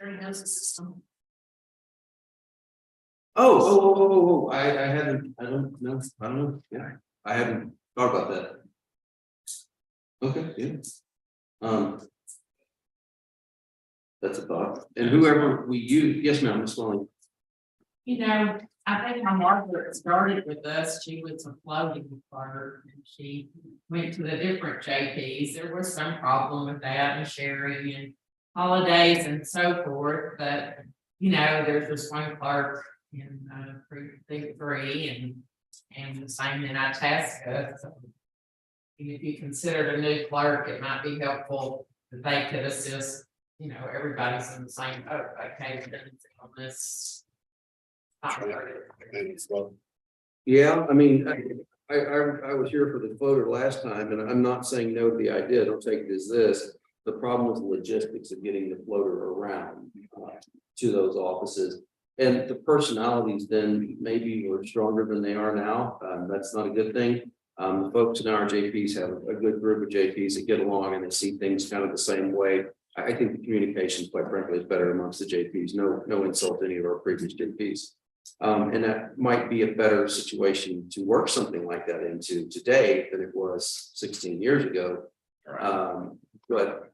Already knows the system. Oh, I haven't, I don't know. Yeah, I haven't thought about that. Okay, yeah. That's a thought. And whoever we use, yes, ma'am, Ms. Smalling. You know, I think my Margaret started with us, she was a floating clerk, and she went to the different JPs. There was some problem with that and sharing and holidays and so forth, but, you know, there's this one clerk in, precinct 3 and the same in Itasca. So if you considered a new clerk, it might be helpful that they could assist, you know, everybody's in the same boat, okay, on this. Yeah, I mean, I was here for the floater last time, and I'm not saying no to the idea, don't take it as this. The problem was the logistics of getting the floater around to those offices. And the personalities then maybe were stronger than they are now. That's not a good thing. The folks in our JPs have a good group of JPs that get along and they see things kind of the same way. I think the communication, quite frankly, is better amongst the JPs. No insult to any of our previous JPs. And that might be a better situation to work something like that into today than it was 16 years ago. But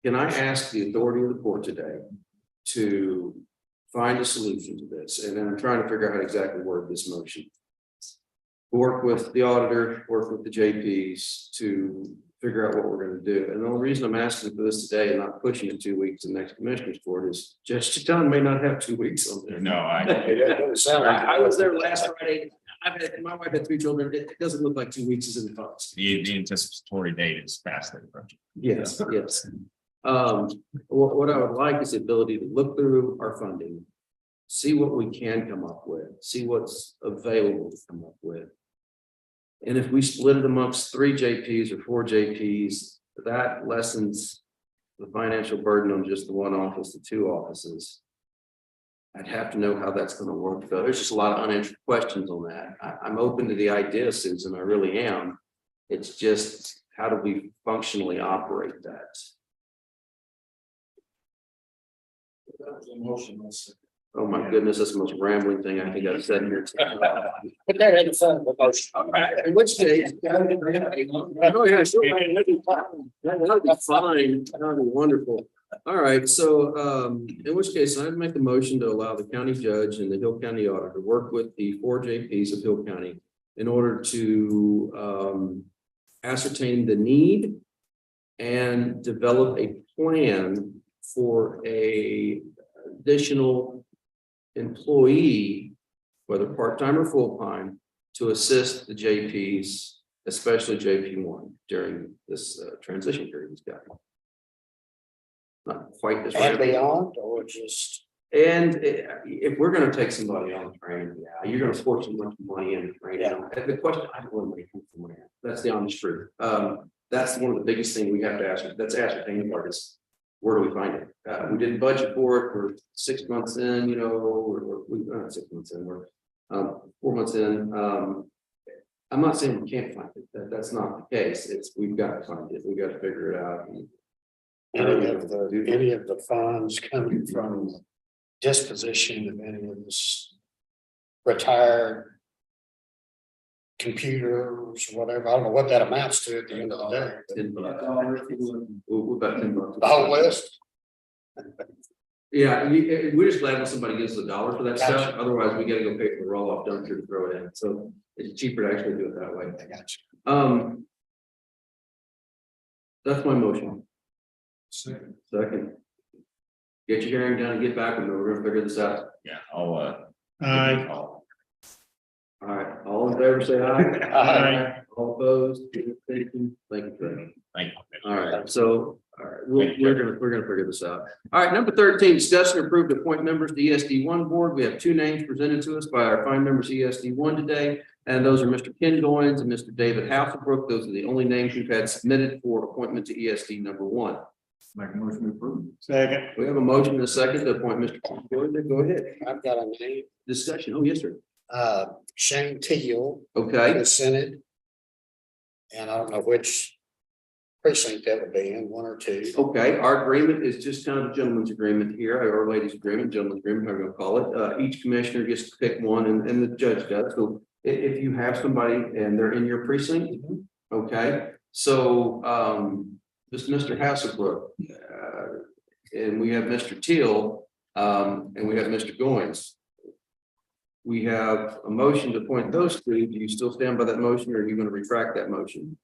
can I ask the authority of the court today to find a solution to this? And then I'm trying to figure out how to exactly word this motion. Work with the auditor, work with the JPs to figure out what we're going to do. And the only reason I'm asking for this today and not pushing it 2 weeks to the next commissioner's court is Judge John may not have 2 weeks on there. No, I was there last Friday. My wife had 3 children. It doesn't look like 2 weeks is in the funds. the anticipatory date is fast approaching. Yes, yes. What I would like is the ability to look through our funding, see what we can come up with, see what's available to come up with. And if we split it amongst 3 JPs or 4 JPs, that lessens the financial burden on just the one office, the 2 offices. I'd have to know how that's going to work, though. There's just a lot of unanswered questions on that. I'm open to the idea, Susan, I really am. It's just, how do we functionally operate that? That was a motion, Oh my goodness, that's the most rambling thing I think I've said here. But that ain't a fun motion. All right, in which case. Oh, yeah, sure. That'd be fine. That'd be fine. That'd be wonderful. All right, so in which case I'd make the motion to allow the county judge and the Hill County auditor to work with the 4 JPs of Hill County in order to ascertain the need and develop a plan for a additional employee, whether part-time or full-time, to assist the JPs, especially JP1 during this transition period he's got. Not quite this. And beyond, or just. And if we're gonna take somebody on the train, yeah, you're gonna force so much money in the train. And the question, I don't want to make from money. That's the honest truth. That's one of the biggest things we have to ask. That's ascertaining part is, where do we find it? We didn't budget for it. We're 6 months in, you know, we're not 6 months in, we're 4 months in. I'm not saying we can't find it. That's not the case. It's, we've got to find it. We've got to figure it out. Any of the funds coming from disposition of any of this retired computers or whatever, I don't know what that amounts to at the end of the day. We're about $10. The whole list? Yeah, we're just glad when somebody gives us $1 for that Gotcha. stuff. Otherwise, we gotta go pay for the roll-off dumpster to throw it in. So it's cheaper to actually do it that way. I got you. That's my motion. Second. Second. Get your hearing done and get back with me. We're gonna figure this out. Yeah, I'll Aye. All right, all in favor, say aye. Aye. All opposed? Thank you, Fred. Thank you. All right, so, all right, we're gonna figure this out. All right, number 13, discuss and approve to appoint members to the ESD1 board. We have 2 names presented to us by our fine members of ESD1 today. And those are Mr. Ken Goins and Mr. David Hasselbrook. Those are the only names we've had submitted for appointment to ESD number 1. Make a motion to approve. Second. We have a motion and a second to appoint Mr. Ken Goins. Go ahead. I've got a name, Discussion. Oh, yes, sir. Shane Teal, Okay. the Senate. And I don't know which precinct that would be in, 1 or 2. Okay, our agreement is just kind of a gentleman's agreement here, or ladies' agreement, gentleman's agreement, I'm gonna call it. Each commissioner gets to pick one and the judge does. So if you have somebody and they're in your precinct, okay, so This is Mr. Hasselbrook. And we have Mr. Teal, and we have Mr. Goins. We have a motion to appoint those three. Do you still stand by that motion, or are you going to retract that motion?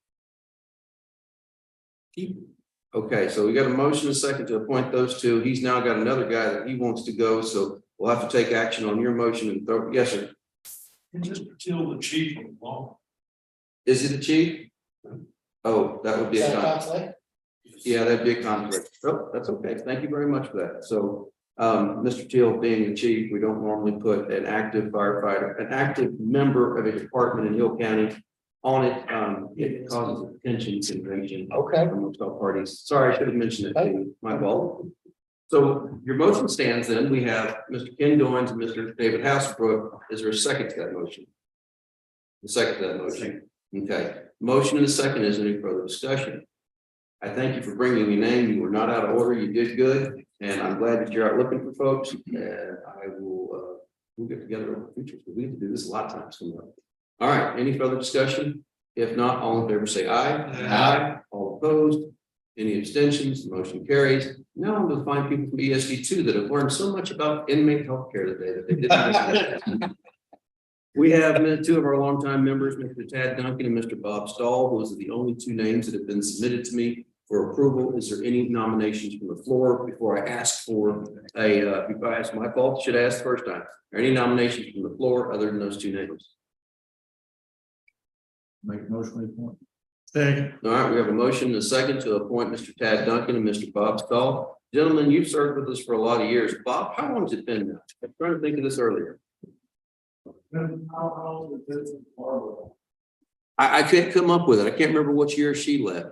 Okay, so we got a motion, a second to appoint those two. He's now got another guy that he wants to go, so we'll have to take action on your motion and throw, yes, sir. Mr. Till, the chief of law. Is he the chief? Oh, that would be a conflict. Yeah, that'd be a conflict. Oh, that's okay. Thank you very much for that. So, Mr. Teal being the chief, we don't normally put an active firefighter, an active member of a department in Hill County on it. It causes tension, convention. Okay. Amongst all parties. Sorry, I should have mentioned it. To you. My fault. So your motion stands then. We have Mr. Ken Goins and Mr. David Hasselbrook. Is there a second to that motion? The second to that motion. Okay. Motion and a second. Is there any further discussion? I thank you for bringing your name. You were not out of order. You did good. And I'm glad that you're out looking for folks. And I will, we'll get together in the future. We need to do this a lot of times. All right. Any further discussion? If not, all in favor say aye. Aye. All opposed? Any abstentions? The motion carries. Now I'm going to find people from ESD two that have learned so much about inmate healthcare today that they didn't. We have two of our longtime members, Mr. Tad Duncan and Mr. Bob Stahl. Those are the only two names that have been submitted to me for approval. Is there any nominations from the floor before I ask for a, before I ask my fault, should I ask the first time? Are any nominations from the floor other than those two names? Make a motion to appoint. Second. All right, we have a motion and a second to appoint Mr. Tad Duncan and Mr. Bob Stahl. Gentlemen, you've served with us for a lot of years. Bob, how long has it been now? I'm trying to think of this earlier. I can't come up with it. I can't remember which year she left.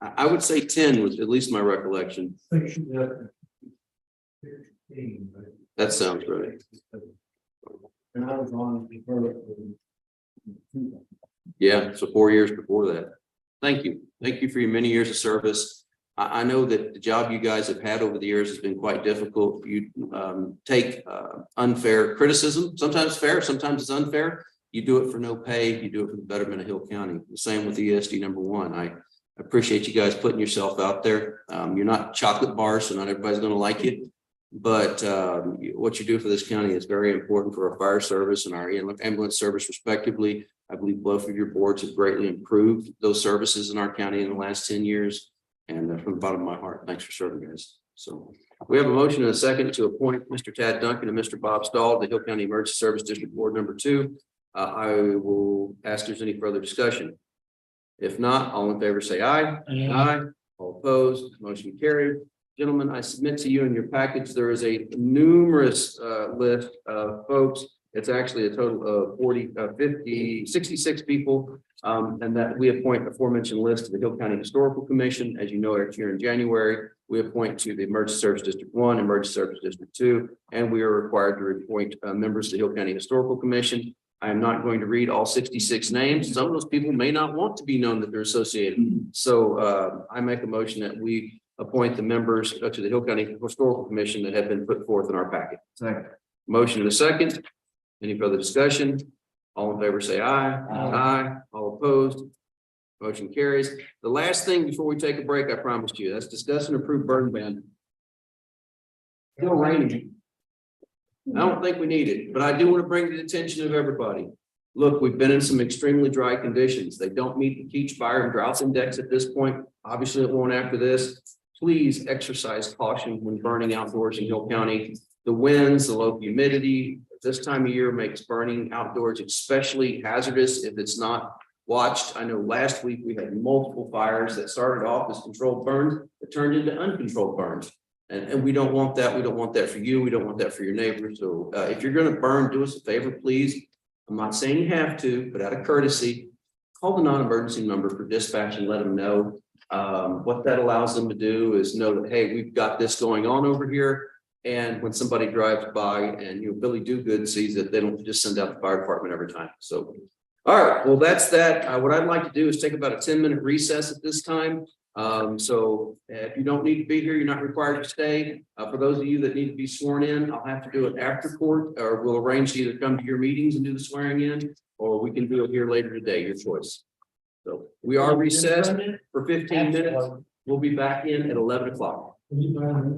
I would say 10 was at least my recollection. That sounds right. And I was on. Yeah, so 4 years before that. Thank you. Thank you for your many years of service. I know that the job you guys have had over the years has been quite difficult. You take unfair criticism, sometimes fair, sometimes it's unfair. You do it for no pay. You do it for the betterment of Hill County. The same with ESD number one. I appreciate you guys putting yourself out there. You're not chocolate bars, so not everybody's going to like you. But what you do for this county is very important for our fire service and our ambulance service respectively. I believe both of your boards have greatly improved those services in our county in the last 10 years. And from the bottom of my heart, thanks for serving, guys. So we have a motion and a second to appoint Mr. Tad Duncan and Mr. Bob Stahl to Hill County Emergency Service District Board number 2. I will ask if there's any further discussion. If not, all in favor say aye. Aye. All opposed, motion carried. Gentlemen, I submit to you in your package, there is a numerous list of folks. It's actually a total of 66 people. And that we appoint aforementioned list to the Hill County Historical Commission. As you know, every year in January, we appoint to the Emergency Service District 1, Emergency Service District 2, and we are required to appoint members to the Hill County Historical Commission. I am not going to read all 66 names. Some of those people may not want to be known that they're associated. So I make a motion that we appoint the members to the Hill County Historical Commission that have been put forth in our packet. Second. Motion and a second. Any further discussion? All in favor say aye. Aye. All opposed? Motion carries. The last thing before we take a break, I promised you, that's discuss and approve burn ban. Still raining. I don't think we need it, but I do want to bring to the attention of everybody. Look, we've been in some extremely dry conditions. They don't meet the Keach Fire and Drought Index at this point. Obviously, it won't after this. Please exercise caution when burning outdoors in Hill County. The winds, the low humidity, this time of year makes burning outdoors especially hazardous if it's not watched. I know last week we had multiple fires that started off as controlled burns that turned into uncontrolled burns. And we don't want that. We don't want that for you. We don't want that for your neighbors. So if you're going to burn, do us a favor, please. I'm not saying you have to, but out of courtesy, call the non-emergency number for dispatch and let them know. What that allows them to do is know that, hey, we've got this going on over here. And when somebody drives by and Billy Do-Good sees it, they don't just send out the fire department every time. So, all right, well, that's that. What I'd like to do is take about a 10-minute recess at this time. So if you don't need to be here, you're not required to stay. For those of you that need to be sworn in, I'll have to do it after court, or we'll arrange to either come to your meetings and do the swearing in, or we can do it here later today, your choice. So we are recessed for 15 minutes. We'll be back in at 11 o'clock. Y'all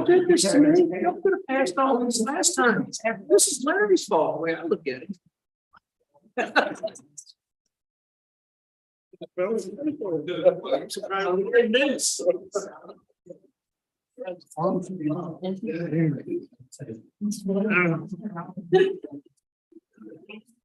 did this to me. Y'all could have passed all this last time. This is Larry's fault, the way I look at it. I'm surprised we did this.